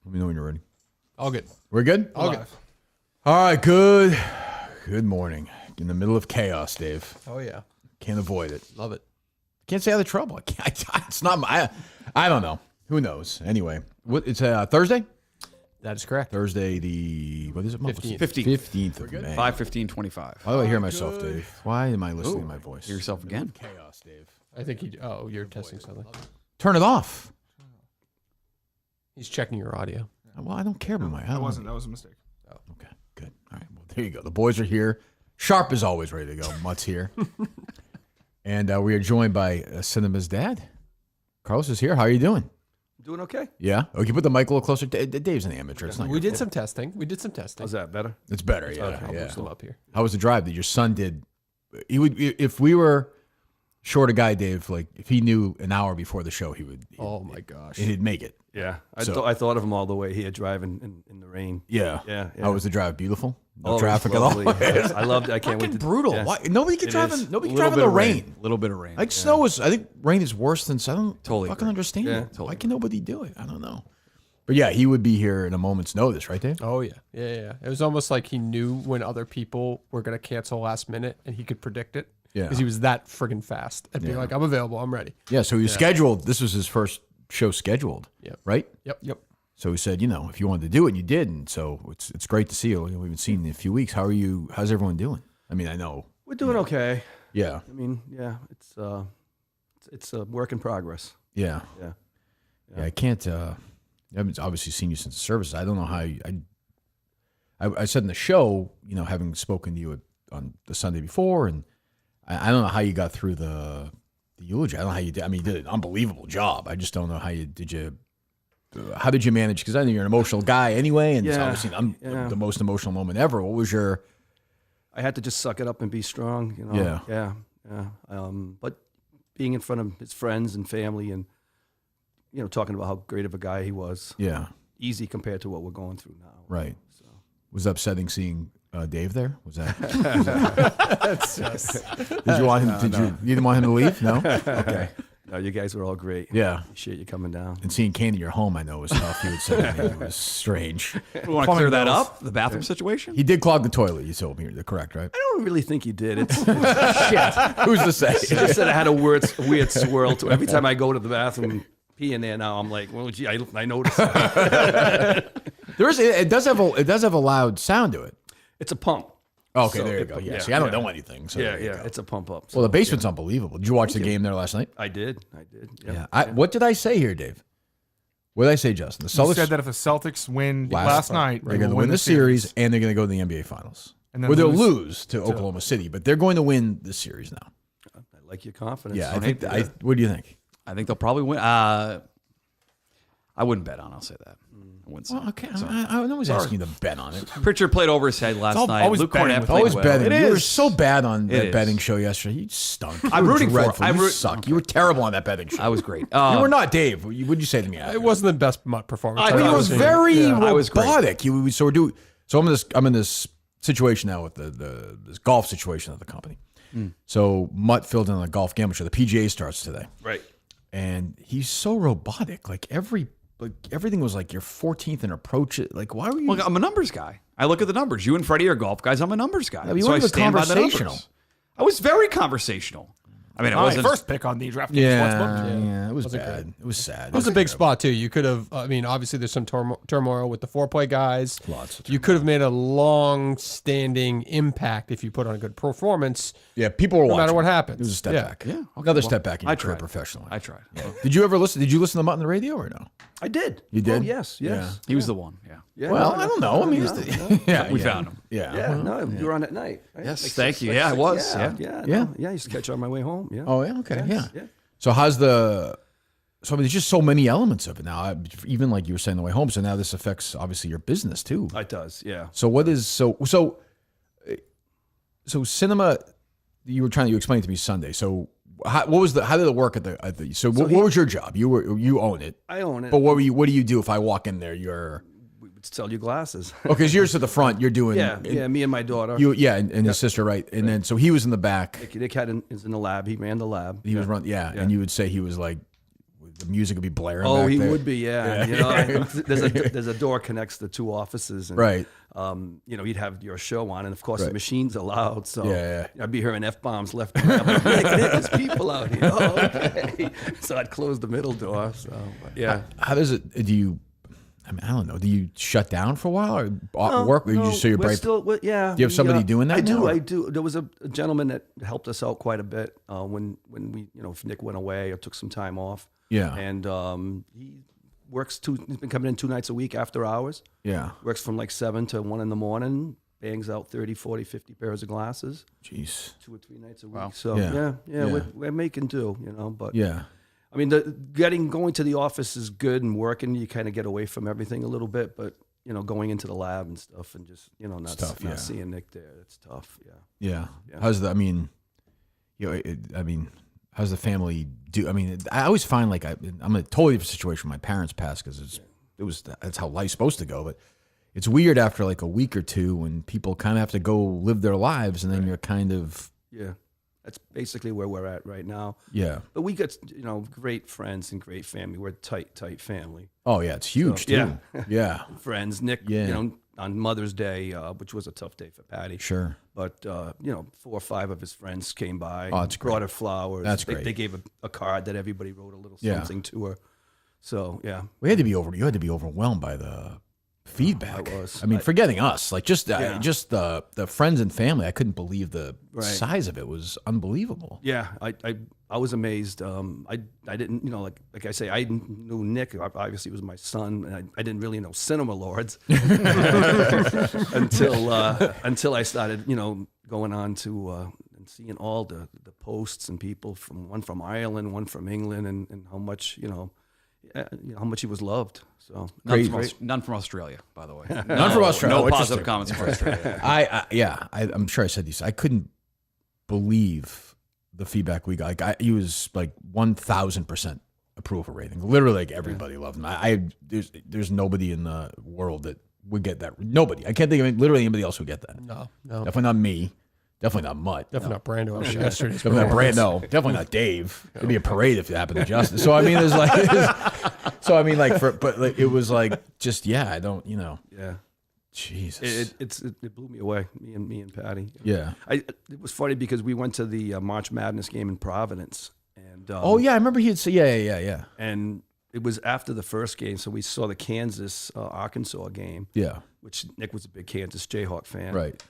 Let me know when you're ready. All good. We're good? All good. All right, good. Good morning. In the middle of chaos, Dave. Oh, yeah. Can't avoid it. Love it. Can't stay out of trouble. It's not my... I don't know. Who knows? Anyway, it's Thursday? That is correct. Thursday the... What is it? 15th. 15th of May. 5/15/25. Why do I hear myself, Dave? Why am I listening to my voice? Hear yourself again. Chaos, Dave. I think you're testing something. Turn it off. He's checking your audio. Well, I don't care about my... That was a mistake. Oh, okay, good. All right, well, there you go. The boys are here. Sharp is always ready to go. Mutt's here. And we are joined by Cinema's dad. Carlos is here. How are you doing? Doing okay. Yeah? Okay, put the mic a little closer. Dave's an amateur. It's not We your did fault. some testing. How's that better? It's better, yeah. Okay, I'll yeah. boost him up here. How was the drive that your son did? He would, if we were short a guy, Dave, like if he knew an hour before the show, Oh, my gosh. he'd make it. Yeah, I So- thought of him all the way here driving in the rain. Yeah. Yeah. How was the drive? Beautiful? No Oh, traffic it at was all? lovely. Yes, I loved it. I can't wait. Fucking brutal. Yeah. Why? Nobody can It drive is. in, nobody can Little drive in bit the of rain. A little bit of rain. Like snow is, I think rain is worse than I don't Totally fucking agree. understand Yeah, it. totally Why can nobody do it? I don't know. But yeah, he would be here in a moment's notice, right, Dave? Oh, yeah. Yeah. It was almost like he knew when other people were going to cancel last minute and he could predict it. Yeah. Because he was that friggin' fast at being like, I'm available. I'm ready. Yeah, so he was scheduled. This was his first show scheduled, Yep. right? Yep. So he said, if you wanted to do it, you did. And so it's great to see you. We haven't seen you in a few weeks. How are you? How's everyone doing? I mean, I know. We're doing okay. Yeah. I mean, yeah, it's a work in progress. Yeah. Yeah. I can't. I haven't obviously seen you since the service. I don't know how. I said in the show, having spoken to you on the Sunday before, and I don't know how you got through the eulogy. I don't know how you did. I mean, you did an unbelievable job. I just don't know how you did. How did you manage? Because I know you're an emotional guy anyway, and it's Yeah. obviously Yeah. the most emotional moment ever. What was your? I had to just suck it up and be strong. Yeah. But being in front of his friends and family, and talking about how great of a guy he was, Yeah. easy compared to what we're going through now. Right. So. Was it upsetting seeing Dave there? Was that? That's just... Did you want him? You didn't want him to leave? No. Okay. No, you guys were all great. Yeah. Appreciate you coming down. And seeing Kane in your home, I know was tough. You would say it was strange. We want to clear that up? The bathroom situation? He did clog the toilet. You told me, correct, right? I don't really think you did. It's shit. Who's to say? He just said I had a weird swirl to it. Every time I go to the bathroom and pee in there now, I'm like, well, gee, I noticed. It does have a loud sound to it. It's a pump. Okay, So there you it- go. Yeah. yeah, See, I don't yeah. know anything. So Yeah, there you yeah, go. it's a pump up. Well, the So, basement's unbelievable. Did you watch the game there last night? I did. Yeah. What did I say here, Dave? What did I say, Justin? The You Celtics said that if the Celtics win last night, they're going to win the series and they're going to go to the NBA Finals. And then Or they'll lose lose to Oklahoma City, but they're going to win the series now. I like your confidence. Yeah, I think. What do you think? I think they'll probably win. I wouldn't bet on it, I'll say that. I wouldn't say Well, okay. So- I was asking you to bet on it. Pritchard played over his head last night. always Luke betting Cornett with played Always well. betting. It You were is. so bad on that is. betting show yesterday. You stunk. I'm You were rooting for it. dreadful. You suck. You were terrible on that betting show. I was great. You were not, Dave. What did you say to me? It wasn't the best Mutt performance. I I mean, thought it was Yeah. very I was great. robotic. So I'm in this situation now with this golf situation at the company. So Mutt filled in on the golf gamble show. The PGA starts today, Right. and he's so robotic. Like everything was like your 14th and approach it. Like why were you? Well, I'm a numbers guy. I look at the numbers. You and Freddie are golf guys. I'm a numbers guy. but you so I weren't even stand by the conversational. numbers. I was very conversational. I mean, it my wasn't. first pick on the DraftKings yeah, Sportsbook. yeah, it was bad. It was sad. It was a big spot too. You could have. I mean, obviously there's some turmoil with the foreplay guys. Lots of You could have made a long-standing impact if you put on a good performance. Yeah, people were No watching. matter what happens. It was a step Yeah. back. Yeah, okay, Another well, step back in I your career tried. professionally. I tried. Did you ever listen? Did you listen to Mutt on the radio or no? I did. You did? Oh, yes. He was the one. Yeah. Yeah, Well, no, I don't know. I mean, yeah, We yeah. found him. Yeah. Yeah, no, you were on at night. Right? Yes, Like thank six- you. like Yeah, I six- was, Yeah, yeah. yeah, no, yeah. I used to catch on my way home. Yeah. Oh, yeah. Okay. Yes, Yeah. So how's the? So I mean, there's just so many elements of it now. Even like you were saying on the way home. So now this affects obviously your business too. It does. Yeah. So what is so cinema? You explained it to me Sunday. So how did it work at the? So what was your job? You own it. I own it. But what do you do if I walk in there? You're we would sell you glasses. okay. So you're to the front. You're doing Yeah. Me and my daughter. and his sister, right? And then so he was in the back. Nick is in the lab. He ran the lab. He was run, and you would say he was like the music would be blaring. Oh, back he there. would be, yeah. You know, there's a door connects the two offices, and Right. you know, you'd have your show on, and of course Right. the machines are loud, so Yeah. I'd be hearing F-bombs left and right. I'm like, Nick, there's people out here. Oh, okay. So I'd close the middle door. So but yeah. How does it? Do you? I mean, I don't know. Do you shut down for a while or work? Or you just so you're we're bright? still, yeah. Do you have somebody doing that I do. now, or- I do. There was a gentleman that helped us out quite a bit when we, you know, if Nick went away or took some time off. Yeah. And he works he's been coming in 2 nights a week after hours. Yeah. Works from like 7 to 1 in the morning, bangs out 30, 40, 50 pairs of glasses, Jeez. 2 or 3 nights a week. Wow. So Yeah. yeah. We're making do, you know, but Yeah. I mean, going to the office is good and working. You kind of get away from everything a little bit, but you know, going into the lab and stuff and just, you know, not seeing Nick there, it's tough. Yeah. Yeah. Yeah. How's the? I mean, you know, how's the family do? I mean, I always find like I'm in a totally different situation when my parents passed because that's how life's supposed to go. But it's weird after like a week or two when people kind of have to go live their lives, and then you're kind of Yeah. That's basically where we're at right now. yeah. But we got, you know, great friends and great family. We're a tight family. Oh yeah, it's huge So, too. Yeah. Friends. Nick, Yeah. you know, on Mother's Day, which was a tough day for Patty. Sure. But, you know, 4 or 5 of his friends came by. Oh, that's brought great. her flowers. That's great. They gave a card that everybody wrote a little Yeah. something to her. So, yeah. You had to be overwhelmed by the feedback. I was. I mean, forgetting us, like just Yeah. just the friends and family. I couldn't believe the Right. size of it was unbelievable. Yeah, I was amazed. I didn't, you know, like I say, I knew Nick. Obviously, he was my son, and I didn't really know Cinema Lords until I started, you know, going on to and seeing all the posts and people one from Ireland, one from England, and how much, you know, how much he was loved. So None from Australia, by the way. None from Australia. No Oh, positive interesting. comments from Australia. I'm sure I said these. I couldn't believe the feedback we got. Like he was like 1,000% approval rating. Literally, like everybody loved him. There's nobody in the world that would get that. Nobody. I can't think of literally anybody else would get that. No. Definitely not me. Definitely not Mutt. Definitely not Brando after yesterday's Definitely not performance. Brand. No, definitely not Dave. It'd be a parade if it happened to Justin. So I mean, there's like, but like it was like just I don't, you know. yeah, Jesus. it blew me away. Me and Patty. Yeah. It was funny because we went to the March Madness game in Providence, and Oh yeah, I remember he had said yeah. and it was after the first game, so we saw the Kansas Arkansas game, Yeah. which Nick was a big Kansas Jayhawk fan, Right.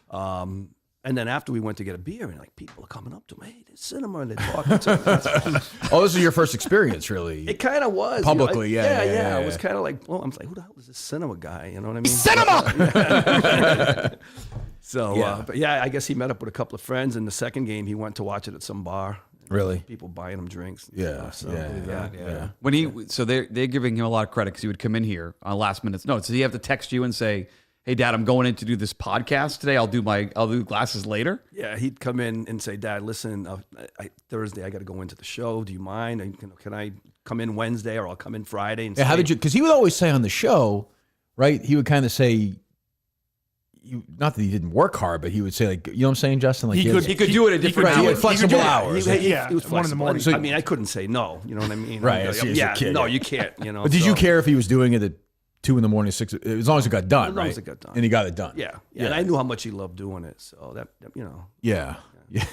And then after we went to get a beer, and like people are coming up to me, hey, there's Cinema, and they're talking to me. Oh, this is your first experience, really. It kind of was Publicly, you know, yeah. It was kind of like, well, I'm like, who the hell is this Cinema guy? You know what I mean? Cinema. So, Yeah. but yeah, I guess he met up with a couple of friends. In the second game, he went to watch it at some bar. Really? People buying him drinks. And Yeah, stuff, so, yeah. When they're giving him a lot of credit because he would come in here on last minute's notes. Does he have to text you and say, "Hey, Dad, I'm going in to do this podcast today. I'll do glasses later"? Yeah, he'd come in and say, "Dad, listen, Thursday I got to go into the show. Do you mind? Can I come in Wednesday, or I'll come in Friday?" And Yeah, how stay?" did you? Because he would always say on the show, right? He would kind of say, not that he didn't work hard, but he would say like, you know what I'm saying, Justin? Like He has- He could do it at different Right, he had hours. flexible do it. hours. He Yeah, was 1 in the morning. flexible. I mean, I couldn't say no. You know what I mean? Right, Like, as a kid, no, yeah. you can't. You know. But did you so- care if he was doing it at 2 a.m, 6, as long as it got done, As long right? as it got done. And he got it done. Yeah, and I knew how much he loved doing it. So that you know. Yeah. Yeah.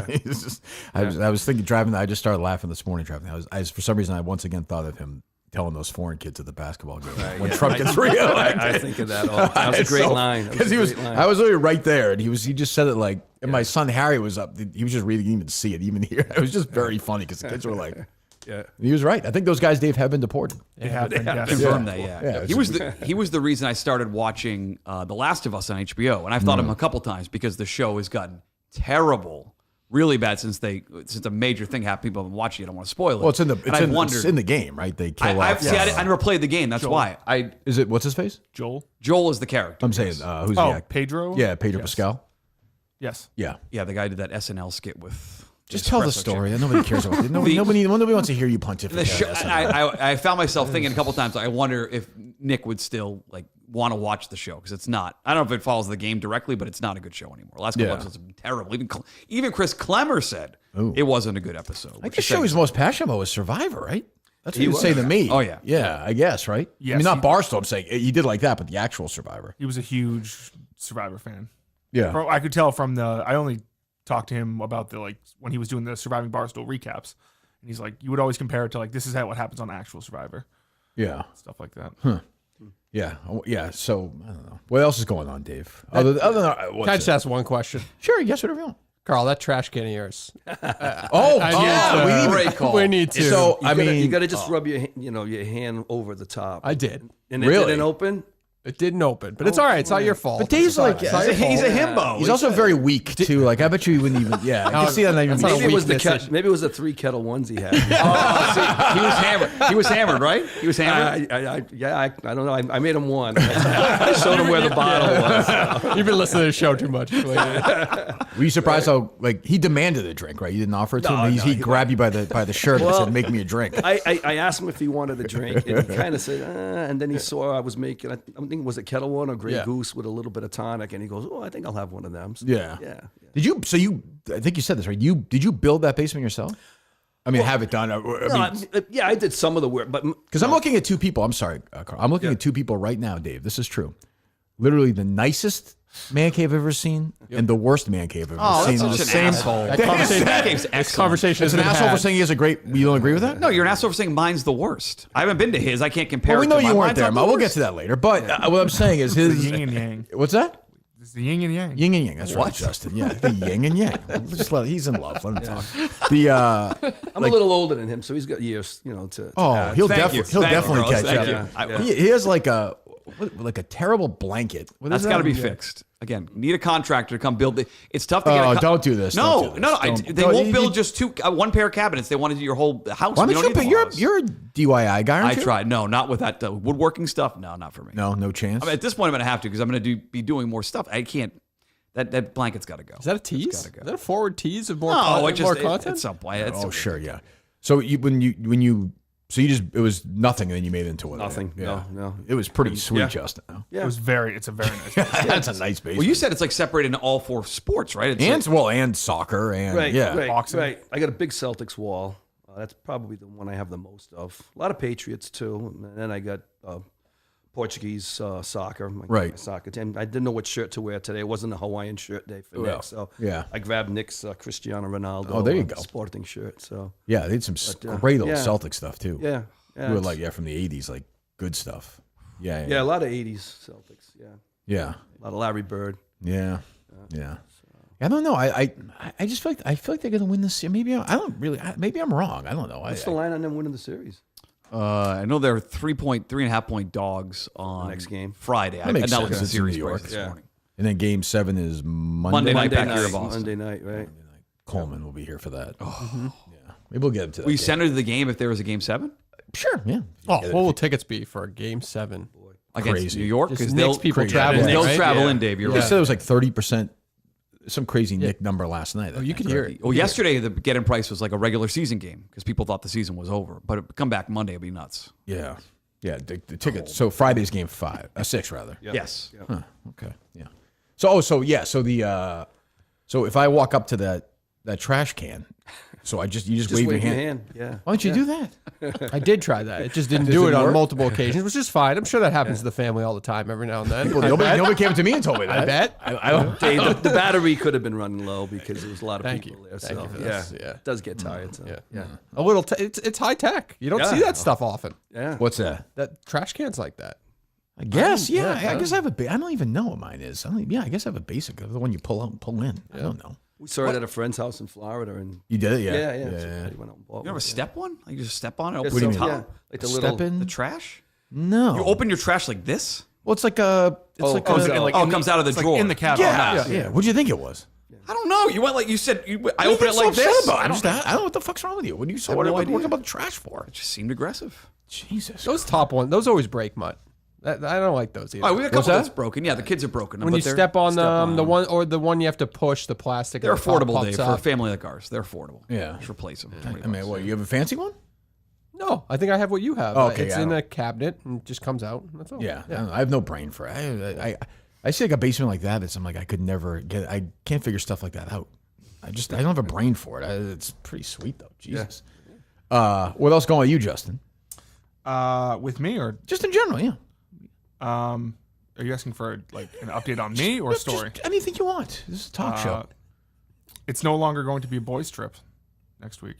It's just, I was thinking driving. I just started laughing this morning driving. I was for some reason I once again thought of him telling those foreign kids at the basketball game when Trump gets reelected. I think of that all the time. That was a great line. Because I was literally right there, and he just said it like, and my son Harry was up. He was just reading, he didn't even see it, even here. It was just very funny because the kids were like, Yeah. he was right. I think those guys, Dave, have been deported. They have been, yes. Confirmed that, Yeah, yeah. He was the reason I started watching The Last of Us on HBO, and I've thought him a couple times because the show has gotten terrible, really bad since a major thing happened. People have been watching it. I don't want to spoil it. Well, it's in And the game, right? They kill I off. I never played the game. That's why. Is it what's his face? Joel is the character. I'm saying who's the Oh, actor? Pedro? Yeah, Pedro Yes. Pascal. Yes. Yeah. Yeah, the guy did that SNL skit with. Just tell the story. Nobody cares about it. Nobody wants to hear you pontificate. The show, I found myself thinking a couple times. I wonder if Nick would still like want to watch the show because it's not. I don't know if it follows the game directly, but it's not a good show anymore. Last couple episodes have been terrible. Even Chris Clemmer said it wasn't a good episode. I think the show he's most passionate about was Survivor, right? That's what you say to me. Oh, yeah. Yeah, I guess, right? I Yes, mean, not he- Barstool, I'm saying. You did like that, but the actual Survivor. He was a huge Survivor fan. Yeah. I could tell from I only talked to him about when he was doing the Surviving Barstool recaps. And he's like, you would always compare it to this is what happens on actual Survivor. Yeah. Stuff like that. Yeah. Yeah. So, I don't know. What else is going on, Dave? Other than Can I just ask one question? Sure, yes, whatever you want. Carl, that trash can of yours. Oh, I need to- Great call. We need to. So, You gotta just rub your your hand over the top. I did. And it Really? didn't open. It didn't open, but it's all right. It's not your fault. But Dave's like, It's not your He's a fault. himbo. he's also very weak, too. Like, I bet you he wouldn't even, yeah. I can see that not even That's not a Maybe it was the weakness issue. maybe it was the 3 kettle ones he had. He was hammered. He was hammered, right? He was hammered. I don't know. I made him one. I showed him where the bottle was. You've been listening to the show too much. Were you surprised how, like, he demanded a drink, right? You didn't offer it to him? He grabbed you by the shirt and said, make me a drink. I asked him if he wanted a drink, and he kind of said, and then he saw I was making, I think, was it Kettle One or Grey Yeah. Goose with a little bit of tonic, and he goes, oh, I think I'll have one of them. So, Yeah. yeah. Did you, I think you said this, right? Did you build that basement yourself? I mean, have it done. Yeah, I did some of the work, but Because I'm looking at two people. I'm sorry, Carl. I'm looking at two people right now, Dave. This is true. Literally the nicest man cave I've ever seen and the worst man cave I've ever seen. that's in such the an same asshole. That conversation, Game's this excellent. conversation It's has an been asshole had. for saying he has a great. You don't agree with that? No, you're an asshole for saying mine's the worst. I haven't been to his. I can't compare. Well, we it know to you mine. weren't Mine's there, not the Mo. We'll get worst. to that later. But what I'm saying is The his. yin and yang. What's that? It's the yin and yang. Yin and yang. That's right, Justin. Yeah, the yin and yang. He's in love. Let him talk. The I'm a little older than him, so he's got years, to he'll Thank you. definitely Thank you, catch Carlos. up. Thank you. He has like a terrible blanket. What is That's got to that? be fixed. Again, need a contractor to come build it. It's tough to get. Oh, don't do this. No, Don't do no, this. no. Don't- They don't- won't you- build just one pair of cabinets. They want to do your whole house. Why We don't don't you? need But the you're walls. you're a DIY guy, aren't I you? tried. No, not with that woodworking stuff. No, not for me. No chance. I mean, at this point, I'm going to have to because I'm going to be doing more stuff. I can't. That blanket's got to go. Is that a tease? Gotta go. Is that a forward tease of more, No, it more just content? at some point. It's Oh, sure, yeah. So when you it was nothing, and then you made it into what? Nothing. No. It was pretty sweet, Yeah. Justin. It's a very nice. That's a nice basement. Well, you said it's like separated into all 4 sports, right? It's and soccer and Right, Boxing. right. I got a big Celtics wall. That's probably the one I have the most of. A lot of Patriots too, and then I got Portuguese soccer. Right. My soccer team. I didn't know what shirt to wear today. It wasn't a Hawaiian shirt day for Nick, so yeah. I grabbed Nick's Cristiano Ronaldo. Oh, there you go. Sporting shirt. So yeah, they had some great old yeah. Celtic stuff too. yeah, You were like from the '80s, like good stuff. Yeah, yeah, a lot of '80s Celtics. Yeah, yeah, a lot of Larry Bird. yeah. I don't know. I just feel like they're gonna win this year. Maybe I don't really. Maybe I'm wrong. I don't know. What's the line on them winning the series? I know they're 3.5 point dogs on Next game. Friday. I makes not sense. looked at the It's in series New York. price this Yeah. morning. And then Game 7 is Monday night back night, here in Boston. Monday night, right? Coleman will be here for that. Oh, yeah. Maybe we'll get him to that. Will you game. send her to the game if there was a game 7 Sure. Yeah. Oh, what will tickets be for Game 7? against Crazy. New York? Just Because Knicks people crazy. traveling, they'll right? travel Yeah. in, Dave. You're They right. said it was like 30%. Some crazy Nick number last night. Oh, you could hear it. Well, yesterday the get-in price was like a regular season game because people thought the season was over. But it, come back Monday, it'll be nuts. Yeah. Yeah. The tickets. So Friday's game 6 rather. Yes. Huh, okay. Yeah. So so if I walk up to that trash can, so you just wave your hand. Yeah. Why don't you do that? I did try that. It just didn't do it on multiple occasions, which is fine. I'm sure that happens to the family all the time, every now and then. Well, nobody came to me and told me that. I bet. I don't. Hey, the battery could have been running low because there was a lot of Thank people you. there. Thank So you for yeah, this. Yeah. it does get tired. So. Yeah. A little. It's high tech. You don't Yeah. see that stuff often. Yeah. What's that? That trash cans like that. I guess. Yeah. yeah. I guess I have I don't even know what mine is. I guess I have a basic, the one you pull out and pull in. I don't know. We saw it at a friend's house in Florida, and You did it? Yeah. yeah. So he went out and bought You have one. a step one? Like you just step on it? Yeah, Open do you the mean? top? Yeah, like the Step little. in? The trash? No. You open your trash like this? Well, it's like a. It's like oh, a. is it Oh, it comes out of the It's like drawer. in the cabinet. Yeah. What do you think it was? I don't know. You went like you said. I What are you open it so like upset this. about? I don't know. I don't know what the fuck's wrong with you. What do you say? have no What idea. about the trash for? It just seemed aggressive. Jesus. Those top ones, those always break mut. I don't like those either. All right, we got a What's couple that? that's broken. Yeah, the kids are broken. when but you they're- step on on the one you have to push the plastic. They're and the top affordable, pops Dave, for a out. family like ours. They're affordable. Yeah. Just replace them. I mean, what? You have a fancy one? No, I think I have what you have. Oh, okay, It's I in don't- a cabinet and it just comes out. That's all. Yeah. I don't know. I have no brain for it. I see like a basement like that. I'm like, I could never get. I can't figure stuff like that out. I don't have a brain for it. It's pretty sweet though. Jesus. What else going on with you, Justin? With me or Just in general, yeah. are you asking for like an update on me or a story? Just anything you want. This is a talk show. It's no longer going to be a boys' trip next week.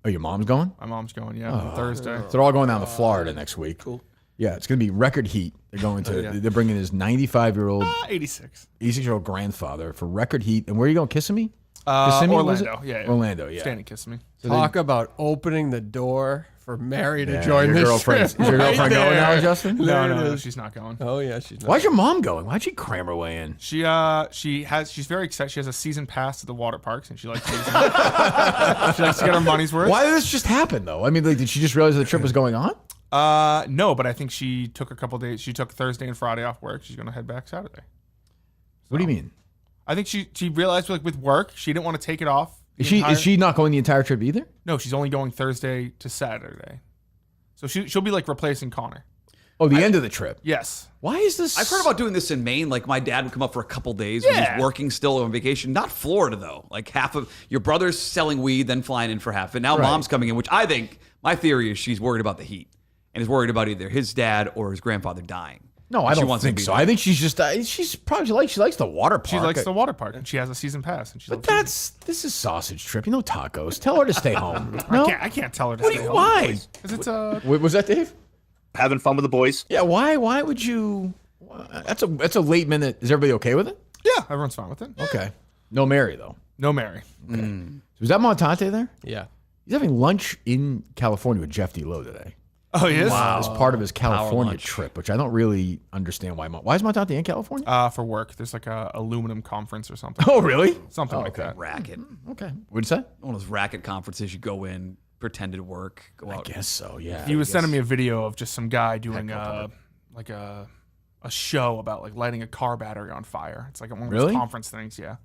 Oh, your mom's going? My mom's going, on Thursday. So they're all going down to Florida next week. Cool. Yeah, it's going to be record heat. They're going to. They're bringing his 95-year-old, 86. 86-year-old grandfather for record heat. And where are you going? Kissimmee? Kissimmee, was it? Orlando. Yeah. Orlando. Yeah. Standing kiss me. Talk about opening the door for Mary to join your this girlfriend. trip. Is your girlfriend going now, there. Justin? No, she's not going. Oh yeah, she's not. Why's your mom going? Why'd she cram her way in? She's very excited. She has a season pass to the water parks, and she likes to use them. She likes to get her money's worth. Why did this just happen, though? I mean, like, did she just realize the trip was going on? No, but I think she took a couple days. She took Thursday and Friday off work. She's going to head back Saturday. What do you mean? I think she realized like with work, she didn't want to take it off. Is she not going the entire trip either? No, she's only going Thursday to Saturday. So she'll be like replacing Connor. Oh, the end of the trip. Yes. Why is this? I've heard about doing this in Maine. Like my dad would come up for a couple days when Yeah. he's working still on vacation. Not Florida though. Like half of your brother's selling weed, then flying in for half. And now mom's coming in, which I think my theory is she's worried about the heat and is worried about either his dad or his grandfather dying. No, I She don't wants to think be so. there. I think she's just she's probably she likes the water park. She likes the water park, and she has a season pass. And she's But this is sausage trip. You know tacos. Tell her to stay home. No, I can't tell her to What stay do you- home. why? Because it's Was that Dave? Having fun with the boys. Yeah. Why? Why would you? That's a late minute. Is everybody okay with it? yeah, everyone's fine with it. Okay. No Mary though. No Mary. Was that Montante there? Yeah. He's having lunch in California with Jeff D. Lowe today. Oh, he is? As part of his California lunch. trip, which I don't really understand why. Why is Montante in California? For work. There's like a aluminum conference or something. Oh, really? Something like that. Racket. Okay. What'd you say? One of those racket conferences you go in, pretend to work, go out. I guess so. Yeah. He was sending me a video of just some guy doing like a show about like lighting a car battery on fire. It's like one of those Really? conference things. Yeah.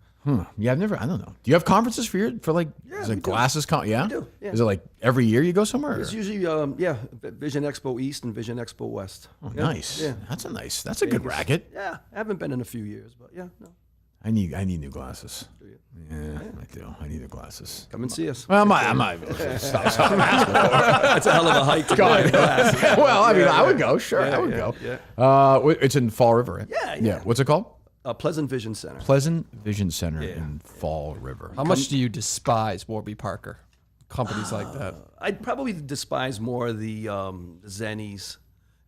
Yeah, I don't know. Do you have conferences for is it glasses? Yeah? We do, yeah. Is it like every year you go somewhere? or- It's usually, Vision Expo East and Vision Expo West. Oh, Yeah, nice. Yeah. That's a good racket. Yeah, I haven't been in a few years, but yeah, no. I need new glasses. Yeah, I do. I need new glasses. Come and see us. Well, I'm not stop asking. That's a hell of a hike to go. Well, I mean, I would go. Sure, I would go. It's in Fall River, right? Yeah. What's it called? Pleasant Vision Center. Pleasant Vision Center in Fall River. How much do you despise Warby Parker? Companies like that. I'd probably despise more the Zennies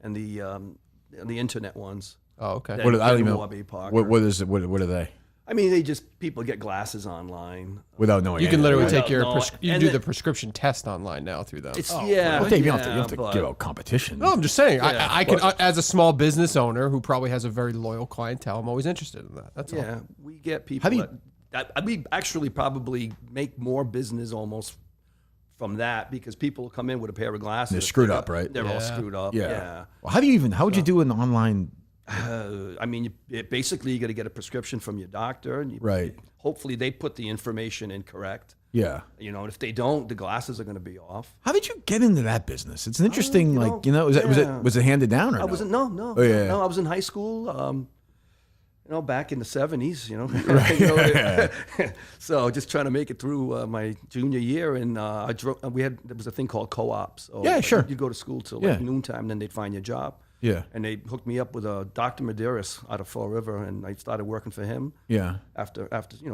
and the internet ones. Oh, okay. That- What I don't than even know. Warby Parker. What is it? What are they? I mean, people get glasses online. Without knowing. You can literally Right. take your No, you and do the- the prescription test online now through them. It's Well, Dave, you don't have to but- give out competition. No, I'm just saying. I can, as a small business owner who probably has a very loyal clientele, I'm always interested in that. That's all. Yeah, we get people. How do you- we actually probably make more business almost from that because people come in with a pair of glasses. They're screwed up, right? They're all Yeah. screwed up. Yeah. Yeah. Well, how would you do an online? I mean, basically, you got to get a prescription from your doctor, and Right. hopefully, they put the information in correct. Yeah. You know, and if they don't, the glasses are going to be off. How did you get into that business? It's an interesting, was yeah. it handed down or I wasn't. No. Oh, yeah. No, I was in high school. Back in the 70s, so just trying to make it through my junior year, and I drove. There was a thing called co-op. So Yeah, sure. You go to school till Yeah. noontime, then they'd find you a job. Yeah. And they hooked me up with a Dr. Medeiros out of Fall River, and I started working for him Yeah. after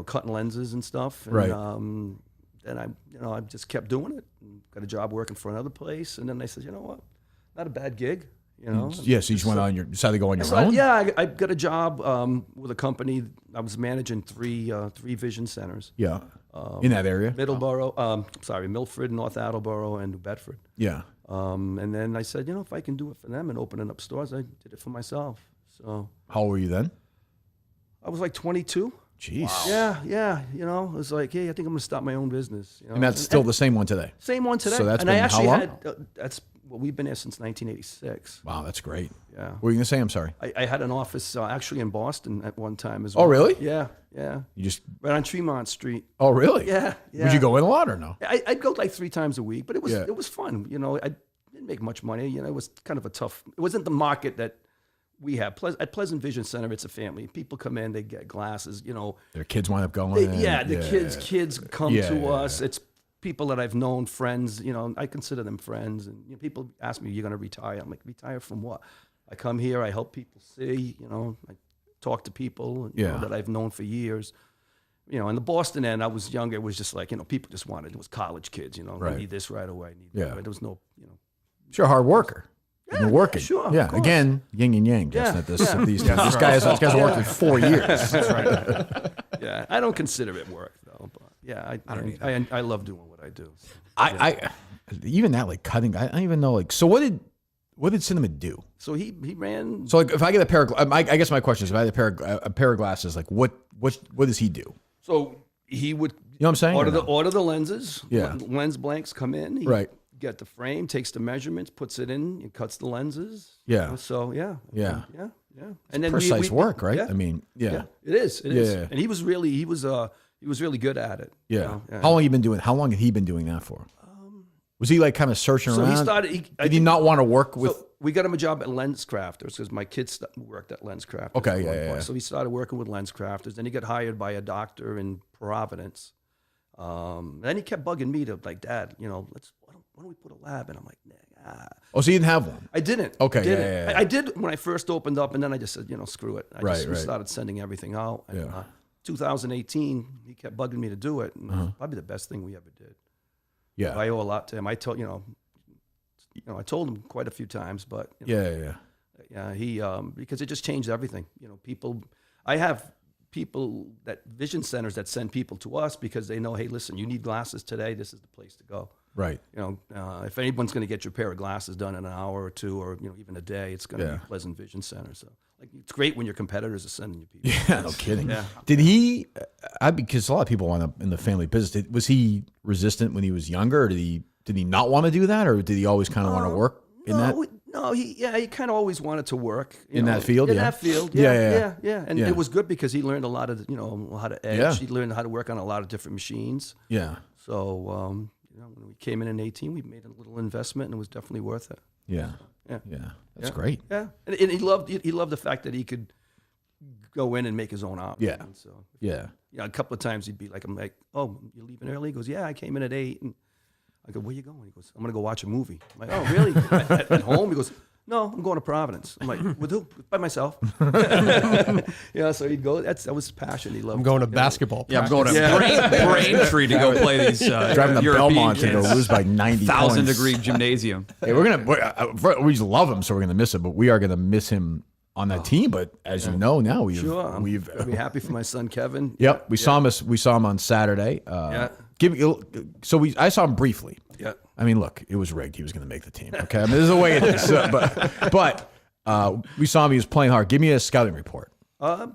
cutting lenses and stuff. And, Right. Then I just kept doing it. And got a job working for another place, and then they said, you know what, not a bad gig. Yeah. So you just went on decided to go on your So, own. yeah, I got a job with a company. I was managing three vision centers. Yeah. In that area. Milford, North Attleboro, and New Bedford. Yeah. And then I said, if I can do it for them and opening up stores, I did it for myself. So How old were you then? I was like 22. Jeez. Yeah. It was like, hey, I think I'm gonna start my own business. And that's still the same one today. same one today. So that's and been I how actually long? had we've been here since 1986. Wow, that's great. Yeah. What were you gonna say? I'm sorry. I had an office actually in Boston at one time as well. Oh, really? Yeah. You just. Right on Tremont Street. Oh, really? Yeah. Would you go in a lot or no? I'd go like 3 times a week, but it was Yeah. it was fun. I didn't make much money. It was kind of a tough. It wasn't the market that we have. At Pleasant Vision Center, it's a family. People come in, they get glasses. Their kids wind up going. The kids come Yeah, to us. It's people that I've known, friends, I consider them friends. And people ask me, "You're going to retire?" I'm like, "Retire from what?" I come here, I help people see, I talk to people that I've known for years. In the Boston end, I was younger. It was just like, people just wanted, it was college kids, Right. I need this right away. There was no, Sure, hard worker. Yeah, working. sure, Yeah, of course. again, yin and yang. Just Yeah, at these this guy's worked for 4 years. That's right. yeah, I don't consider it work though, but yeah, I love doing what I do. So, I even that like cutting. I don't even know like. So what did Cinnamon do? So he ran. So like if I get a pair of, I guess my question is, if I had a pair of glasses, like what does he do? So he would. You know what I'm saying? Order the lenses. Yeah. Lens blanks come in. He Right. Get the frame, takes the measurements, puts it in, and cuts the lenses. Yeah. So yeah. Yeah. And then Precise work, right? Yeah. I mean, yeah. It is. It is. Yeah. And he was really good at it. Yeah. How long had he been doing that for? Was he like kind of searching So around? he started. Did he not want to work with? So we got him a job at Lens Crafters because my kids worked at Lens Crafters. Okay, at one yeah. point. So he started working with Lens Crafters. Then he got hired by a doctor in Providence. Then he kept bugging me to like, Dad, why don't we put a lab? And I'm like, nah. Oh, so you didn't have one? I didn't. Okay, I didn't. yeah. I did when I first opened up, and then I just said, screw it. Right. started sending everything out. And, Yeah. 2018, he kept bugging me to do it. And it was probably the best thing we ever did. Yeah. I owe a lot to him. I told I told him quite a few times, but Yeah. He because it just changed everything. I have people vision centers that send people to us because they know, hey, listen, you need glasses today. This is the place to go. Right. If anyone's going to get your pair of glasses done in an hour or two, or even a day, it's going to Yeah. be Pleasant Vision Center. So, it's great when your competitors are sending you people. Yeah, no kidding. Yeah. Did he? Because a lot of people wind up in the family business. Was he resistant when he was younger, or did he not want to do that, or did he always kind of want to work in that? No, he kind of always wanted to work In that field, In yeah? that field, Yeah. And Yeah. it was good because he learned a lot of how to edge. Yeah. He learned how to work on a lot of different machines. Yeah. So when we came in 18, we made a little investment, and it was definitely worth it. Yeah. Yeah. Yeah. That's Yeah. great. Yeah, and he loved the fact that he could go in and make his own op. Yeah. And so Yeah. a couple of times he'd be like, I'm like, oh, you're leaving early? He goes, yeah, I came in at 8. And I go, where you going? He goes, I'm going to go watch a movie. I'm like, oh, really? at home? He goes, no, I'm going to Providence. I'm like, with who? By myself. So he'd go. That was his passion. He loved. I'm going to basketball. Yeah, I'm going to Braintree to go play these Driving the European Belmont to go kids. lose by 90 points. 1,000-degree gymnasium. Hey, we just love him, so we're gonna miss him. But we are gonna miss him on that team. But as you know now, we've Sure, I'm be happy for my son Kevin. Yep, we saw him on Saturday. Yeah. I saw him briefly. Yeah. I mean, look, it was rigged. He was going to make the team. Okay, I mean, this is the way it is. But we saw him. He was playing hard. Give me a scouting report.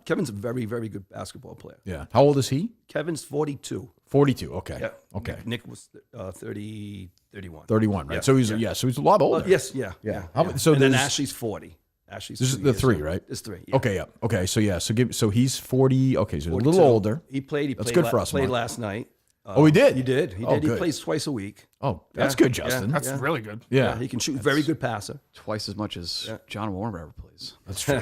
Kevin's a very, very good basketball player. Yeah. How old is he? Kevin's 42. 42. Okay. Yeah. Okay. Nick was 31. 31. Right. Yeah. So he's so he's a lot older. Yes. Yeah. Yeah. Yeah. So and then there's- Ashley's 40. Ashley's This is 2 the years three, older. right? It's 3. Yeah. Okay. Yeah. Okay. So yeah. So he's 40. Okay. So a 42. little older. He played. That's good for us, Played Mark. last night. Oh, he did? He did. He Oh, did. He good. plays twice a week. Oh, that's Yeah. good, Justin. That's really good. Yeah. He can shoot. Very good passer. Twice as much as John Warner ever plays. That's true.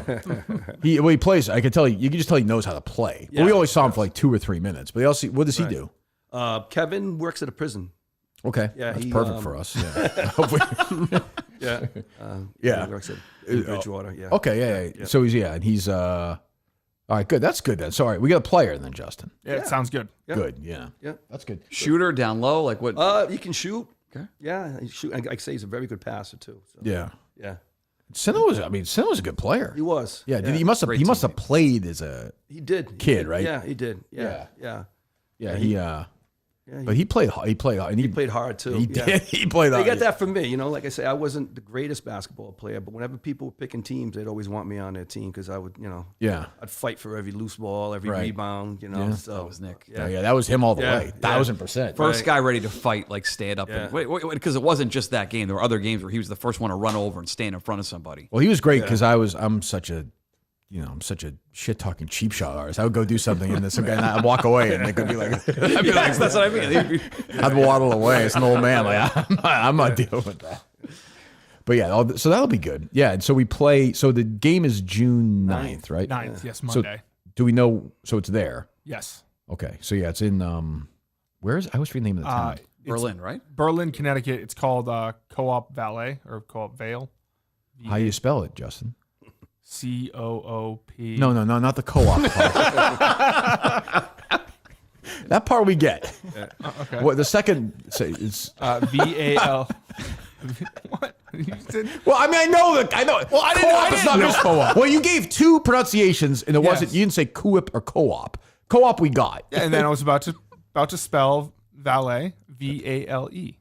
he plays. I can tell you can just tell he knows how to play. But we always saw him for like 2 or 3 minutes. But what does he do? Kevin works at a prison. Okay. Yeah, That's he, perfect for us. Yeah. Hopefully. Yeah. Yeah. He works at Bridgewater. Yeah. Okay. Yeah. So he's all right, good. That's good then. So all right, we got a player then, Justin. Yeah, it sounds good. Yeah. Good. Yeah. Yeah. That's good. Shooter down low, like what? He can shoot. Okay. Yeah. He shoot. Like I say, he's a very good passer too. So. Yeah. Yeah. Sinnoh was a good player. He was. Yeah. He must have Great have played as a He did. He kid, did. right? Yeah, he did. Yeah. Yeah. yeah. Yeah, But he played hard, and he played hard too. He yeah. did. He played They hard. got that from me, Like I say, I wasn't the greatest basketball player, but whenever people were picking teams, they'd always want me on their team because I would, Yeah. I'd fight for every loose ball, every Right. rebound, Yeah. So That was Nick. Yeah, that was him all the Yeah, way. yeah. 1,000%. First guy ready to fight, like stand up. Yeah. Because it wasn't just that game. There were other games where he was the first one to run over and stand in front of somebody. Well, he was great because I'm such a shit talking cheap shot artist. I would go do something and then some guy and I'd walk away and they could be like, Yes, that's what I mean. I'd waddle away. It's an old man. Like I'm not dealing with that. But yeah, so that'll be good. Yeah. And so we play. So the game is June 9th, right? 9th, yes, So Monday. do we know? So it's there. Yes. Okay. So yeah, it's in. Where is? I always forget the name of the town. Berlin, right? Berlin, Connecticut. It's called Co-op Valet or Co-op Vale. How do you spell it, Justin? COOP. No, not the co-op part. That part we get. Okay. What the second say is? VAL. What? You did? Well, I mean, I know. Well, I didn't. Co-op is not just co-op. Well, you gave two pronunciations, and it wasn't. You didn't say co-op or co-op. Co-op, we got. And then I was about to spell valet. VALE.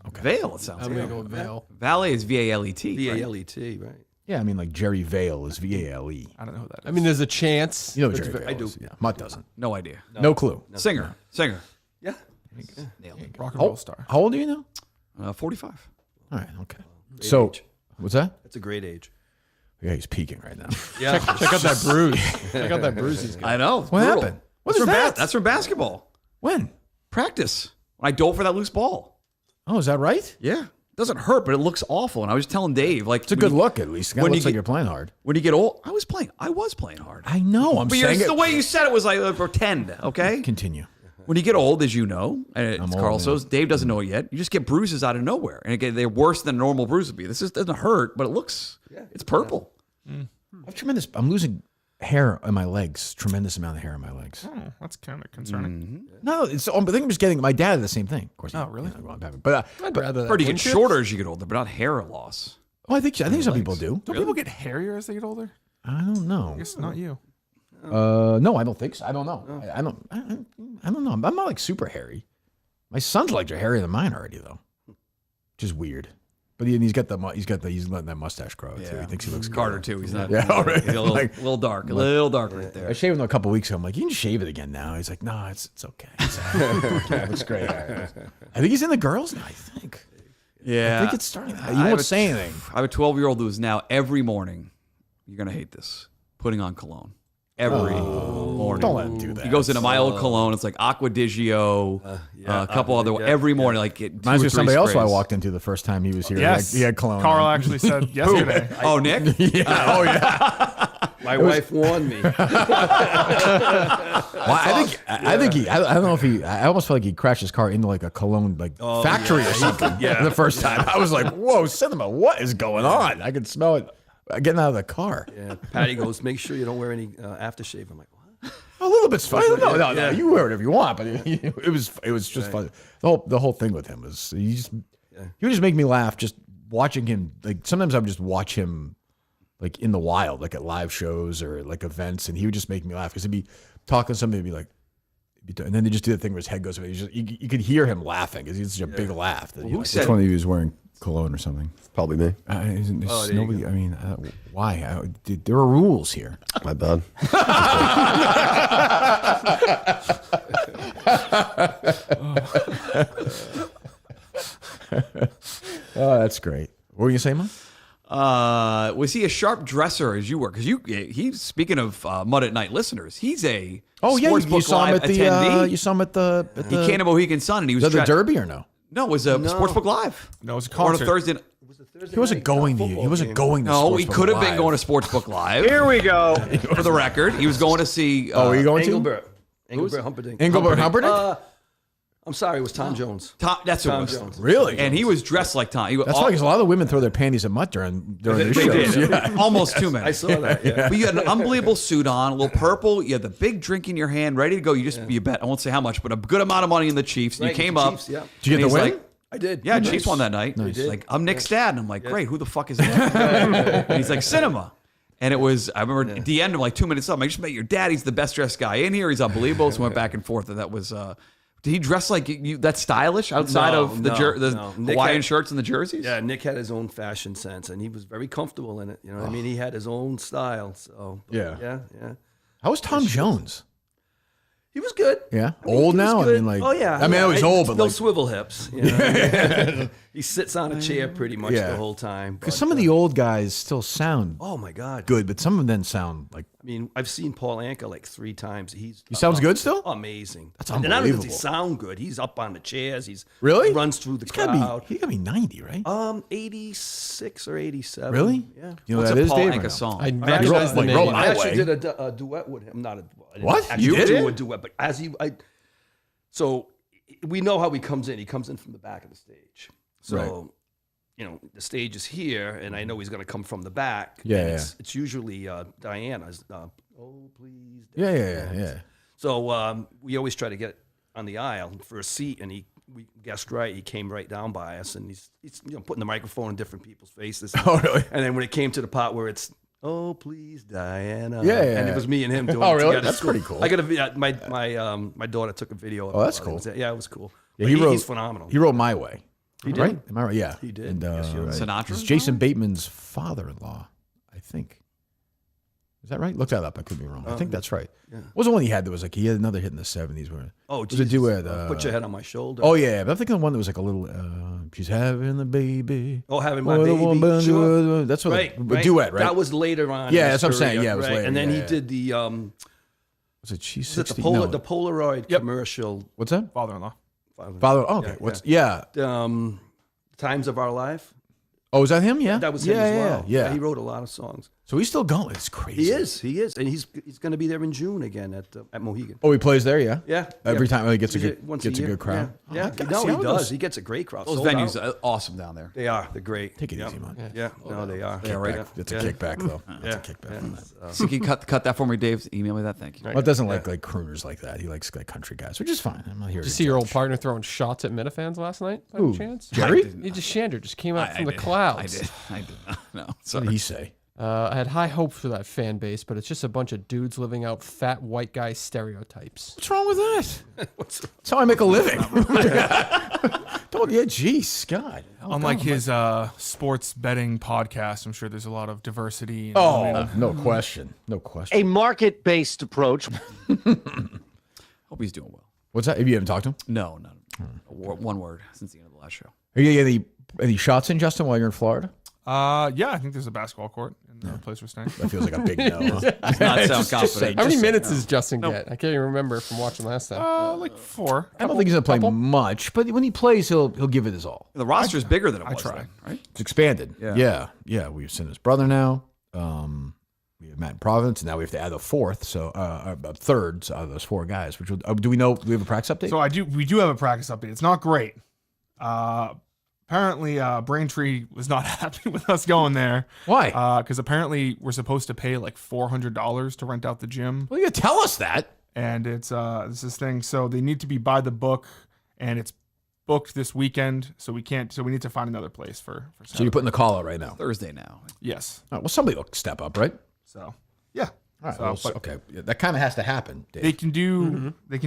Okay. Vale, it sounds I'm like. gonna go with Vale. Valet is VALET. VALET, right? Yeah, I mean, like Jerry Vale is VALE. I don't know who that is. I mean, there's a chance. You know what Jerry Vale I do. is. Yeah, Mutt doesn't. No idea. No clue. Singer. Yeah. rock and roll star. How old are you now? 45. All right. Okay. So, age. what's that? That's a great age. Yeah, he's peaking right now. Yeah. Check out that bruise. Check out that bruise he's got. I know. What happened? What is that? That's from basketball. When? Practice. When I dove for that loose ball. Oh, is that right? Yeah. Doesn't hurt, but it looks awful. And I was telling Dave, like, It's a good look, at least. It when looks you like get- you're playing hard. when you get old, I was playing hard. I know. I'm But saying the it. way you said it was like pretend, okay? Continue. When you get old, as you know, and I'm Carl old, says, Dave doesn't know it yet, you just get bruises out of nowhere. And again, they're worse than a normal bruise would be. This just doesn't hurt, but it looks, it's purple. I'm losing hair on my legs. Tremendous amount of hair on my legs. Oh, that's kind of concerning. No, it's. I think I'm just getting. My dad had the same thing. Of course. Oh, really? But I'd rather Heard you that. get shorter as you get older, but not hair loss. well, I think some people do. Don't people get hairier as they get older? I don't know. I guess not you. No, I don't think so. I don't know. I don't know. I'm not like super hairy. My son's legs are hairier than mine already, though, which is weird. But he's letting that mustache grow too. He thinks he looks Carter good. too. He's not. Yeah, all right. He's a little, Like- little dark, a little dark right I there. shaved him a couple weeks ago. I'm like, you can shave it again now. He's like, no, it's okay. It looks great. I think he's in the girls now. I think. Yeah, I think it's starting. You I have won't a- say anything. I have a 12-year-old who's now every morning. You're gonna hate this. Putting on cologne every morning. Don't let him do that. He goes into my old cologne. It's like Aqua Di Gio, a couple other every morning. Like it, Reminds me of somebody else I walked into the first time he was here. Yes. He had cologne. Carl on. actually said yesterday. Oh, Nick. Yeah. Oh yeah. My wife warned me. Well, I think he. I don't know if he. I almost felt like he crashed his car into like a cologne factory or something. Yeah. The first time I was like, "Whoa, cinema! What is going on?" I could smell it getting out of the car. Yeah. Patty goes, make sure you don't wear any aftershave. I'm like, what? A little bit's fun. No, Yeah. you wear whatever you want, but it was just fun. The whole thing with him was he would just make me laugh just watching him. Like sometimes I would just watch him like in the wild, like at live shows or like events, and he would just make me laugh because he'd be talking to somebody, and be like, and then they just do the thing where his head goes away. You could hear him laughing because he's such a big laugh. That who said- which one of you is wearing cologne or something? Probably me. There's nobody. I mean, why? There are rules here. My bad. Oh, that's great. What were you saying, Mom? Was he a sharp dresser as you were? Because he's speaking of Mud at Night listeners. He's a You Sportsbook saw him Live at the. attendee. You saw him at the. He came to Mohegan Sun and he was Was that the tra- Derby or no? No, it was a Sportsbook Live. No, it was a On a concert. Thursday. He wasn't going to. He wasn't going to. No, he Sportsbook could have been Live. going to Sportsbook Live. Here we go. For the record, he was going to see. Oh, are you going to? Engelbert Humperdinck. Engelbert Humperdinck? I'm sorry, it was Tom Jones. Tom, that's who it Tom was. Jones. Really? And he was dressed like Tom. He was That's why, because a lot of the women throw their panties at Mutt during their They shows. did. Yeah. Almost too many. I saw that. Yeah. But you had an unbelievable suit on, a little purple. You had the big drink in your hand, ready to go. You bet. I won't say how much, but a good amount of money in the Chiefs. Right, you came the up. Chiefs, yeah. Did you get and the he's win? like, I did. yeah, Chiefs won that night. He's like, I'm Nick Stad. And I'm like, great. Who the fuck is that? And he's like, cinema. And it was, I remember at the end of like 2 minutes up, I just met your dad. He's the best dressed guy in here. He's unbelievable. So we went back and forth. And that was, did he dress like you? That stylish outside of the no. Nick Hawaiian had- shirts and the jerseys? Yeah, Nick had his own fashion sense, and he was very comfortable in it. You know what I mean? He had his own style. So Yeah. yeah. How was Tom Jones? He was good. Yeah? I mean, Old he was now? I good. mean, like. Oh yeah. I mean, I know he's old, but no like. swivel hips. You know? He sits on a chair pretty much Yeah. the whole time. Because but, some of the old guys still sound oh my god, good, but some of them sound like. I mean, I've seen Paul Anka like 3 times. He sounds good still? Amazing. That's And not only does he unbelievable. sound good, he's up on the chairs. He's Really? runs through the He crowd. gotta be 90, right? 86 or 87. Really? Yeah. You know What's that a is Paul Dave? or Anka no? song? I actually- recognize the like, name. roll I my actually way. did a duet with him. Not a. I didn't What? actually You do did? a duet, but as he, so we know how he comes in. He comes in from the back of the stage. So, Right. you know, the stage is here, and I know he's going to come from the back. Yeah, and yeah. It's usually Diana's. Oh, please. Yeah. So we always try to get on the aisle for a seat, and we guessed right. He came right down by us, and he's putting the microphone in different people's faces. Oh, really? And then when it came to the part where it's, oh, please, Diana. Yeah. And it was me and him doing Oh, it really? together. That's pretty cool. I got my daughter took a video of it. Oh, that's while he cool. was there. Yeah, it was cool. Yeah, But he's phenomenal. He wrote My Way. He did? Right? Am I right? Yeah. He did. And, Yes, you're right. Sinatra? It's Jason Bateman's father-in-law, I think. Is that right? Look that up. I could be wrong. I think that's right. yeah. What was the one he had that was like, he had another hit in the 70s where Oh, it was a Jesus. duet. Put your head on my shoulder. Oh, yeah. But I'm thinking of one that was like a little, she's having the baby. Oh, having my Oh, the baby. woman, Sure. That's what Right, a right. duet, right? That was later on. Yeah, in that's his what I'm saying. career, Yeah, it was right. later. And then he Yeah. did the was it She's is it 60? the No. the Polaroid commercial. What's that? Father-in-law. Father. Oh, okay. Times of Our Life. Oh, is that him? Yeah. That was him as well. Yeah. He wrote a lot of songs. So he's still going. It's crazy. He is, and he's going to be there in June again at Mohegan. Oh, he plays there, yeah? Yeah. Every yeah. time he gets a He's good once gets a year. good crowd. Yeah, Oh, no, see he how it does. goes. He gets a great crowd. Those Sold venues out. are awesome down there. They are. They're great. Take it yeah. easy, man. Yeah, no, they are. Yeah, right. Yeah. It's a Yeah. kickback, though. It's Yeah. a kickback. Yeah. So can you cut that for me, Dave? Email me that. Thank you. Well, it doesn't like crooners like that. He likes like country guys, which is fine. I'm not here Did you to see your old judge. partner throwing shots at Minifans last night? By Who? any chance? Jerry? Shander just came out from the did. clouds. I did not know. What Sorry. did he say? I had high hopes for that fan base, but it's just a bunch of dudes living out fat white guy stereotypes. What's wrong with that? That's how I make a living. Don't, yeah, geez, God. Unlike his sports betting podcast, I'm sure there's a lot of diversity. And Oh, no question. No question. A market-based approach. Hope he's doing well. What's that? You haven't talked to him? No. One word since the end of the last show. Are you getting any shots in, Justin, while you're in Florida? yeah, I think there's a basketball court in the place we're staying. That feels like a big no. Huh? Does not sound Just confident. saying. How many Just minutes does Justin get? I can't even remember from watching last time. Like 4. I don't think he's going to play much, but when he plays, he'll give it his all. The roster's bigger than it was. try. Then, right? It's expanded. Yeah. Yeah. We've sent his brother now. We have Matt in Providence, and now we have to add a fourth, so a third out of those 4 guys. Which will, do we know? Do we have a practice update? So we do have a practice update. It's not great. Apparently, Braintree was not happy with us going there. Why? Because apparently we're supposed to pay like $400 to rent out the gym, Well, you gotta tell us that. and it's this thing. So they need to be by the book, and it's booked this weekend. So we can't. So we need to find another place for So Saturday. you're putting the call out right now. Thursday now. Yes. All right, well, somebody will step up, right? So yeah. All right. So, well, but okay. Yeah, that kind of has to happen, Dave. they can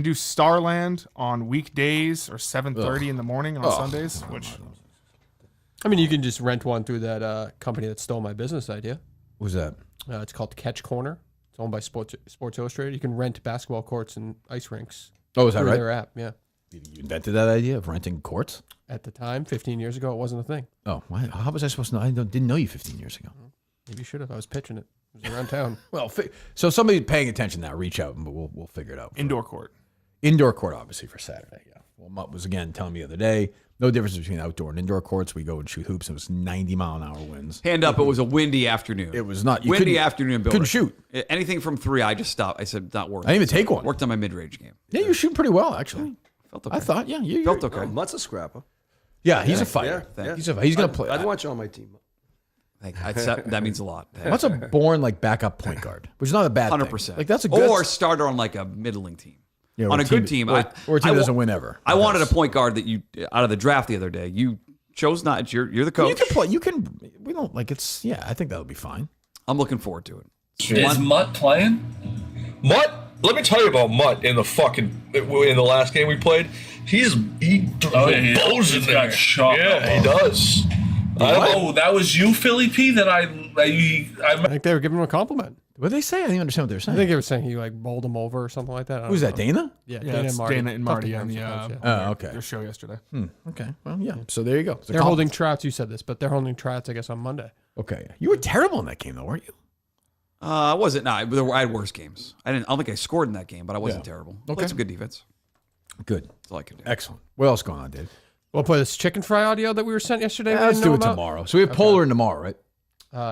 do Starland on weekdays or 7:30 in the morning on Sundays, which I mean, you can just rent one through that company that stole my business idea. Who's that? It's called Catch Corner. It's owned by Sports Illustrated. You can rent basketball courts and ice rinks Oh, is that through right? their app. Yeah. You invented that idea of renting courts? At the time, 15 years ago, it wasn't a thing. Oh, why, how was I supposed to know? Didn't know you 15 years ago. Maybe you should have. I was pitching it. It was around town. Well, so somebody paying attention now, reach out, but we'll figure it out. indoor court. Indoor court, obviously, for Saturday. Yeah. Well, Mutt was again telling me the other day, no difference between outdoor and indoor courts. We go and shoot hoops. It was 90-mile-an-hour winds. Hand up, it was a windy afternoon. It was not. You windy couldn't- afternoon building. Couldn't shoot. Anything from 3, I just stopped. I said, not working. I didn't even take one. Worked on my mid-range game. Yeah, you shoot pretty well, actually. Felt okay. I thought, yeah, you Felt okay. Mutt's a scrapper. Yeah, he's a fighter. Yeah. He's going to play. I'd want you on my team. That means a lot. What's a born like backup point guard, which is not a bad thing. 100%. Like that's a good Or starter on like a middling team. yeah, on or a good team. or a team I that doesn't win ever. I wanted a point guard that you out of the draft the other day. You chose not. You're the coach. You can play. You can. We don't like it's. Yeah, I think that'll be fine. I'm looking forward to it. Is Mutt playing? Mutt, let me tell you about Mutt in the last game we played. He blows it there. Yeah, he does. Oh, that was you, Philly P. That I think they were giving him a compliment. What did they say? I didn't understand what they were I saying. think they were saying he like bowled him over or something like that. I don't Who's that? know. Dana? Yeah, Yeah, it's Dana and Marty on the Oh, okay. their show yesterday. Okay. Well, yeah. So there you go. They're holding tryouts. You said this, but they're holding tryouts, I guess, on Monday. Okay. You were terrible in that game, though, weren't you? I wasn't. No, I had worse games. I don't think I scored in that game, but I wasn't terrible. Okay. Played some good defense. Good. That's all I could do. Excellent. What else going on, Dave? We'll play this chicken fry audio that we were sent yesterday. we Let's didn't do know it about. tomorrow. So we have Polar in tomorrow, right?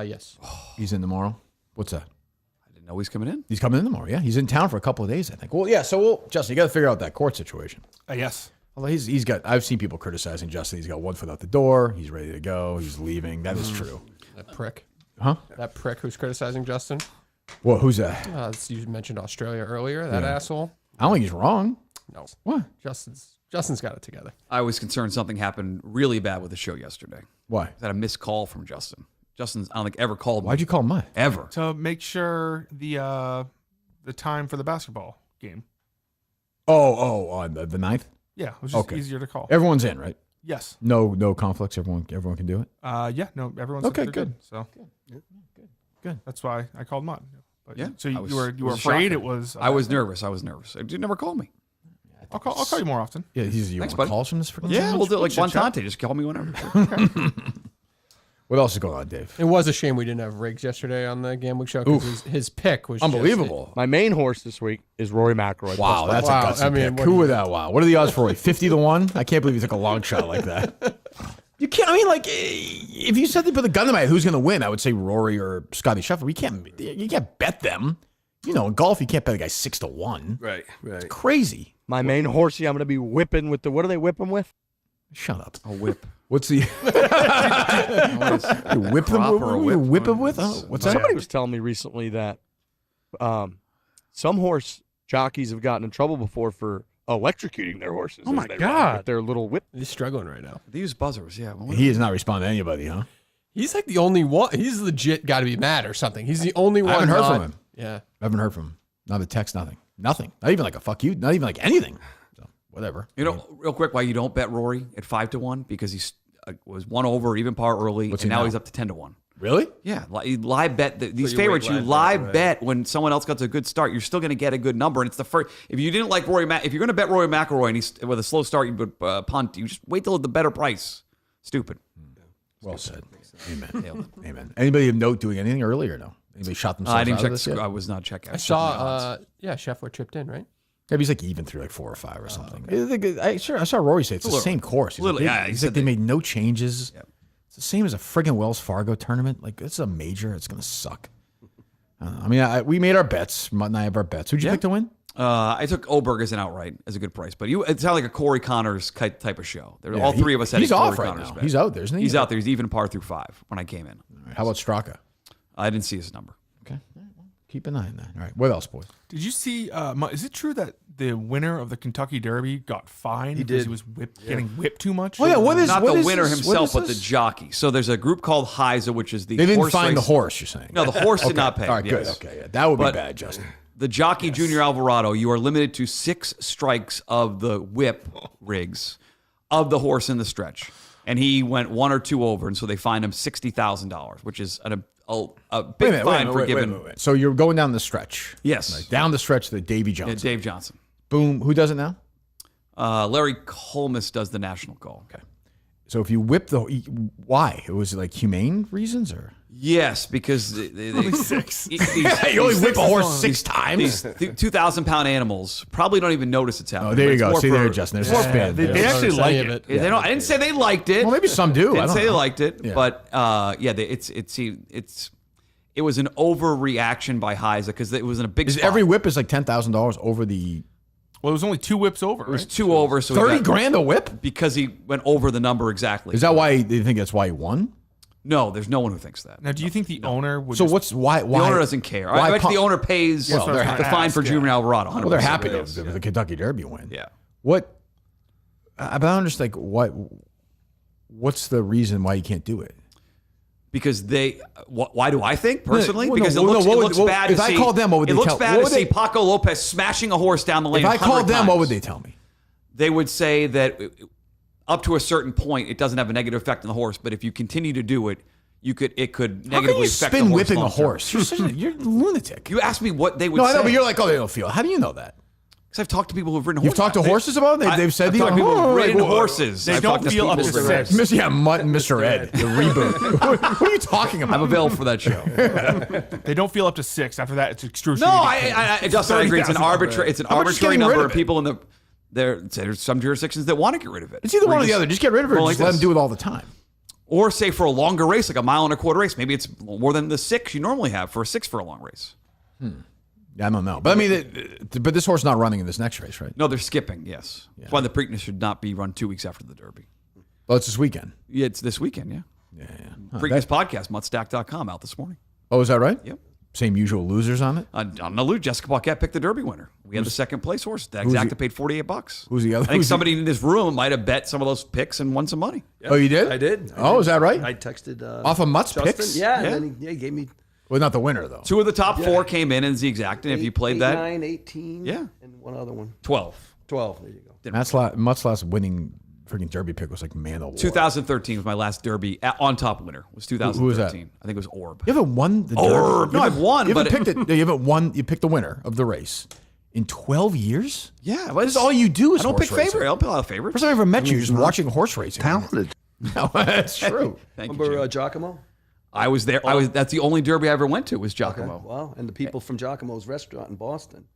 Yes. He's in tomorrow. What's that? I didn't know he was coming in. He's coming in tomorrow. Yeah, he's in town for a couple of days, I think. Well, yeah. So Justin, you got to figure out that court situation. Yes. Well, he's got. I've seen people criticizing Justin. He's got one foot out the door. He's ready to go. He's leaving. That is true. That prick. Huh? That prick who's criticizing Justin. Well, who's that? You mentioned Australia earlier. That asshole. I don't think he's wrong. No. What? Justin's got it together. I was concerned something happened really bad with the show yesterday. Why? I had a missed call from Justin. Justin's, I don't think, ever called me. Why'd you call him? Ever. To make sure the time for the basketball game. On the 9th? Yeah, it was just Okay. easier to call. Everyone's in, right? Yes. No conflicts. Everyone can do it. Yeah. No. Everyone's Okay, they're good. So Good. that's why I called Mutt. But Yeah, So I you was- were it was afraid shocking. it was. I was nervous. You never called me. I'll call you more often. Yeah, you Thanks, want buddy. calls from this freaking Yeah, channel? we'll do it like chit chat. Montante. Just call me whenever. What else is going on, Dave? It was a shame we didn't have Riggs yesterday on the Gambling Show because his pick was just- Unbelievable. My main horse this week is Rory McIlroy. Wow, that's Wow, a gutsy I mean, pick. what Who do would you- that? Wow. What are the odds for Rory? 50-1? I can't believe you took a long shot like that. You can't. I mean, like, if you said they put the gun to my head, who's going to win? I would say Rory or Scotty Scheffler. You can't bet them. You know, in golf, you can't bet a guy 6-1. Right. Right. Crazy. My main horsey, I'm going to be whipping with what do they whip him with? Shut up. A whip. What's the? You whip them? Prop What or a do you whip? whip them with? What's that? Somebody was telling me recently that some horse jockeys have gotten in trouble before for electrocuting their horses. Oh my as they ride God. With their little whip. He's struggling right now. They use buzzers, yeah. He has not responded to anybody, huh? He's like the only one. He's legit got to be mad or something. He's the only one. I haven't heard not- from him. Yeah. I haven't heard from him. Not a text, nothing. Nothing. Not even like a fuck you. Not even like anything. So, whatever. You know, real quick, why you don't bet Rory at 5-1? Because he was 1 over, even par early, What's and he now now? he's up to 10-1. Really? Yeah. You live bet these you favorites. wait You live bet when someone else gets a good start. You're still going to get a good number. And it's the first. If you didn't like if you're going to bet Rory McIlroy and he's with a slow start, you would punt. You just wait till the better price. Stupid. Well said. Amen. Amen. Anybody of note doing anything earlier? No. Anybody shot themselves I didn't out check of the this yet? score. I was not checking. I saw, Scheffler chipped in, right? Yeah, he's like even through like 4 or 5 or something. I saw Rory say it's the same course. He's Little- like, yeah, he he said said they that- made no changes. Yep. It's the same as a friggin' Wells Fargo tournament. Like, it's a major. It's going to suck. I don't know. I mean, we made our bets. Mutt and I have our bets. Who'd you pick to win? I took Oberg as an outright as a good price, but it sounded like a Corey Connors type of show. Yeah, All three of us had he's a Corey off right Connors now. bet. He's out there, isn't he? He's out there. He's even par through 5 when I came in. All right, how about Straka? I didn't see his number. Okay. All right, well, keep an eye on that. All right. What else, boys? Did you see? Is it true that the winner of the Kentucky Derby got fined because he was getting whipped too much? Oh, yeah. What is Not what the is winner this? What himself, is but the this? jockey. So there's a group called HISA, which is the They didn't horse find the race- horse, you're saying? No, the horse did Okay. not pay. All right, good. yes. Okay, yeah. That would But be bad, Justin. The jockey, Junior Alvarado, you are limited to 6 strikes of the whip rigs of the horse in the stretch. And he went 1 or 2 over, and so they fined him $60,000, which is a big fine for giving. Wait. So you're going down the stretch. Yes. Right, down the stretch to Davy Johnson. Dave Johnson. Boom. Who does it now? Larry Colmus does the national call. Okay. So if you whip why? It was like humane reasons or? Yes, because only 6. You only whip a horse 6 times? These 2,000-pound animals probably don't even notice it's happening. Oh, there you It's go. more See there, for- Justin. There's a spin. They Yeah. actually like it. They don't. I didn't say they liked it. Well, maybe some do. I Didn't don't say they know. liked it, Yeah. but it was an overreaction by HISA because it was in a big. Is spot. every whip is like $10,000 over the Well, it was only 2 whips over. It was right? 2 over, so he 30 got- grand a whip? because he went over the number exactly. Is that why they think that's why he won? No, there's no one who thinks that. Now, do you think the owner would? So just- what's why? The owner doesn't care. I bet pump- the owner pays Well, they're the happy. fine for Junior Alvarado. Well, they're 100%. happy to the Kentucky Derby win. Yeah. What? But I don't understand. Like, what's the reason why you can't do it? Because why do I think personally? No, Because no, it looks, no, it what looks would- bad. if to I see, called them, what would it they looks tell- bad what to would see they- Paco Lopez smashing a horse down the lane. If I called 100 them, what would times. they tell me? They would say that up to a certain point, it doesn't have a negative effect on the horse. But if you continue to do it, it could How can negatively you affect the spin horse whipping a long-term. horse? You're a lunatic. You asked me what they would No, say. I know, but you're like, oh, they don't feel it. How do you know that? Because I've talked to people who've ridden You've horses. talked to horses about it? They've said I've to you, talked to people who've ridden like, horses. They I've don't talked to feel people up to who've ridden 6. horses. Yeah, Mutt and Mr. Ed, the reboot. what are you talking about? I'm available for that show. They don't feel up to 6. After that, it's No, excruciating. Justin, I agree. It's an 30,000 arbitrary. It's an How about just arbitrary getting rid number of of it? people in the. There's some jurisdictions that want to get rid of it. It's either one or the other. Just get rid of it or Well, just like let this. them do it all the time. Or say for a longer race, like a 1.25 mile race, maybe it's more than the 6 you normally have for a 6 for a long race. Yeah, Yeah, I don't know. But I mean, but this horse is not running in this next race, right? No, they're skipping, yes. That's why the Preakness should not be run 2 weeks after the Derby. Well, it's this weekend. Yeah, it's this weekend, yeah. Yeah. Preakness podcast, muttstack.com, out this morning. Oh, is that right? Yep. Same usual losers on it? On the loot, Jessica Paquette picked the Derby winner. We had the second place horse. The exacta paid $48. Who's the other? I think somebody in this room might have bet some of those picks and won some money. Oh, you did? I did. Is that right? I texted Off of Mutt's Justin. picks? Yeah, and then he gave me Well, not the winner, though. 2 of the top 4 came in the exacta, and if you played that, 9, 18, Yeah. and one other one. 12. 12. There you go. Mutt's last winning freaking Derby pick was like Man of War. 2013 was my last Derby on top winner. Was 2013. Who was that? I think it was Orb. You haven't won the Derby. Orb. No, I've won, You haven't but picked it. No, you haven't won. You picked the winner of the race in 12 years. Yeah, This is all you do. Is I don't horse pick racing. favorite. I don't pick a lot of favorites. First time I ever met you, just watching horse racing. Talented. No, that's true. Thank you, Remember Jim. Giacomo? I was there. That's the only Derby I ever went to was Giacomo. Wow. And the people from Giacomo's restaurant in Boston,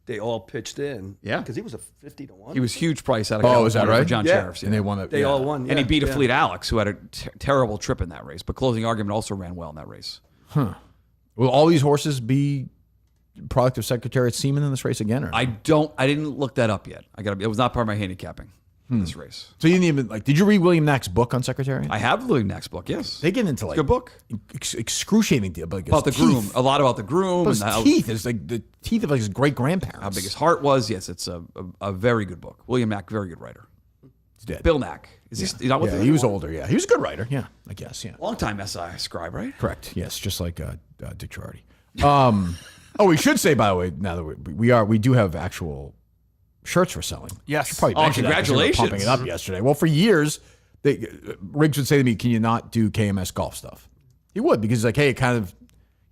they all pitched in. Yeah. Because he was a 50 to 1. He was huge price out of Oh, is that California for right? John Yeah. Sheriffs. And they won it. They all won. And he yeah, beat a yeah. Fleet Alex, who had a terrible trip in that race. But closing argument also ran well in that race. Will all these horses be product of Secretariat Seaman in this race again? Or I didn't look that up yet. It was not part of my handicapping in this race. so you didn't even did you read William Knack's book on Secretariat? I have the William Knack's book. Yes, They get into good book excruciating deal about the groom. A lot about the groom His and how, teeth is like the teeth of his great grandparents. how big his heart was. Yes, it's a very good book. William Knack, very good writer. He's dead. Bill Knack. Is he not with Yeah, us he was anymore? older. Yeah, he was a good writer. Yeah, I guess. Yeah, Long time SI scribe, right? correct. Yes, just like Dick Girardi. We should say, by the way, now that we do have actual shirts we're selling. Yes. Should probably Oh, mention that 'cause we were congratulations. pumping it up yesterday. Well, for years, Riggs would say to me, "Can you not do KMS golf stuff?" He would, because he's like, "Hey, it kind of,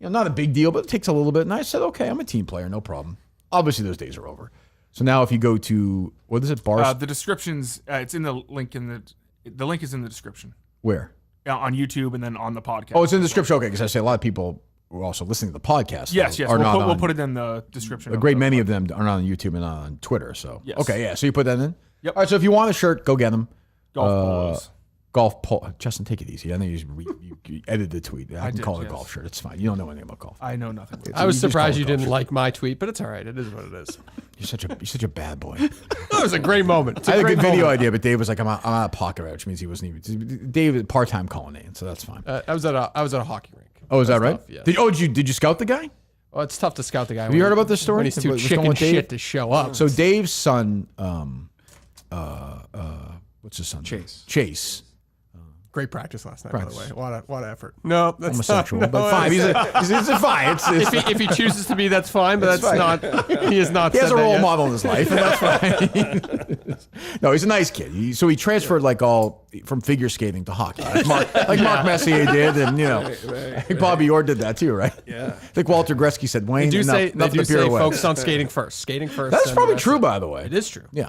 not a big deal, but it takes a little bit." And I said, "Okay, I'm a team player, no problem." Obviously, those days are over. So now, if you go to what is it, Bars? The descriptions, it's in the link the link is in the description Where? on YouTube and then on the podcast. Oh, it's in the description. Okay, because I say a lot of people who are also listening to the podcast. Yes. Are not We'll on. put it in the description. A great many of them are not on YouTube and not on Twitter. So Yes. okay, yeah. So you put that in. Yep. All right. So if you want a shirt, go get them. Golf polos. Golf polo. Justin, take it easy. I know you edited the tweet. I can did, call it a yes. golf shirt. It's fine. You don't know anything about golf. I know nothing. I was You just call surprised it you golf didn't shirt. like my tweet, but it's all right. It is what it is. You're such a bad boy. That was a great moment. It's I had a great good video moment. idea, but Dave was like, "I'm out of pocket," which means he wasn't even. Dave is part-time calling in, so that's fine. I was at a hockey rink. Oh, is that right? tough, yeah. Did you scout the guy? Well, it's tough to scout the guy. Have you heard about this story? When he's too What's going chicken with Dave? shit to show up. So Dave's son, what's his son? Chase. Chase. Great practice last night, Practice. by the way. What an effort. No, that's Homosexual, not. but fine. He's fine. If he chooses to be, that's fine. But that's not. He is not. He has said a that role yet. model in his life, and that's fine. No, he's a nice kid. So he transferred all from figure skating to hockey, like Mark Messier did, and I think Bobby Orr did that too, right? Yeah. I think Walter Gretzky said, "Wayne, They do enough, say enough of the pirouette." focus on skating first. Skating first. That's and probably the rest true, of- by the way. It is true. Yeah.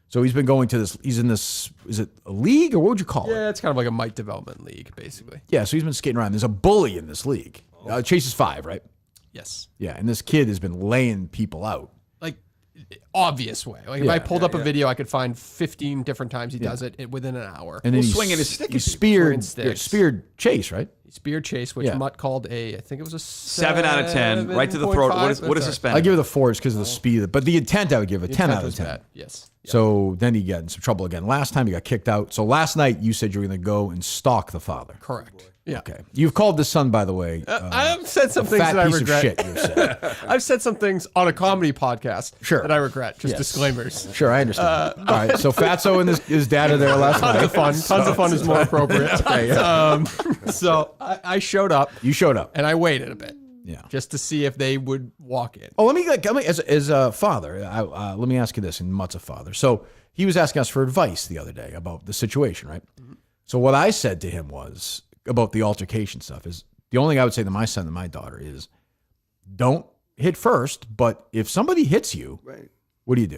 So he's been going to this. He's in this. Is it a league or what would you call it? Yeah, it's kind of like a Mike development league, basically. Yeah. So he's been skating around. There's a bully in this league. Chase is 5, right? Yes. Yeah, and this kid has been laying people out. Like obvious way. Like if I pulled up a video, I could find 15 different times he does it within an hour. And then he's swinging his stick He at you. speared, Swinging sticks. speared Chase, right? Spear chase, which Yeah. Mutt called I think it was a 7 out of 10, right to the throat. What is 7.5? suspended? I give it a 4 because of the speed, but the intent I would give a 10 out of 10. Bad. Yes. Yeah. So then he got in some trouble again. Last time he got kicked out. So last night you said you were going to go and stalk the father. Correct. Yeah. Okay. You've called the son, by the way, I've said some a things fat that I piece regret. of shit. You said. I've said some things on a comedy podcast Sure. that I regret. Just Yes. disclaimers. Sure, I understand. All right. So Fatso and his dad are there last night. Tons of fun. Tons of fun is more appropriate. Okay, yeah. So I showed up You showed up. and I waited a bit. Yeah. Just to see if they would walk in. Oh, let me as a father. Let me ask you this, and Mutt's a father. So he was asking us for advice the other day about the situation, right? Mm-hmm. So what I said to him was about the altercation stuff is the only thing I would say to my son and my daughter is don't hit first, but if somebody hits you, Right. what do? You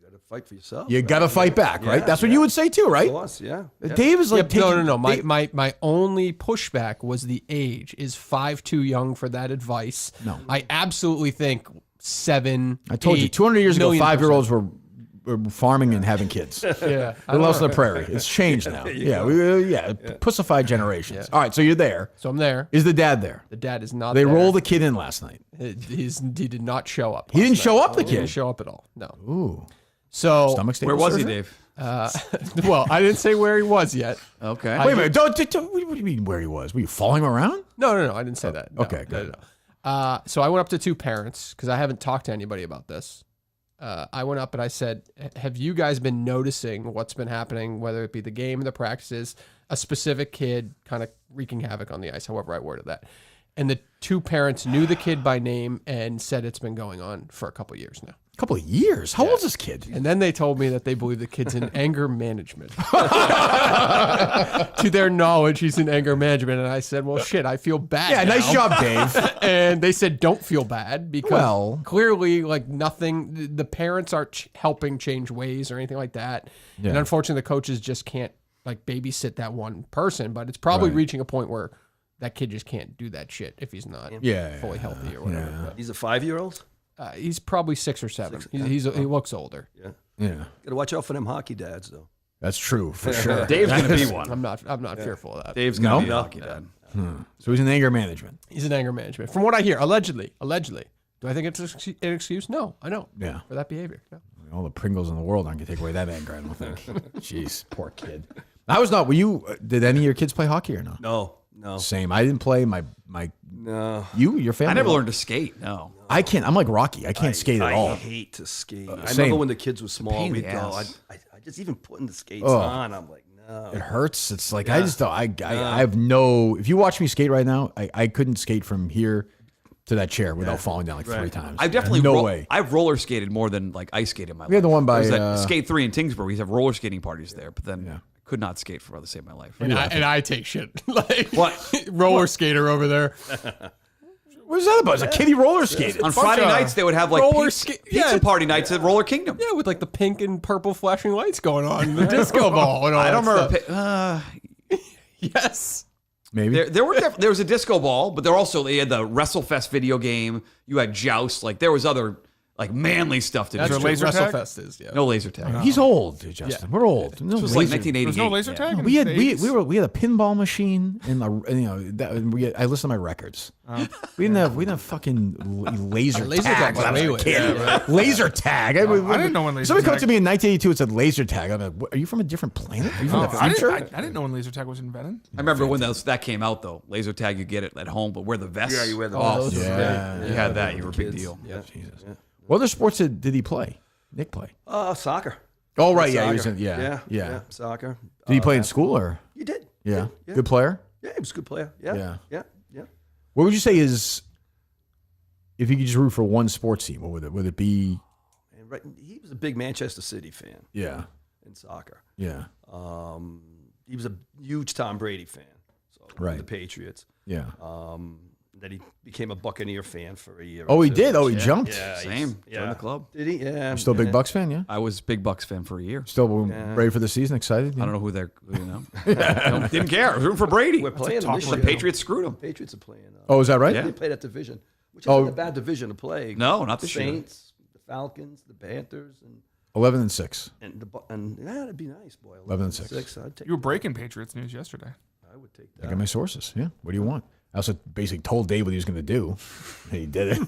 got to fight for yourself. You got to fight back, right? Yeah, That's what you would say too, right? Of course, yeah. Dave is like no. taking- My only pushback was the age. Is 5 too young for that advice? No. I absolutely think 7. I told you 8, 200 years ago, million 5-year-olds were farming and having kids. Yeah. We're lost on the prairie. It's changed now. Pussified generations. All right, so you're there. So I'm there. Is the dad there? The dad is not They there. rolled the kid in last night. He did not show up. He didn't last show night. up, the He didn't kid? show up at all. No. Ooh. So Stomach Where was he, surgery? Dave? well, I didn't say where he was yet. Okay. Wait a minute. Don't, what do you mean where he was? Were you following him around? No, I didn't say that. No, okay, good. No. So I went up to two parents because I haven't talked to anybody about this. I went up and I said, have you guys been noticing what's been happening, whether it be the game or the practices, a specific kid kind of wreaking havoc on the ice, however I worded that. And the two parents knew the kid by name and said it's been going on for a couple of years now. A couple of years? How old is this kid? And then they told me that they believe the kid's in anger management. To their knowledge, he's in anger management. And I said, well, shit, I feel bad. Yeah, now. nice job, Dave. And they said, don't feel bad because Well- clearly, like, nothing, the parents aren't helping change ways or anything like that. Yeah. And unfortunately, the coaches just can't, like, babysit that one person. But it's probably Right. reaching a point where that kid just can't do that shit if he's not fully healthy or whatever. He's a 5-year-old. He's probably 6 or 7. He looks older. Yeah. Gotta watch out for them hockey dads, though. That's true, for sure. Dave's going to be one. I'm not fearful of that. Dave's going to No? be a hockey dad. So he's in anger management. He's in anger management. From what I hear, allegedly. Do I think it's an excuse? No, I don't. Yeah. For that behavior. No. All the Pringles in the world aren't going to take away that anger, I don't think. Jeez, poor kid. I was not, did any of your kids play hockey or no? No. Same. I didn't play. My No. your family? I never learned to skate. No. I can't. I'm like Rocky. I can't skate at all. I hate to skate. I same. remember when the kids were small, pain in we'd the go. ass. I just even putting the skates Oh. on, I'm like, no. It hurts. It's like I just don't. I have no. If you watch me skate right now, I couldn't skate from here to that chair without falling down like 3 times. I've definitely no way. I've roller skated more than like ice skated in my life. We had the one by, There was that Skate 3 in Tingsboro. We used to have roller skating parties there, but then I could not skate for to save my life. And I take shit. Like, What? roller skater over there. What was that about? It's a kiddie roller skating. On Friday nights, they would have like roller pizza party nights at Roller Kingdom. Yeah, with like the pink and purple flashing lights going on. The disco ball and all I don't that remember. stuff. Yes. Maybe. There was a disco ball, but they had the WrestleFest video game. You had Joust. Like there was other like manly stuff to That's do. what laser tag? WrestleFest is. Yeah. No laser tag. He's old, Justin. Yeah. We're old. No This was like laser- 1988. There's no laser Yeah. tag. in We had the we 80s? had a pinball machine and I listened to my records. We didn't have fucking laser tag. when I was a kid. Laser tag. I didn't know when laser somebody comes tag- to me in 1982 and said laser tag. I'm like, are you from a different planet? Are you from the I future? didn't know when laser tag was invented. I remember when that came out though. Laser tag, you get it at home, but wear the vest. Yeah, you wear the Oh, vest. Yeah. you had that. You were a big deal. Jesus. What other sports did he play? Nick play? Soccer. Oh right, yeah, he was Soccer. in, yeah. Soccer. Did he play in school or? You did. Yeah. Yeah. Good player. Yeah, he was a good player. Yeah. What would you say is, if you could just root for one sports team, what would it? Would it be? And he was a big Manchester City fan Yeah. in soccer. Yeah. He was a huge Tom Brady fan. So Right. The Patriots. Yeah. Then he became a Buccaneer fan for a year. Oh, or he two. did. Oh, he jumped. Yeah, Same. Yeah. Join the club. Did he? Yeah. You're still a big Bucks fan, yeah. I was a big Bucks fan for a year. Still ready for the season. Excited. I don't know who they're. Didn't care. I was rooting for Brady. We're playing them this The year. Patriots screwed them. Patriots are playing. Oh, is that right? Yeah. They play that division, which isn't a bad division to play. No, not this year. Saints, the Falcons, the Panthers, 11-6. and that'd be nice, boy. 11-6. I'd take. You were breaking Patriots news yesterday. I would take I that. got my sources. Yeah. What do you want? I also basically told Dave what he was going to do, and he did it.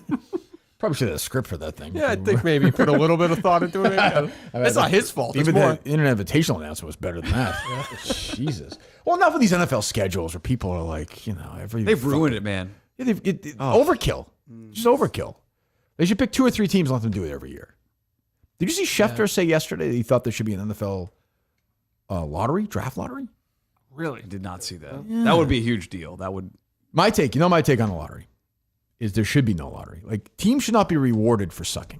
Probably should have a script for that thing. Yeah, I think maybe put a little bit of thought into it. It's not his fault. It's Even more. the Internet Invitational announcement was better than that. Jesus. Well, enough of these NFL schedules where people are like, They've ruined it, man. Yeah, overkill. Just overkill. They should pick 2 or 3 teams and let them do it every year. Did you see Schefter say yesterday that he thought there should be an NFL draft lottery? Really? I did not see that. That would be a huge deal. That would. My take on the lottery is there should be no lottery. Like, teams should not be rewarded for sucking.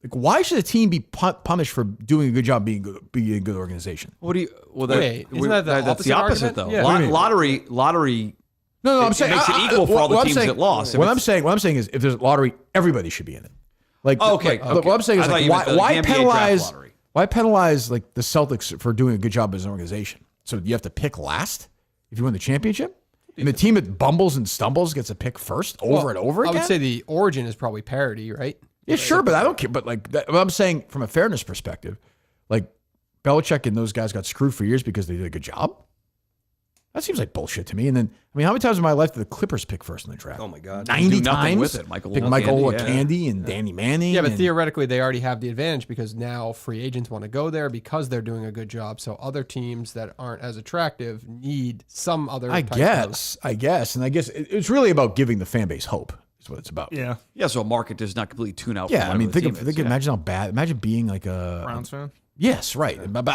Like, why should a team be punished for doing a good job being a good organization? What do you? Well, Wait, isn't that the that's the opposite opposite though. argument? Yeah. Lottery. No, I'm It saying makes it equal for all the what I'm teams saying- that lost. If What I'm it's- saying is, if there's a lottery, everybody should be in it. Like, Okay, look, what I'm saying is, I thought like, you meant the why NBA draft penalize? lottery. Why penalize like the Celtics for doing a good job as an organization? So you have to pick last if you win the championship, and the team that bumbles and stumbles gets a pick first over and over again. I would say the origin is probably parity, right? Yeah, sure, but I don't care. But like, what I'm saying from a fairness perspective, like Belichick and those guys got screwed for years because they did a good job. That seems like bullshit to me. And then, I mean, how many times in my life did the Clippers pick first in the draft? Oh my God, 90 Do nothing times with it. Michael Pick Olakandi, Michael yeah. Olakandi and Danny Manning. Yeah, but and- theoretically, they already have the advantage because now free agents want to go there because they're doing a good job. So other teams that aren't as attractive need some other. I type guess, and I guess it's really about giving the fan base hope. Is what it's about. Yeah. Yeah, so a market does not completely tune out. Yeah, from I mean, whatever the team is. imagine how bad. Imagine being like a Browns fan. Yes, right. But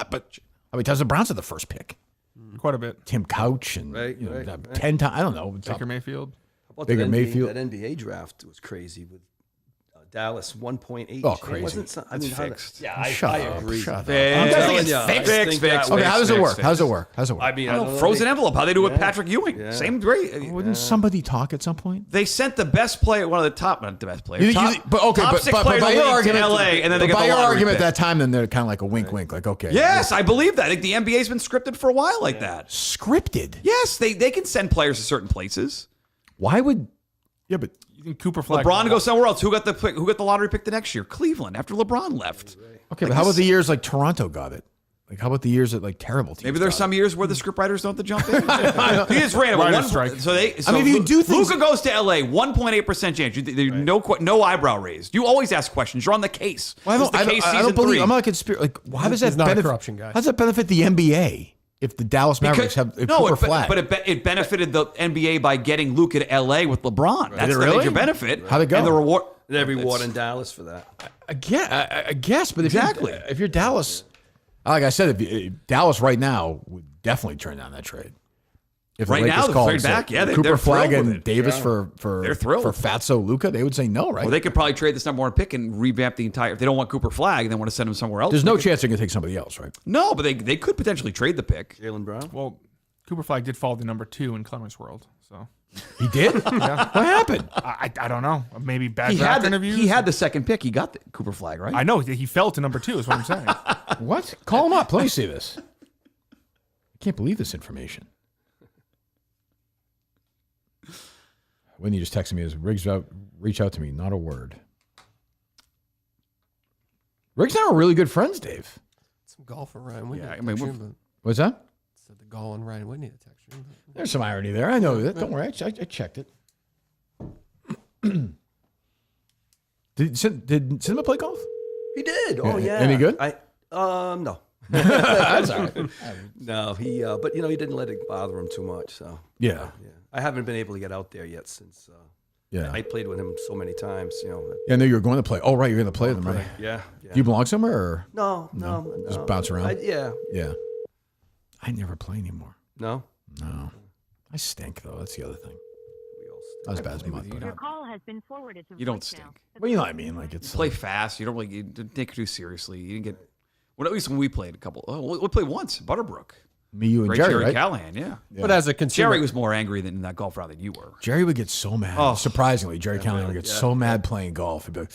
I mean, the Browns had the first pick. Quite a bit. Tim Couch and Right, you know, right. 10 times. I don't know. Baker Mayfield. How about Baker that Mayfield. That NBA draft was crazy with Dallas 1.8. Oh, It crazy. wasn't some, I mean, how that- fixed. Yeah, I Shut agree. up. Shut up. Fixed. I'm telling Fixed. you, I Fixed. think Fixed. that Okay, how does it Fixed. work? How does it work? How does it work? I mean, I I don't don't know, know, frozen they- envelope. How they do with Yeah. Patrick Ewing? Yeah. Same great. Wouldn't somebody talk at some point? They sent the best player, one of the top, not the best player, top, but top six players by in the your league to argument, LA, and then they but got by the your lottery argument pick. at that time, then they're kind of like a wink, wink, like okay, Yes, I believe that. I think the NBA's been scripted for a while like that. scripted. Yes, they can send players to certain places. Why would? Yeah, but You think Cooper Flag? LeBron goes somewhere else. Who got the lottery pick the next year? Cleveland after LeBron left. okay, but how about the years like Toronto got it? Like, how about the years that like terrible teams? Maybe there's got some years where the scriptwriters don't have to jump in. He just ran Writer's one. strike. So they. So I mean, if you do things- Luka goes to LA, 1.8% chance. No eyebrow raised. You always ask questions. You're on the case. Well, This is the I case don't season believe. 3. I'm not a conspiracy. Like, why does He's that not a benefit? corruption guy. How does that benefit the NBA if the Dallas Mavericks have Cooper Flag? But it benefited the NBA by getting Luka to LA with LeBron. That's Did it the really? major benefit. How'd it go? And the reward. They reward in Dallas for that. I guess, but Exactly. if you're Dallas, like I said, if Dallas right now would definitely turn down that trade. If the Right now, Lakers the called trade and said, back, yeah, Cooper they're Flag thrilled with and it. Davis Yeah. for They're thrilled. for Fatso Luka, they would say no, right? Well, they could probably trade this number 1 pick and revamp the entire. If they don't want Cooper Flag, they want to send him somewhere else. There's no chance they're going to take somebody else, right? No, but they could potentially trade the pick. Jaylen Brown. Well, Cooper Flag did fall to number 2 in Clemens' world. So He did. What happened? I don't know. Maybe bad He draft had interviews. the second pick. He got the Cooper Flag, right? I know he fell to number 2. Is what I'm saying. What? Call him up. Let me see this. I can't believe this information. When you just texted me, is reach out to me, not a word. Riggs and I are really good friends, Dave. Some golf and Ryan Whitney. Yeah, I mean, text we're- you, but What's that? said the golf and Ryan Whitney to text you. There's some irony there. I know that. Don't worry. I checked it. Did Cinema play golf? He did. Oh Yeah. yeah. Any good? No. That's all right. No, he. But he didn't let it bother him too much. So Yeah. yeah, I haven't been able to get out there yet since. Yeah. I played with him so many times. Yeah, I know you were going to play. Oh, right. You're going to play them, right? Yeah. Do you belong somewhere or? No. Just bounce around? Yeah. Yeah. I never play anymore. No. No. I stink, though. That's the other thing. We all stink. Not as bad as Mutt. but- Your call has been forwarded to You don't voicemail. stink. Well, you know what I mean. Like, it's Play fast. You don't really you didn't take it too seriously. You didn't get. Well, at least when we played a couple. Oh, we played once. Butterbrook. me, you, and Great Jerry, right? Callahan. Yeah. But as a consumer, Jerry was more angry in that golf round than you were. Jerry would get so mad. Oh. Surprisingly, Jerry Callahan would get so mad playing golf. He'd be like,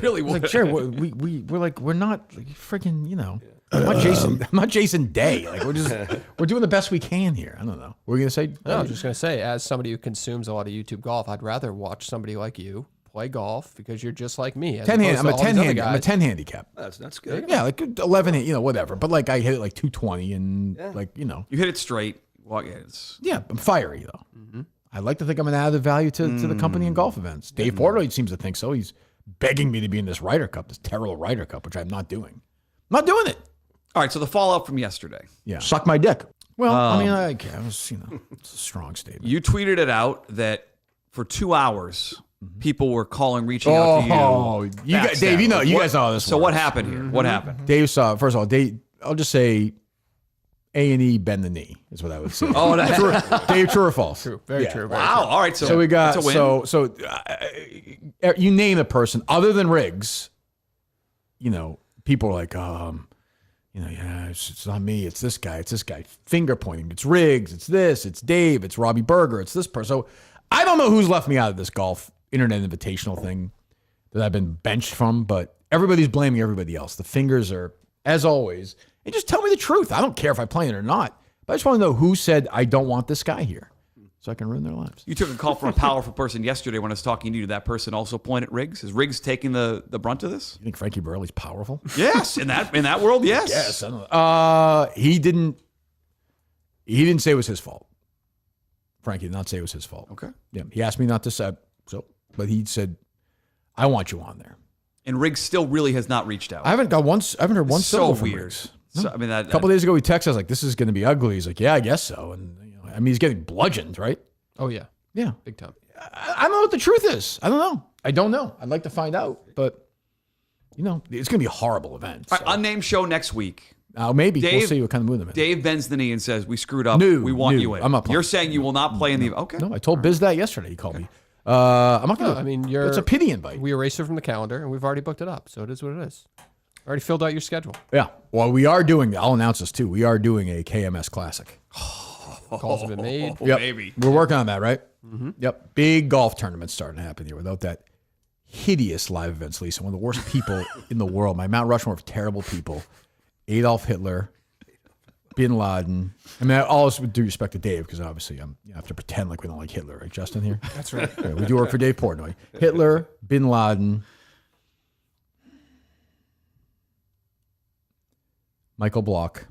Really like was. Jerry, we're not like, freaking, you know. I'm not Jason Day. Like we're doing the best we can here. I don't know. What were you gonna say? no, I was just gonna say, as somebody who consumes a lot of YouTube golf, I'd rather watch somebody like you play golf because you're just like me. as 10 hand. opposed I'm to a all 10 these other hand. I'm a guys. 10 handicap. That's good. Yeah, like 11, you know, whatever. But like I hit it like 220 and like, you know. You hit it straight. Well, yeah, it's, Yeah, I'm fiery though. I like to think I'm an added value to the company in golf events. Dave Portnoy seems to think so. He's begging me to be in this Ryder Cup, this terrible Ryder Cup, which I'm not doing. I'm not doing it. all right. So the fallout from yesterday. Yeah. Suck my dick. Well, I mean, I was, you know, it's a strong statement. You tweeted it out that for 2 hours, people were reaching out to you. Oh, you guys, Dave, you know, you guys know how this So what works. happened here? What happened? Dave saw, first of all, I'll just say A&E bend the knee is what I would say. Oh, that, Dave, true or false? True, very Yeah. true. Very wow. All right. So we got, that's a win. so you name a person other than Riggs, you know, people are like, you know, yeah, it's not me. It's this guy. It's this guy. Finger pointing. It's Riggs. It's this. It's Dave. It's Robbie Berger. It's this person. So I don't know who's left me out of this golf Internet Invitational thing that I've been benched from, but everybody's blaming everybody else. The fingers are, as always, and just tell me the truth. I don't care if I play it or not, but I just want to know who said I don't want this guy here. so I can ruin their lives. You took a call from a powerful person yesterday when I was talking to you. Did that person also point at Riggs? Is Riggs taking the brunt of this? You think Frankie Burley's powerful? Yes, in that world, yes. Yes, I don't know. He didn't say it was his fault. Frankie did not say it was his fault. Okay. Yeah, he asked me not to say so, but he said, "I want you on there." And Riggs still really has not reached out. I haven't heard one so syllable from weird. Riggs. So, No. I mean, that A couple days ago, he texted. I was like, "This is going to be ugly." He's like, "Yeah, I guess so." And I mean, he's getting bludgeoned, right? Oh yeah, Yeah, big time. I don't know what the truth is. I don't know. I don't know. I'd like to find out, but it's going to be a horrible event. So. All right, unnamed show next week. Maybe we'll Dave- see what kind of mood I'm in. Dave bends the knee and says, "We screwed up. No, we want no, you in." I'm not playing. You're saying you will not play in the okay? No, I told Biz that yesterday. He called me. I'm not going No, to. I mean, it's a pity invite. We erased it from the calendar, and we've already booked it up, so it is what it is. Already filled out your schedule. Yeah. Well, we are doing. I'll announce this too. We are doing a KMS Classic. Calls have been made. Yep. Maybe. We're working on that, right? Mm-hmm. Yep. Big golf tournament starting to happen here without that hideous live events, Lisa. One of the worst people in the world. My Mount Rushmore of terrible people. Adolf Hitler, Bin Laden. I mean, all this with due respect to Dave, because obviously you have to pretend like we don't like Hitler, right, Justin? Here, That's right. yeah, we do work for Dave Portnoy. Hitler, Bin Laden, Michael Block,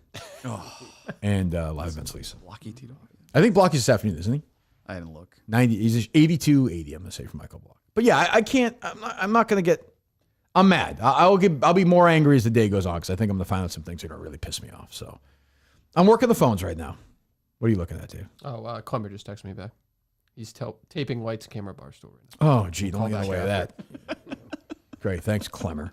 and live events, Lisa. Blocky Tito. I think Block is this afternoon, isn't he? I didn't look. 90. He's 82, 80. I'm gonna say for Michael Block. But yeah, I can't. I'm not gonna get. I'm mad. I'll be more angry as the day goes on because I think I'm gonna find out some things that are gonna really piss me off. So I'm working the phones right now. What are you looking at, Dave? Oh, Clemmer just texted me back. He's taping Lights Camera Bar Store right now. Oh, gee, don't Call get back away with after. that. Great, thanks, Clemmer.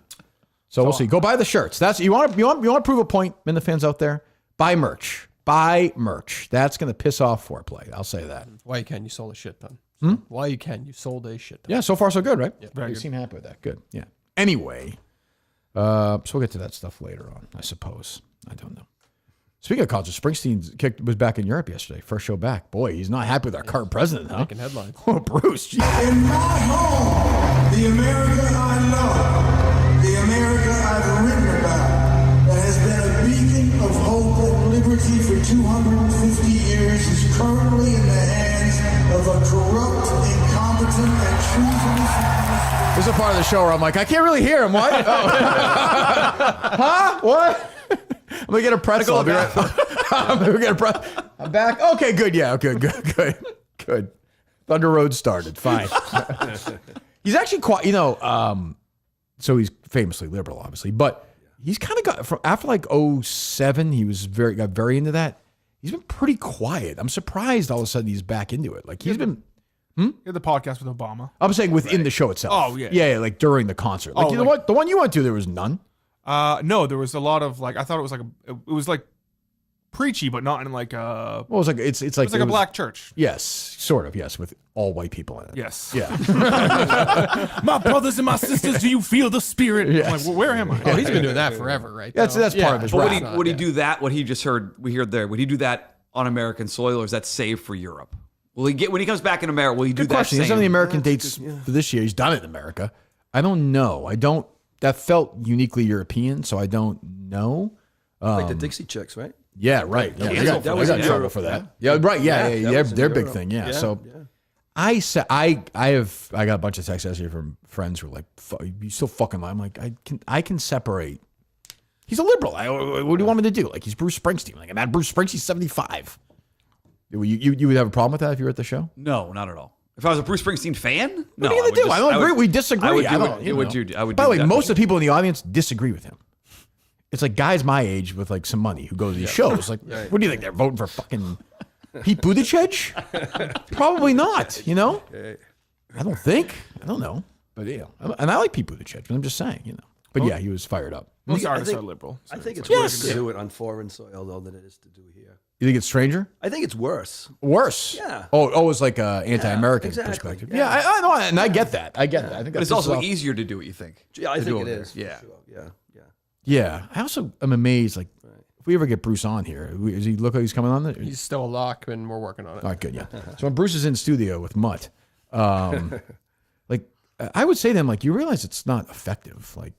So we'll see. Go buy the shirts. That's you want to prove a point, Minda fans out there. Buy merch. Buy merch. That's gonna piss off foreplay. I'll say that. Why you can? You sold a shit ton. Hmm? Why you can? You sold a shit ton. Yeah, so far so good, right? Yeah, You very good. seem happy with that. Good. Yeah. Anyway, so we'll get to that stuff later on, I suppose. I don't know. Speaking of concerts, Springsteen was back in Europe yesterday. First show back. Boy, he's not happy with our current president, huh? Making headlines. Oh, Bruce. Geez. In my home, the America I love, the America I've written about, that has been a beacon of hope and liberty for 250 years, is currently in the hands of a corrupt, incompetent, and treasonous. There's a part of the show where I'm like, I can't really hear him. What? Oh. Huh? What? I'm gonna get a pretzel. I'll be right. I'm gonna get a pretzel. I'm back. Okay, good. Yeah, good. Thunder Road started. Fine. He's actually quite, so he's famously liberal, obviously, but he's kind of got from after like 2007, he was got very into that. He's been pretty quiet. I'm surprised all of a sudden he's back into it. Like he's been. You had the podcast with Obama. I'm saying within the show itself. Oh, yeah. Yeah, like during the concert. Like, the one you went to, there was none. No, there was a lot of I thought it was it was like preachy, but not in like a. Well, it's like a black church. Yes, sort of. Yes, with all white people in it. Yes. Yeah. My brothers and my sisters, do you feel the spirit? Yes. I'm like, well, where am I? Oh, he's been doing that forever, right? That's though? part of his But rap. would he do that? What he just heard, we heard there. Would he do that on American soil, or is that saved for Europe? Will he get when he comes back in America? Will he do Good that? question. He's same? on the American dates for this year. He's done it in America. I don't know. That felt uniquely European, so I don't know. Like the Dixie Chicks, right? Yeah, right. Yeah, canceled they for got that. in trouble for that. Yeah, right. Yeah, that yeah. was in Their big Europe. thing. Yeah. Yeah, So yeah. I said I got a bunch of texts yesterday from friends who were like, "You still fucking lie?" I'm like, I can separate. He's a liberal. What do you want me to do? Like he's Bruce Springsteen. Like I'm at Bruce Springsteen 75. You would have a problem with that if you were at the show? No, not at all. If I was a Bruce Springsteen fan, What are you gonna do? I don't agree. We disagree. I would do I don't. it. You Would know. you do- I would By do the way, that. most of the people in the audience disagree with him. It's like guys my age with like some money who go to these shows. Like, what do you think? They're voting for fucking Pete Buttigieg? Probably not. You know. I don't think. I don't know. But yeah, and I like Pete Buttigieg. But I'm just saying. You know. But yeah, he was fired up. Most I artists think- are liberal. I think it's Yes. worse to do it on foreign soil though than it is to do here. You think it's stranger? I think it's worse. Worse. Yeah. Oh, it's like a anti-American exactly. perspective. Yeah. Yeah, I know, and I get that. I get that. I think But it's that pisses also off- easier to do it. You think? Yeah, I To think do it over is. there. for Yeah. sure. Yeah. Yeah. I also am amazed. Like, if we ever get Bruce on here, does he look like he's coming on there? He's still a lock, and we're working on it. All right, good. Yeah. So when Bruce is in studio with Mutt, like I would say to him, like, you realize it's not effective. Like,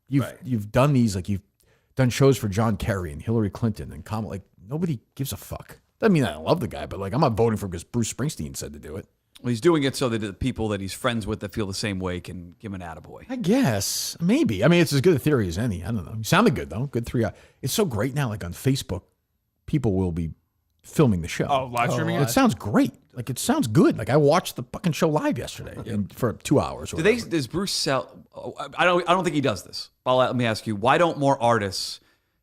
you've done these, like you've done shows for John Kerry and Hillary Clinton and Kamala. Like nobody gives a fuck. Doesn't mean I love the guy, but like I'm not voting for him because Bruce Springsteen said to do it. Well, he's doing it so that the people that he's friends with that feel the same way can give him an attaboy. I guess. Maybe. I mean, it's as good a theory as any. I don't know. You sounded good, though. Good 3 hours. It's so great now, like on Facebook, people will be filming the show. Oh, live streaming it? It sounds great. Like, it sounds good. Like, I watched the fucking show live yesterday for 2 hours. Or Does Bruce sell? I don't think he does this. But let me ask you, why don't more artists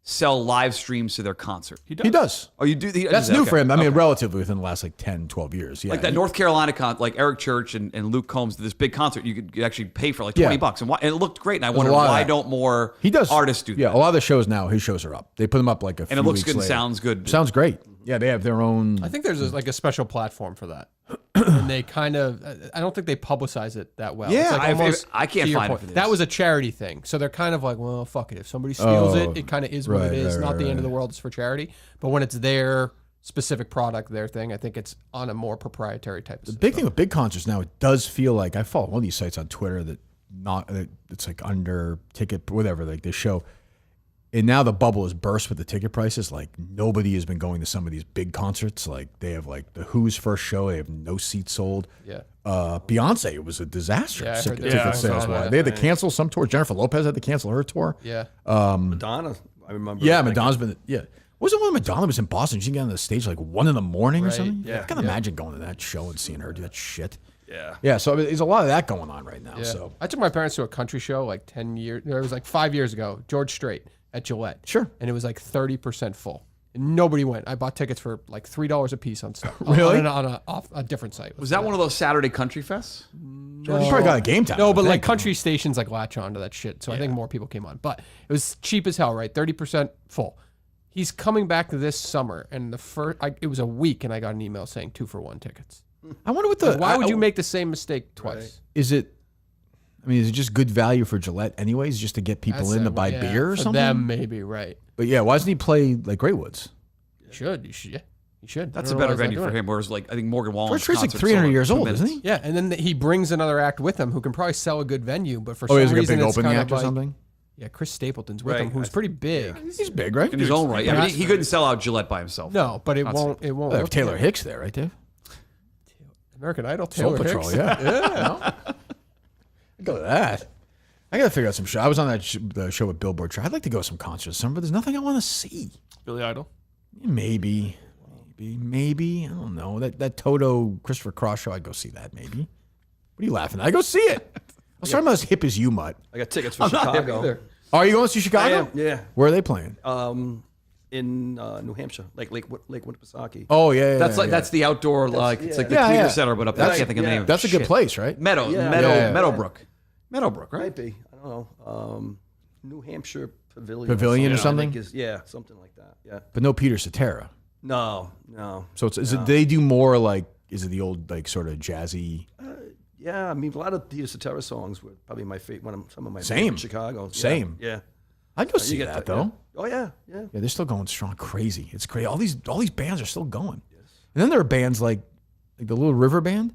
sell live streams to their concert? He does. Oh, you do? That's new for him. I mean, relatively within the last like 10, 12 years. Yeah. Like that North Carolina like Eric Church and Luke Combs did this big concert. You could actually pay for like $20, and it looked great. And I wonder why don't more artists do that? Yeah, a lot of the shows now, his shows are up. They put them up like a few and it looks weeks good and later. sounds good. Sounds great. Yeah, they have their own. I think there's like a special platform for that. And they kind of, I don't think they publicize it that well. Yeah, it's like almost, I can't to your find it point, for this. That was a charity thing. So they're kind of like, well, fuck it. If somebody steals it, it kind of is what it is. Not the end of the world. It's for charity. But when it's their specific product, their thing, I think it's on a more proprietary type of The system. big thing with big concerts now, it does feel like I follow one of these sites on Twitter that it's like under ticket, whatever, like they show. And now the bubble has burst with the ticket prices. Like nobody has been going to some of these big concerts. Like they have like the Who's first show, they have no seats sold. Yeah. Beyonce, it was a disaster. Yeah, I heard that. Ticket Yeah, I sales saw wise. that. They had to cancel some tours. Jennifer Lopez had to cancel her tour. Yeah. Madonna, I remember. Yeah, Madonna's been. Yeah, wasn't one Madonna was in Boston? She got on the stage like 1 a.m. or something. Yeah. I can imagine going to that show and seeing her do that shit. Yeah. Yeah. So I mean, there's a lot of that going on right now. Yeah. So I took my parents to a country show like 10 years, it was like 5 years ago, George Strait at Gillette. Sure. And it was like 30% full. And nobody went. I bought tickets for like $3 a piece on stuff. Really? On a different site. Was that one of those Saturday country fests? you probably got a game time. No, I but think. like country stations like latch on to that shit. So I think more people came on. But it was cheap as hell, right? 30% full. He's coming back this summer, and it was a week, and I got an email saying 2-for-1 tickets. I wonder what the. Like, why would you make the same mistake twice? Is it? I mean, is it just good value for Gillette, anyways, just to get people in to buy beer or for something? them, maybe, right? But yeah, why doesn't he play like Great Woods? You should. Yeah, you should. That's a better venue for him. Whereas like I think Morgan Wallen's George Strait's like concert 300 sold years in 2 old, minutes. isn't he? Yeah, and then he brings another act with him who can probably sell a good venue, but for Oh, some he's like a reason big it's opening kind act of or something. Yeah, Chris Stapleton's with Right. him, who's pretty big. He's big, right? In his own right. Yeah, I mean, he couldn't sell out Gillette by himself. No, but it won't. It won't. They have look Taylor good. Hicks there, right, Dave? American Idol. Soul Taylor Patrol, Hicks. yeah. Go to that. I got to figure out some show. I was on that the show with Billboard. I'd like to go to some concerts, but there's nothing I want to see. Billy Idol. Maybe. I don't know. That Toto Christopher Cross show, I'd go see that maybe. What are you laughing at? I go see it. I'm sorry I'm not as hip as you, Mutt. I got tickets for Chicago. Are you going to see I Chicago? am, yeah. Where are they playing? In New Hampshire, like Lake Winnipesaukee. Oh, yeah. That's the outdoor it's like the Yeah, theater yeah. center, but up there. I can't think of the name. of it. That's a good Shit. place, right? Meadowbrook, right? Might be. I don't know. New Hampshire Pavilion. Pavilion or I something? think something like that. Yeah. But no Peter Cetera. No. So is it? They do more like? Is it the old like sort of jazzy? Yeah, I mean, a lot of Peter Cetera songs were probably my favorite. Some of my Same. favorite in Chicago. Same. Yeah. I'd go see You that get though. Yeah. Oh yeah. Yeah, they're still going strong, crazy. It's crazy. All these bands are still going. Yes. And then there are bands like the Little River Band.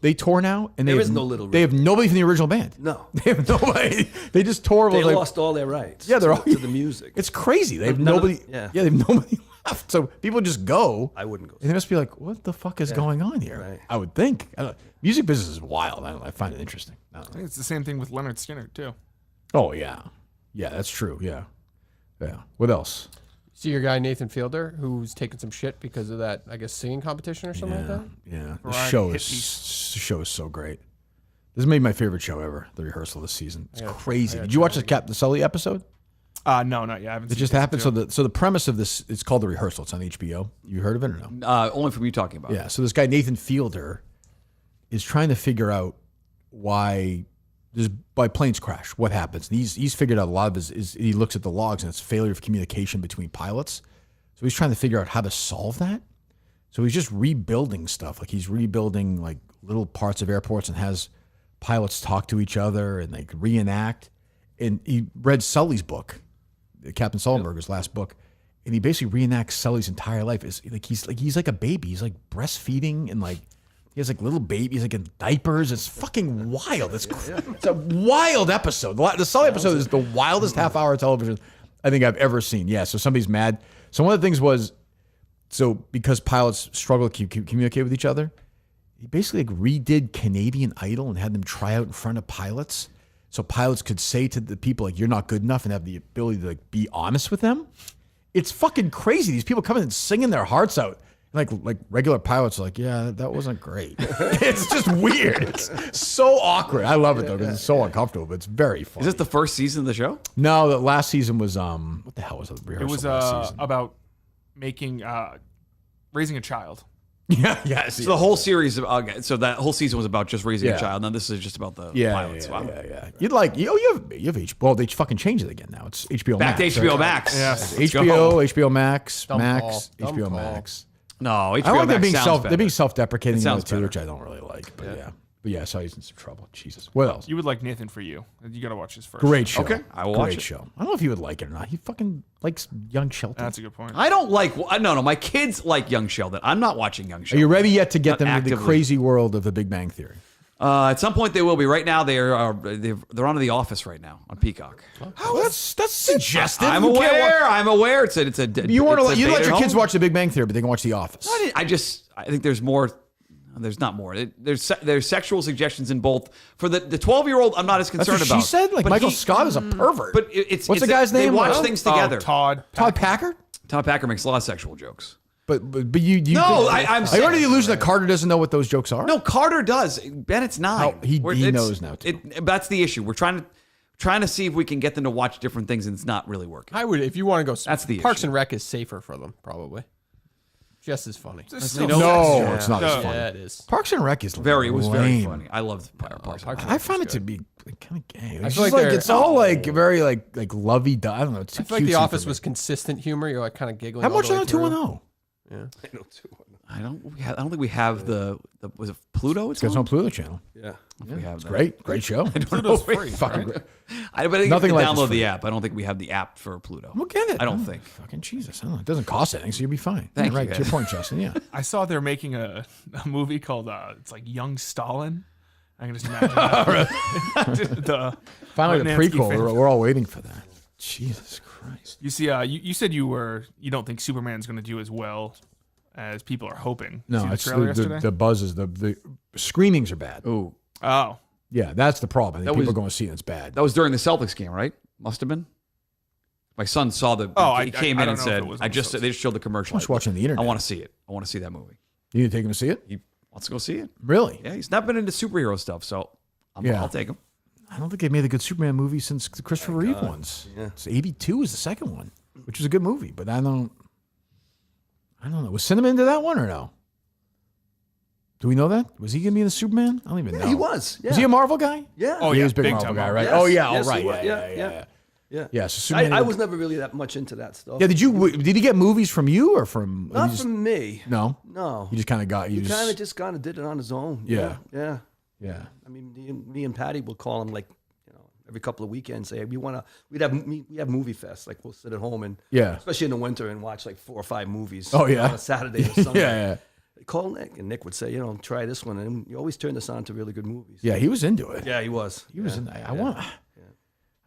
They tour now, and There is no Little They have nobody from the original band. No. They have nobody. They just tour. They with lost all their rights. Yeah, they're to, all to the music. It's crazy. They have None of- nobody. yeah. They have nobody left. So people just go. I wouldn't go. And they must be like, what the fuck is going on here? Right. I would think. I don't know. Music business is wild. I find it interesting. I don't I know. think it's the same thing with Leonard Skinner too. Oh yeah, that's true. Yeah. What else? See your guy Nathan Fielder, who's taking some shit because of that, I guess, singing competition or something like that. Yeah, the Variety show is so great. This is maybe my favorite show ever. The rehearsal this season. It's crazy. Did you watch the Captain Sully episode? No, not yet. I haven't It seen just season happened. two. So the premise of this, it's called The Rehearsal. It's on HBO. You heard of it or no? Only from you talking about. Yeah. So this guy Nathan Fielder is trying to figure out why by planes crash. What happens? And he's figured out a lot of his. He looks at the logs and it's failure of communication between pilots. So he's trying to figure out how to solve that. So he's just rebuilding stuff. Like he's rebuilding like little parts of airports and has pilots talk to each other and like reenact. And he read Sully's book, Captain Sullenberger's last book, and he basically reenacts Sully's entire life. It's like he's like a baby. He's like breastfeeding and like he has like little babies like in diapers. It's fucking wild. It's a wild episode. The Sully episode is the wildest half hour of television I think I've ever seen. Yeah. So somebody's mad. So one of the things was so because pilots struggle to communicate with each other, he basically like redid Canadian Idol and had them try out in front of pilots. So pilots could say to the people, like, you're not good enough, and have the ability to like be honest with them. It's fucking crazy. These people coming and singing their hearts out. Like regular pilots are like, yeah, that wasn't great. It's just weird. It's so awkward. I love it though because it's so uncomfortable, but it's very funny. Is this the first season of the show? No, the last season was what the hell was it? It was about making raising a child. Yeah. So the whole series so that whole season was about just raising a child. Now this is just about the pilots. Yeah. You'd like you have well, they fucking changed it again now. It's HBO Back Max. to HBO right? Max. Yes. HBO Max, Dumb Max, call. HBO Dumb Max. No, HBO I like Max they're being self-deprecating sounds too, better. which I don't really like. But yeah, I saw he's in some trouble. Jesus. What else? You would like Nathan For You. You got to watch this first. Great show. Okay, I will watch Great it. show. I don't know if he would like it or not. He fucking likes Young Sheldon. That's a good point. I don't like. No. My kids like Young Sheldon. I'm not watching Young Are Sheldon. you ready yet to get Not them into the actively. crazy world of the Big Bang Theory? At some point they will be. Right now they're on The Office right now on Peacock. Oh, that's suggestive. I'm You can't aware. watch- I'm aware. It's a. You weren't. it's a You let beta your at kids home. watch the Big Bang Theory, but they can watch The Office. I think there's more. There's not more. There's sexual suggestions in both. For the 12-year-old, I'm not as That's concerned what about. she said. Like But Michael he- Scott is a pervert. But it's What's it's the guy's They name? watch Oh, things together. Todd Packer. Todd Packer makes a lot of sexual jokes. But you. No, I'm Are you under the saying- illusion that Carter doesn't know what those jokes are? No, Carter does. Bennett's 9. Oh, he It's- knows now, too. That's the issue. We're trying to see if we can get them to watch different things, and it's not really working. I would, if you want to go. That's the Parks issue. and Rec is safer for them, probably. Just as funny. No, it's not as funny. Yeah, it is. Parks and Rec is It was very lame. funny. I loved Parks and Rec. I find it to be kind of gay. It's feel just like like they're- it's all like very like lovey. I don't know. It's too I feel like The cutesy Office for me. was consistent humor. You're like kind of giggling. How all much the on way a 2 through. and 0? I don't think we have the was it Pluto? It's got its own Pluto channel. Yeah. We have that. Great show. Pluto's free. Fucking great. I think Nothing you like can this download free. the app. I don't think we have the app for Pluto. We'll get it. I don't think. Fucking Jesus. I don't know. It doesn't cost anything, so you'll be fine. Thank right. you, To your guys. point, Justin. Yeah. I saw they're making a movie called it's like Young Stalin. I can just imagine that. Finally, the Nancy prequel. fan. We're all waiting for that. Jesus Christ. You see, you said you don't think Superman's going to do as well as people are hoping. No, See the it's trailer the yesterday? the buzzes. The screenings are bad. Oh, Oh, Yeah, that's the problem. I think That people was- are going to see it. It's bad. that was during the Celtics game, right? Must have been. My son saw the. Oh, he came I in don't and know if said, it was "I just on the they just showed the commercial." I'm just watching the internet. I want to see it. I want to see that movie. You need to take him to see it? He wants to go see it. Really? Yeah, he's not been into superhero stuff, so Yeah. I'll take him. I don't think they made a good Superman movie since the Christopher Reeve ones. Yeah. It's 82 is the second one, which was a good movie, but I don't know. Was Cinnamon into that one or no? Do we know that? Was he going to be in the Superman? I don't even know. He was. Yeah. Was he a Marvel guy? Yeah. Oh, He yeah, was a big big Marvel time guy, Marvel. right? Yes, Oh, yeah. yes, All right. he was. Yeah. Yeah. Yeah, so Superman. I was never really that much into that stuff. Yeah, did he get movies from you or from? Not you just- from me. No. No. He just kind of got you. He kind of just kind of did it on his own. Yeah. Yeah. Yeah. I mean, me and Patty will call him like, every couple of weekends. Say we have movie fest. Like we'll sit at home and especially in the winter and watch like 4 or 5 movies. Oh yeah. On a Saturday or Sunday. Yeah. Call Nick and Nick would say, try this one, and you always turn this on to really good movies. Yeah, he was into it. Yeah, he was. He was in. I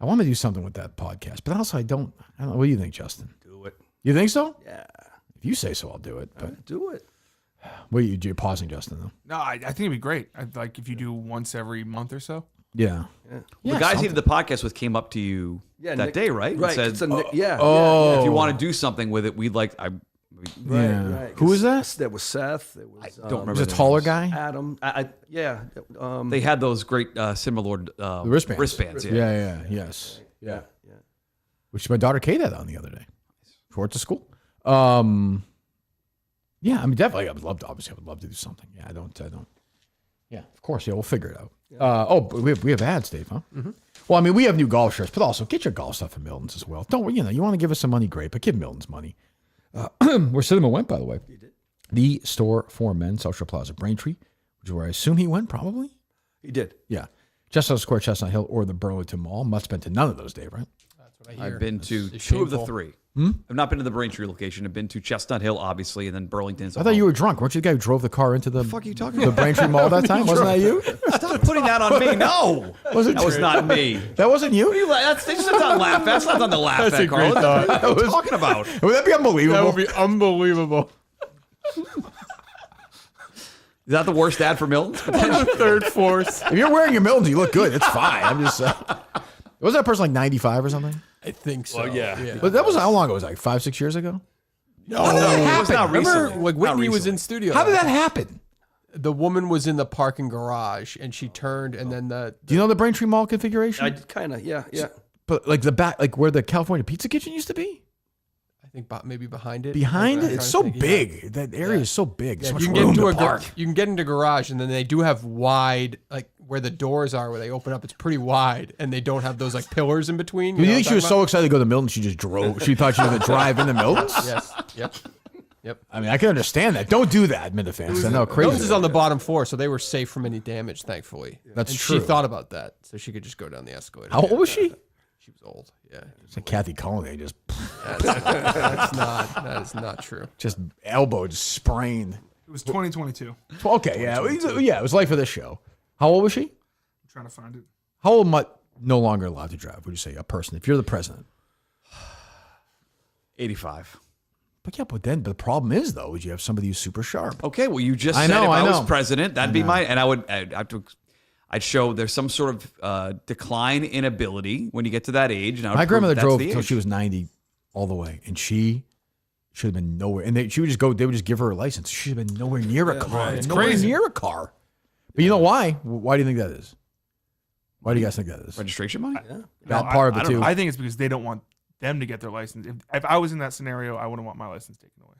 want to do something with that podcast, but also I don't know. What do you think, Justin? Do it. You think so? Yeah. If you say so, I'll do it. But Do it. what you're pausing, Justin? Though. no, I think it'd be great. I'd like if you do once every month or so. Yeah. The guys he did the podcast with came up to you that Nick- day, right? And Right. said, It's a Nick- yeah. Oh. if you want to do something with it, we'd like. Right, Yeah. right. Who was that? There was Seth. There was don't remember. Was a their taller names. guy? Adam. Yeah. They had those great Cimalord The wristbands. wristbands. Yeah. Yeah. Yes. Yeah. Which my daughter Kate had on the other day. For it to school. Yeah. I mean, definitely. I would love to do something. Yeah. I don't. Yeah. Of course. Yeah. We'll figure it out. But we have ads, Dave, huh? Mm-hmm. Well, I mean, we have new golf shirts, but also get your golf stuff from Milton's as well. Don't you want to give us some money? Great, but give Milton's money. Where Cinema went, by the way. He did. The store for men, Social Plaza, Braintree, which is where I assume he went, probably. He did. Yeah. Chestnut Square, Chestnut Hill, or the Burlington Mall. Must have been to none of those, Dave, right? That's what I hear. I've been to It's 2 of the shameful. 3. I've not been to the Braintree location. I've been to Chestnut Hill, obviously, and then Burlington. I thought you were drunk. Weren't you the guy who drove the car into the fuck are you talking the Braintree Mall that time? Wasn't that you? Stop putting that on me. No. That was not me. That wasn't you? That's not laugh at. That's not on the laugh at, Carl. What are you talking about? Would that be unbelievable? That would be unbelievable. Is that the worst ad for Milton's? Third, fourth. If you're wearing your Miltons, you look good. It's fine. I'm just was that person like 95 or something? I think so. Well, yeah. But that was how long ago? It was like 5-6 years ago? How did that It happen? was not Remember, recently. like Not Whitney was recently. in studio. How did that happen? The woman was in the parking garage, and she turned, and then the Do you know the Braintree Mall configuration? I kind of, yeah. But like the back, like where the California Pizza Kitchen used to be? I think maybe behind it. Behind I'm it? trying It's to so think, yeah. big. That area is so big. Yeah, So much you can get room into to a park. you can get into garage, and then they do have wide, like where the doors are, where they open up. It's pretty wide, and they don't have those like pillars in between. Do you know think what she was I'm so talking excited to go to Milton, she just drove? She thought she was going to drive into Milton's? about? Yes. Yep. I mean, I can understand that. Don't do that, Minda fans. I know crazy. Milton's is on the bottom floor, so they were safe from any damage, thankfully. That's and true. She thought about that, so she could just go down the escalator. How old was she? She was old. Yeah. It's like Kathy Cullen. They just That is not true. just elbow just sprained. It was 2022. I'm Okay, yeah, it was like for this show. How old was she? trying to find it. How old might no longer allowed to drive? Would you say a person if you're the president? 85. But yeah, but the problem is though, is you have somebody who's super sharp. Okay, well, you just I said know, if I I was know. president, that'd be my, and I'd show there's some sort of decline in ability when you get to that age. And I would My prove grandmother that's drove the until age. she was 90 all the way, and she should have been nowhere. And she would just go. They would just give her a license. She should have been nowhere near a car. It's Nowhere crazy. near a car. But you know why? Why do you think that is? Why do you guys think that is? registration money. That part of it I don't too. know. I think it's because they don't want them to get their license. If I was in that scenario, I wouldn't want my license taken away.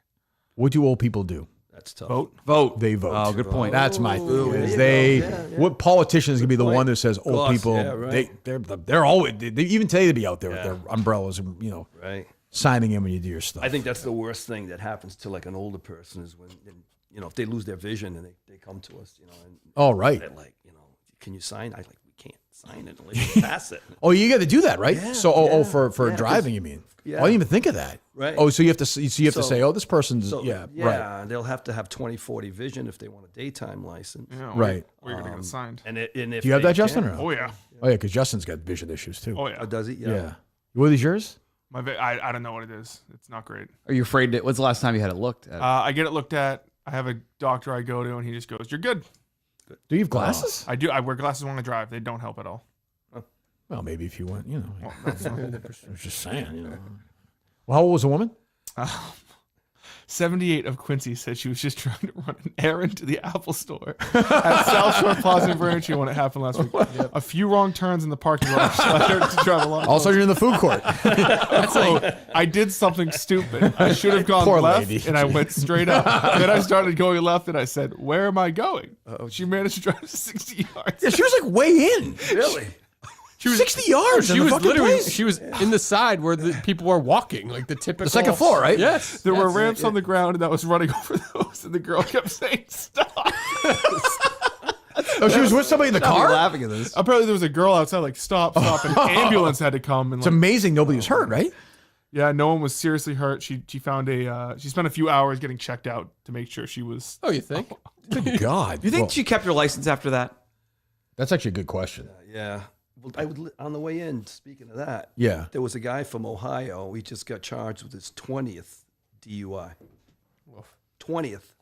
What do old people do? That's tough. Vote. Vote. They vote. Oh, good point. That's my thing. Ooh, Is there you they go. Yeah, yeah. what politician is gonna be the Good one point. that says old Course, people? yeah, right. They're always they, even today to be out there Yeah. with their umbrellas and Right. signing in when you do your stuff. I think that's the worst thing that happens to like an older person is when, if they lose their vision and they come to us, and All right. they're like, can you sign? I like, we can't sign it unless you pass it. Oh, you got to do that, right? Yeah, so, for yeah, 'cause- driving, you mean? yeah. I didn't even think of that. Right. Oh, so you have to to So- say, oh, this person's So, right. they'll have to have 20/40 vision if they want a daytime license. Yeah, Right. Or you're gonna get signed. And if Do you have they that, Justin? can- Or no? Oh yeah. Oh yeah, because Justin's got vision issues too. Oh yeah. Oh, does he? yeah. What are these yours? I don't know what it is. It's not great. Are you afraid that? When's the last time you had it looked at? I get it looked at. I have a doctor I go to, and he just goes, "You're good." Do you have glasses? I do. I wear glasses when I drive. They don't help at all. Well, maybe if you went, Well, that's not- I was just saying, Well, how old was the woman? 78 of Quincy said she was just trying to run an errand to the Apple store at South Shore Plaza in Braintree when it happened last week. A few wrong turns in the parking lot led her to drive a lot. Also, you're in the food court. So I did something stupid. I should have gone Poor left, lady. and I went straight up. Then I started going left, and I said, "Where am I going?" She managed to drive 60 yards. Yeah, she was like way in. Really? She was 60 yards. She in the was fucking literally place. she was in the side where the people were walking, like the typical The second floor, right? Yes. There were yes. ramps on the ground, and I was running over those, and the girl kept saying, "Stop." Oh, she was with somebody in the car. laughing at this. Apparently, there was a girl outside, like, "Stop, stop!" And an ambulance had to come. And It's like, amazing nobody was hurt, right? yeah, no one was seriously hurt. She found she spent a few hours getting checked out to make sure she was. Oh, you think? Good God. Do you think Well, she kept her license after that? that's actually a good question. Yeah. Well, on the way in, speaking of that, Yeah. there was a guy from Ohio. He just got charged with his 20th DUI. 20th.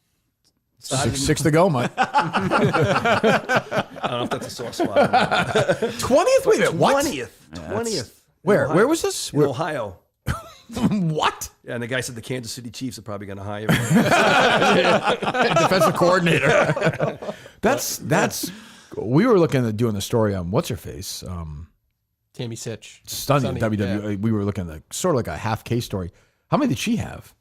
Six to go, Mike. I don't know if that's a sore spot. 20th? Wait a minute. What? 20th. Where? Ohio. Where was this? In Ohio. What? Yeah, and the guy said the Kansas City Chiefs are probably going to hire him. Defensive coordinator. That's. We were looking at doing the story on what's her face. Tammy Sitch. Stunning Sunny, WWE. yeah. We were looking at sort of like a half case story. How many did she have?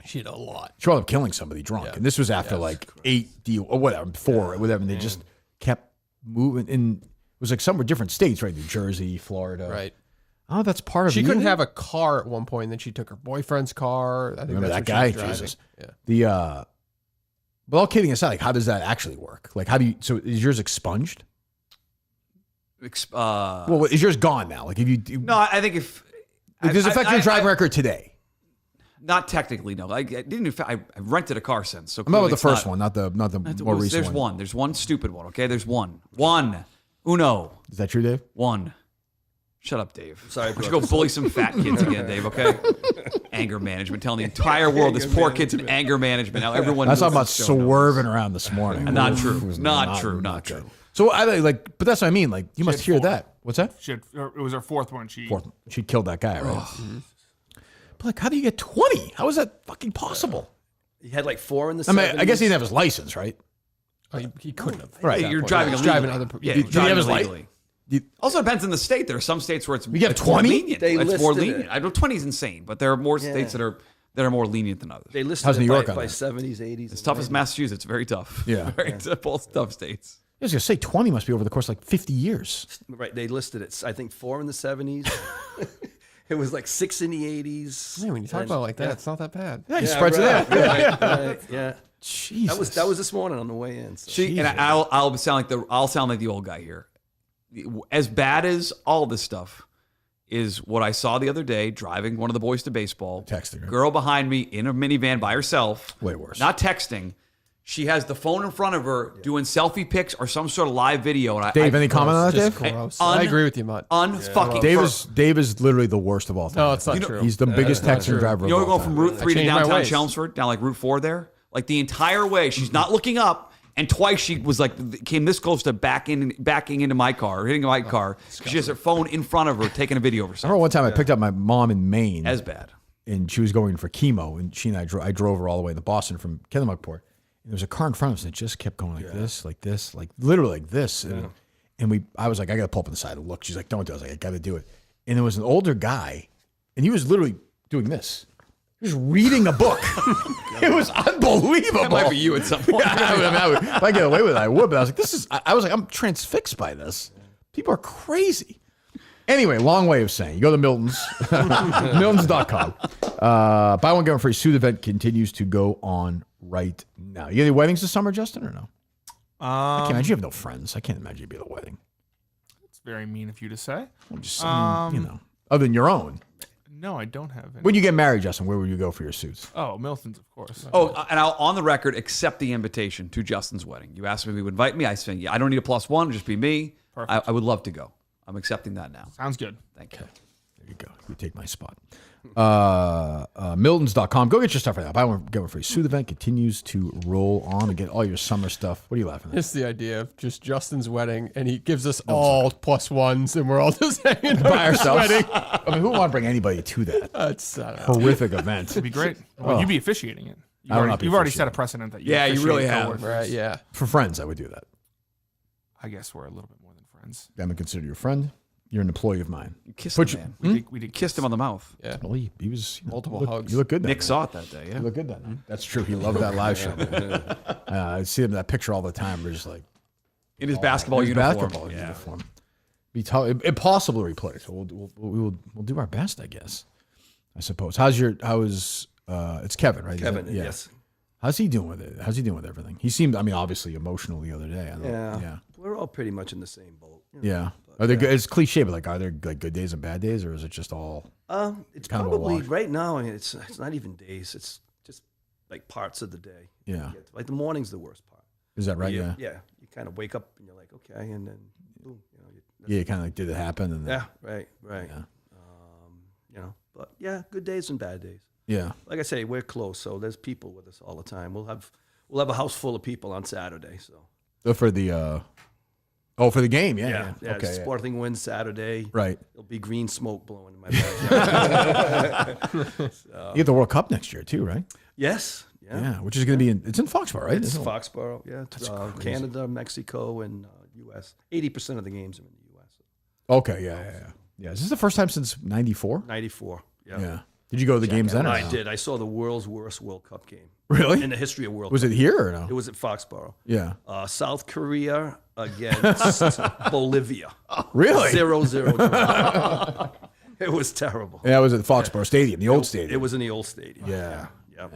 She had a lot. She wound up killing somebody drunk, Yeah. and this was after like 8 deal or whatever, 4 or whatever. And they just kept moving. And it was like somewhere different states, right? New Jersey, Florida. Right. Oh, that's part of. She the couldn't unit? have a car at one point, and then she took her boyfriend's car. I think Remember that's that what she guy? was Jesus. driving. The but all kidding aside, like how does that actually work? Like how do you? So is yours expunged? Well, is yours gone now? Like if you No, I think if does it affect your driving I- record today? Not technically, no. I didn't. I rented a car since. So I'm talking about clearly the it's first not- one, not the more recent There's one. one. There's one stupid one. Okay, there's one. Uno. Is that true, Dave? One. Shut up, Dave. Sorry, Why don't you go bully some fat kids again, Dave, okay? Anger management. Telling the entire world this poor kid's in anger management. Now everyone That's knows talking about this show knows. swerving around this morning. Not Oof, true. it was Not true. So I like, but that's what I mean. Like, you must had hear 4. that. What's that? It was her 4th one. She killed that guy, right? But like, how do you get 20? How is that fucking possible? He had like 4 in the. I mean, 70s. I guess he didn't have his license, right? Oh, he couldn't have. Right. You're driving illegally. Driving other people. Yeah, Did he driving have his illegally. Also depends on the state. There are some states where it's You get it's more 20? lenient. They It's more listed lenient. it. I know 20 is insane, but there are more states that are more lenient than others. They listed How's it New York by on that? 70s, 80s. It's tough as Massachusetts. Very tough. Yeah. Very tough. Both tough states. I was gonna say 20 must be over the course of like 50 years. Right, they listed it. I think 4 in the 70s. It was like 6 in the 80s. Man, when you talk about it like that, it's not that bad. Yeah, he spreads it out. Right, yeah. Jesus. That was this morning on the way in. So. See, and I'll sound like the old guy here. As bad as all this stuff is, what I saw the other day driving one of the boys to baseball. Texting her. Girl behind me in a minivan by herself. Way worse. Not texting. She has the phone in front of her doing selfie pics or some sort of live video. And Dave, any comment on that, Just Dave? gross. I agree with you, Mutt. Unfucking. Dave is literally the worst of all time. No, it's not true. He's the biggest texting driver You know, of we're all going from time. Route 3 to changed my downtown ways. Chelmsford, down like Route 4 there. Like the entire way, she's not looking up. And twice she was like, came this close to backing into my car, hitting my car. She has her phone in front of her, taking a video of I herself. remember one time I picked up my mom in Maine. As bad. And she was going for chemo. And she and I drove her all the way to Boston from Kennebunkport. And there was a car in front of us that just kept going like this, like literally like this. And I was like, I got to pull up on the side and look. She's like, don't do it. I was like, I got to do it. And there was an older guy, and he was literally doing this. He was reading a book. It was unbelievable. That might be you at some point. If I get away with it, I would. But I was like, I was like, I'm transfixed by this. People are crazy. Anyway, long way of saying, you go to Milton's, Miltons.com. Buy one, get one free. Suit event continues to go on right now. You get any weddings this summer, Justin, or no? I can't imagine you have no friends. I can't imagine you'd be at a wedding. It's very mean of you to say. I'm just saying, you know, other than your own. No, I don't have any. When you get married, Justin, where would you go for your suits? Oh, Milton's, of course. Oh, and I'll, on the record, accept the invitation to Justin's wedding. You asked me if he would invite me. I said, yeah, I don't need a +1, just be me. Perfect. I would love to go. I'm accepting that now. Sounds good. Thank you. There you go. You take my spot. Miltons.com. Go get your stuff right now. Buy one, get one free. Suit event continues to roll on and get all your summer stuff. What are you laughing at? It's the idea of just Justin's wedding, and he gives us all +1s, and we're all just hanging By out at his ourselves. wedding. I mean, who would want to bring anybody to that It's horrific event? It'd be great. Well, you'd be officiating it. I would not be You've already set a officiating. precedent that you Yeah, you really officiate have. coworkers. right. Yeah. For friends, I would do that. I guess we're a little bit more than friends. I'm going to consider you a friend. You're an employee of mine. You kissed Put him, you- man. We did Kissed him on the mouth. Yeah. Well, he was Multiple you look, hugs. You look good. That Nick night. saw it that day, yeah. You look good that night. That's true. He loved that live show. I see him in that picture all the time. We're just like In his basketball his uniform. basketball uniform. Be impossible to replace. So we'll do our best, I guess. I suppose. It's Kevin, right? Kevin, Yeah. yes. How's he doing with it? How's he doing with everything? He seemed, I mean, obviously emotional the other day. I don't know. Yeah. We're all pretty much in the same boat. you know. Yeah. Are there good, it's cliche, but like, are there like good days and bad days, or is it just all? It's kind of a probably wash? right now. I mean, it's not even days. It's just like parts of the day. Yeah. Like the morning's the worst part. Is that right? Yeah. Yeah. You kind of wake up and you're like, okay, and then boom. Yeah. Kind of like, did it happen? And then, Yeah. Right. Yeah. But yeah, good days and bad days. Yeah. Like I say, we're close, so there's people with us all the time. We'll have a house full of people on Saturday. So For the for the game. Yeah. Okay. yeah. Sporting wins Saturday. Right. There'll be green smoke blowing in my backyard. You get the World Cup next year too, right? Yes. Yeah. Yeah. Which is going to be it's in Foxborough, right? It's Isn't it? Foxborough. Yeah. That's It's, crazy. Canada, Mexico, and U.S. 80% of the games are in the U.S. Okay. Yeah. Is this the first time since '94? 94. Yeah. Yeah. Did you go to the games then? Or I no? did. I saw the world's worst World Cup game. Really? In the history of World Was Cup. it here or no? It was at Foxborough. Yeah. South Korea against Bolivia. Really? 0-0. It was terrible. Yeah, it was at Foxborough Stadium, the old stadium. It was in the old stadium. Yeah. Yeah.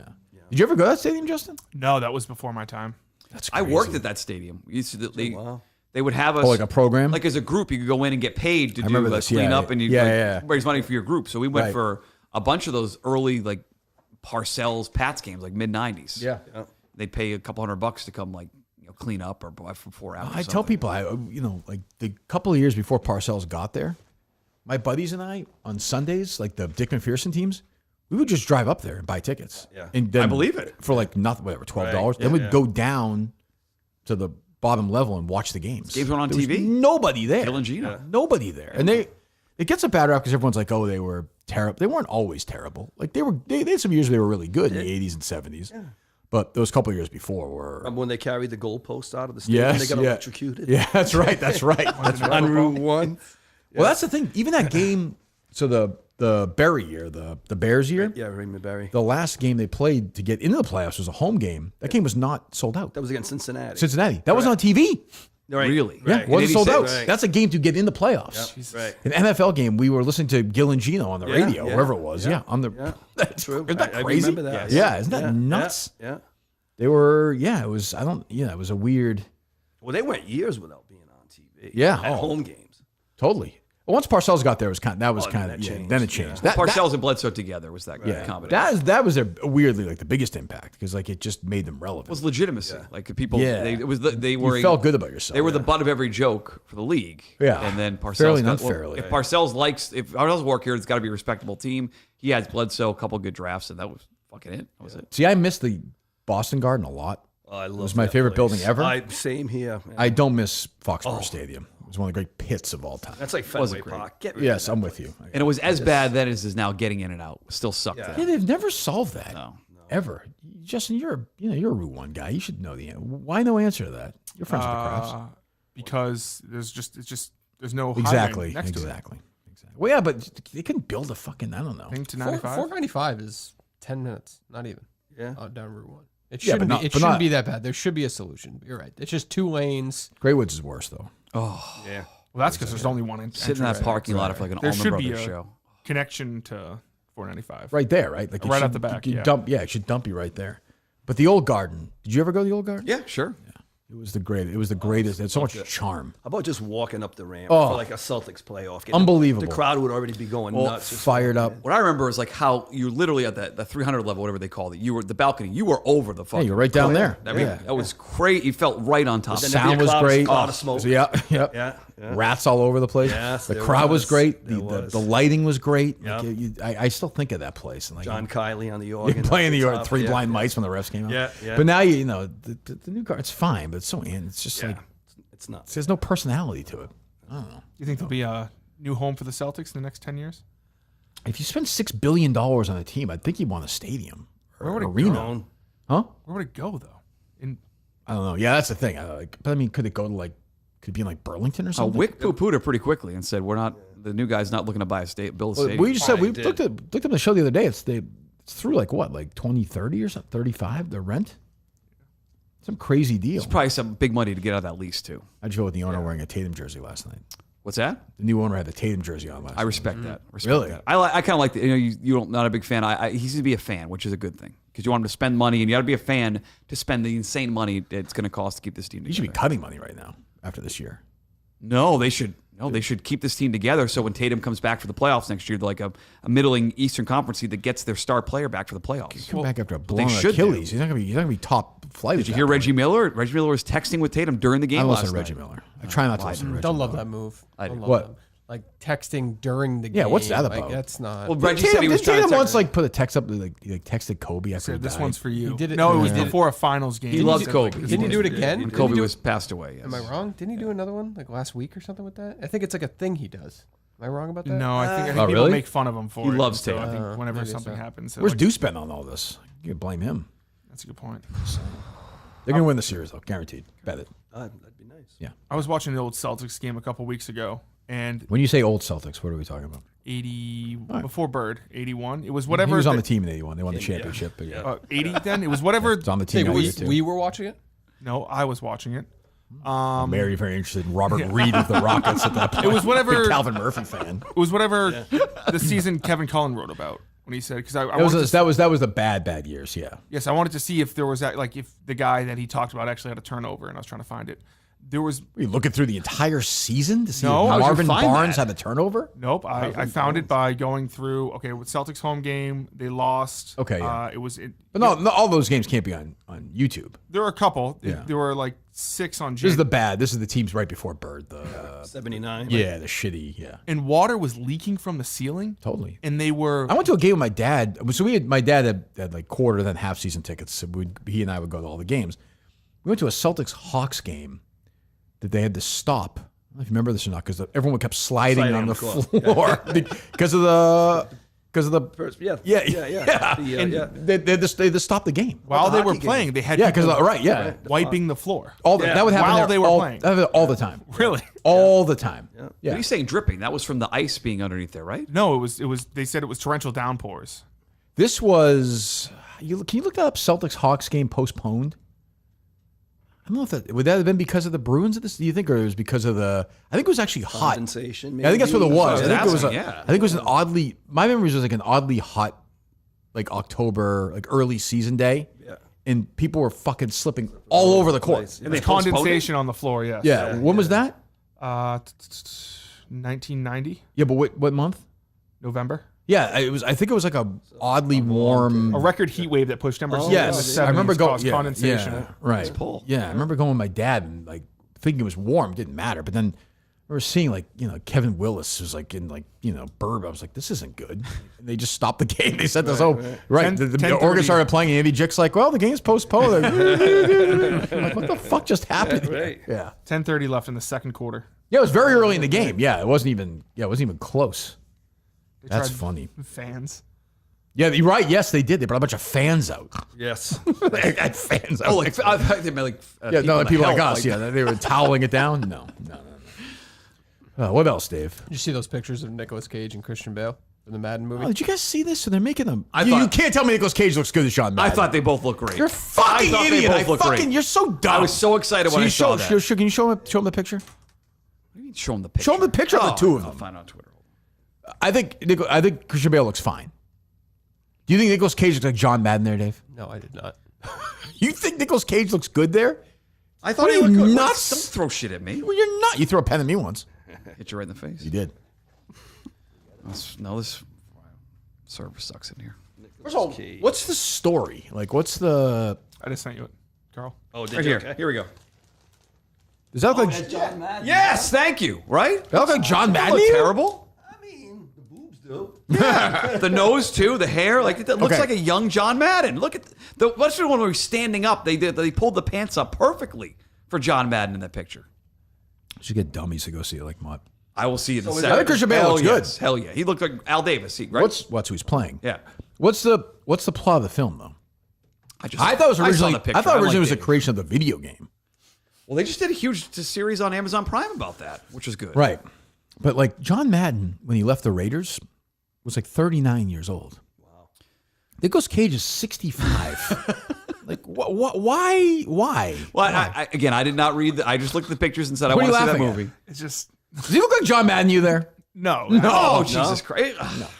Did you ever go to that stadium, Justin? No, that was before my time. That's I crazy. worked at that stadium. We used to, Wow. they would have us like a program? Like as a group, you could go in and get paid to I remember do this, clean yeah, up and you yeah. raise money for your group. So we went Right. for a bunch of those early like Parcells Pats games, like mid '90s. Yeah. They'd pay a couple $100 to come like clean up or for 4 hours. I tell people, like the couple of years before Parcells got there, my buddies and I on Sundays, like the Dick McPherson teams, we would just drive up there and buy tickets. Yeah. And then I believe it. for like nothing, whatever, $12. Right. Then we'd go down to the bottom level and watch the games. Games went on There was TV? nobody there. Gil and Gino. Nobody there. And it gets a bad rap because everyone's like, oh, they were terrible. They weren't always terrible. Like they had some years where they were really good in the 80s and 70s. Yeah. But those couple of years before were. Remember when they carried the goalpost out of the stadium? They got electrocuted. Yeah, that's right. That's right. That's right. On Route 1. Well, that's the thing. Even that game, so the Berry year, the Bears year. Yeah, Raymond Berry. The last game they played to get into the playoffs was a home game. That game was not sold out. That was against Cincinnati. That was on TV. Right. Really? Yeah, Right. it wasn't sold out. Right. That's a game to get in the playoffs. Yep. Right. An NFL game, we were listening to Gil and Gino on the radio, wherever it was. Yeah, on the. Yeah. That's True. Isn't that I crazy? remember that. Yeah, isn't that nuts? Yeah. They were. Yeah, it was. It was a weird. Well, they went years without being on TV. Yeah. At home games. Totally. Well, once Parcells got there, it was then that it changed. then it changed. Parcells and Bledsoe together was that combination. That was a weirdly like the biggest impact because like it just made them relevant. It was legitimacy. Like people, Yeah. they were. You felt good about yourself. They were the butt of every joke for the league. Yeah. And then Parcells. Fairly and unfairly. If Parcells work here, it's got to be a respectable team. He has Bledsoe, a couple good drafts, and that was fucking it. That was it. See, I miss the Boston Garden a lot. Oh, I love it was my that favorite place. building ever. Same here. Man. I don't miss Foxborough Stadium. It was one of the great pits of all time. That's like Fenway Park. Get rid Yes, of I'm that with you. And it was as bad then as is now getting in and out. Still sucked. Yeah. Yeah, they've never solved that. No. Ever. Justin, you're a Route 1 guy. You should know the answer. Why no answer to that? You're friends with the Crafts. Because there's no Exactly. next to it. Exactly. Well, yeah, but they couldn't build a fucking, I don't know. I think to 95. 495 is 10 minutes, not even. Yeah. Down Route 1. It Yeah, but shouldn't not- be. It but shouldn't not- be that bad. There should be a solution. You're right. It's just 2 lanes. Grey Woods is worse, though. Oh. Yeah. Well, that's because there's only one Sit in that parking lot of like an There Allman should be Brothers a show. connection to 495. Right there, right? Like it Right should- off the back, you yeah. dump, it should dump you right there. But the old Garden, did you ever go to the old Garden? Yeah, sure. It was the greatest. It was the greatest. It had so much charm. How about just walking up the ramp Oh. for like a Celtics playoff game? Unbelievable. The crowd would already be going nuts. just Fired walking up. What I remember is like how you literally at the 300 level, whatever they called it. You were the balcony. You were over the fucking. Yeah, you're right down there. I mean, Yeah. that was great. You felt right on top. The Then there'd sound be a was cloud- great. cloud of smoke. So, yeah. Yeah, yeah. Rats all over the place. Yes, the there crowd was was. great. There The was. lighting was great. Yep. Like, I still think of that place. And like John Kiley on the you're organ. playing the top. Three Yeah, Blind yeah. Mice when the refs came out. Yeah, yeah. But now the new car. It's fine, but it's so it's just Yeah. like It's nuts. there's no personality to it. I don't know. Do you think there'll be a new home for the Celtics in the next 10 years? If you spend $6 billion on a team, I think you want a stadium or Where would an it arena. go? Huh? Where would it go, though? I don't know. Yeah, that's the thing. But I mean, could it go to could it be in like Burlington or something? Wick poo-pooed it pretty quickly and said, "We're not. The new guy's not looking to build a Well, stadium." we just said we did. looked up the show the other day. It's through like 2030 or something, 35 the rent. Some crazy deal. It's probably some big money to get out of that lease too. I'd go with the owner wearing a Tatum jersey last night. What's that? The new owner had the Tatum jersey on last I night. respect that. Respect Really? that. I kind of like the, you don't not a big fan. He seems to be a fan, which is a good thing because you want him to spend money, and you got to be a fan to spend the insane money it's going to cost to keep this team together. You should be cutting money right now after this year. No, they should. No, they should keep this team together. So when Tatum comes back for the playoffs next year, they're like a middling Eastern Conference team that gets their star player back for the playoffs. Come back after a blown they should Achilles. He's not gonna be top flight. Did you hear Reggie Miller? Reggie Miller was texting with Tatum during the game I last listen to night. Reggie Miller. I try not to listen to Reggie Don't Miller. love that move. I Don't do. love What? that. Like texting during the game. Yeah, what's that Like, about? that's not. Well, Reggie said he was trying to Tatum text- once like put a text up like texted Kobe after Said, he this died. one's for you. He did it- No, it was he did it- before a finals game. He loves said, Kobe. this Didn't he one's do it for you. again? When Didn't Kobe he do- was passed away. Yes. Am I wrong? Didn't he do another one like last week or something with that? I think it's like a thing he does. Am I wrong about that? No, I think Oh, people really? make fun of him for He it. loves so I Tatum. think whenever maybe something so. happens, Where's like, Deuce been on all this? You can blame him. That's a good point. They're gonna win the series though, guaranteed. Bet it. That'd be nice. Yeah. I was watching the old Celtics game a couple weeks ago, and When you say old Celtics, what are we talking about? 80 right. before Bird, 81. It was He whatever. was on the team in '81. They won the championship. But yeah, 80 then. It was whatever. it's on the team. Hey, that year, too. we were watching it. No, I was watching it. Very, very interested in Robert Reed of the Rockets at that point. It was whatever- Big Calvin Murphy fan. It was whatever the season Kevin Cullen wrote about when he said because I That wanted was to, that was the bad years. Yeah. yes, I wanted to see if there was that like if the guy that he talked about actually had a turnover, and I was trying to find it. There was Were you looking through the entire season to see No, if how'd you Marvin find Barnes that? had a turnover? nope. I found it by going through. Okay, with Celtics home game, they lost. Okay, yeah. It was. But no, all those games can't be on YouTube. There were a couple. Yeah. There were like 6 on. This is the bad. This is the teams right before Bird. The '79. Yeah, the shitty. Yeah, And water was leaking from the ceiling. totally. And they were. I went to a game with my dad. So my dad had like quarter then half season tickets. So he and I would go to all the games. We went to a Celtics Hawks game that they had to stop. I don't know if you remember this or not, because everyone kept sliding on the floor because of the. Because of the Yeah. They just stopped the game While they were playing, they had because people wiping the floor. that would happen While there they were playing. That would all the time. Really? All the time. What are you saying dripping? That was from the ice being underneath there, right? No, it was. They said it was torrential downpours. This was. Can you look that up? Celtics Hawks game postponed. I don't know if that would that have been because of the Bruins of this. Do you think, or it was because of the? I think it was actually hot. Condensation. Yeah, I think that's what it was. I I think it was. asking, yeah. I think it was an oddly. My memory was like an oddly hot, like October, like early season day. Yeah. And people were fucking slipping all over the court. And they Condensation on the floor. Yes. Yeah. When was that? 1990 Yeah, but what month? November. Yeah, it was. I think it was like a oddly warm. A record heat wave that pushed temperatures. Yes, I remember going. Caused condensation. Yeah, right. Yeah, I remember going with my dad and like thinking it was warm. It didn't matter. But then I was seeing like Kevin Willis was like in like Burb. I was like, this isn't good. And they just stopped the game. They said this. Right. The organ started playing. And Andy Jick's like, well, the game's postponed. I'm like, what the fuck just happened? Right. Yeah. 10:30 left in the second quarter. Yeah, it was very early in the game. Yeah, it wasn't even close. They That's tried funny. Fans. Yeah, you're right. Yes, they did. They brought a bunch of fans out. Yes. They had fans out. Oh, like I thought they meant like people like help, us. Yeah, they were toweling it down. No. What else, Dave? Did you see those pictures of Nicolas Cage and Christian Bale in the Madden movie? Oh, did you guys see this? So they're making them. I You thought- can't tell me Nicolas Cage looks good as Sean Madden. I thought they both look great. You're a fucking I thought idiot. They both look great. You're so dumb. I was so excited when I saw that. Can you show him the picture? What do you mean show him the picture? Show him the picture of the two of I'll them. find it on Twitter. I think Christian Bale looks fine. Do you think Nicolas Cage looks like John Madden there, Dave? No, I did not. You think Nicolas Cage looks good there? I thought What he are looked you good. nuts? Don't throw shit at me. Well, you're not. You threw a pen at me once. Hit you right in the face. You did. No, this server sucks in here. First of all, what's the story? Like, what's the? I just sent you it, Carl. Oh, Right here. Here we go. Does that look like? John Madden. Yes, thank you. Right? That look like John That Madden? look to you? terrible. I mean, the boobs do. Yeah, the nose too, the hair, like it looks Okay. like a young John Madden. Look at what's the one where he's standing up? They pulled the pants up perfectly for John Madden in that picture. Should get dummies to go see it like Mutt. I will see it in a I second. think Christian Bale Hell looks yes. good. Hell yeah, he looked like Al Davis, right? What's who he's playing? Yeah, What's the plot of the film though? I thought it was saw originally. the picture. I thought originally it was a Davis. creation of the video game. Well, they just did a huge series on Amazon Prime about that, which is good. Right. But like John Madden, when he left the Raiders, was like 39 years old. Wow. Nicolas Cage is 65. Like why? Well, again, I did not read. I just looked at the pictures and said I What are want you to see that laughing at? movie. It's just Does he look like John Madden? You there? no. Oh, Jesus Christ!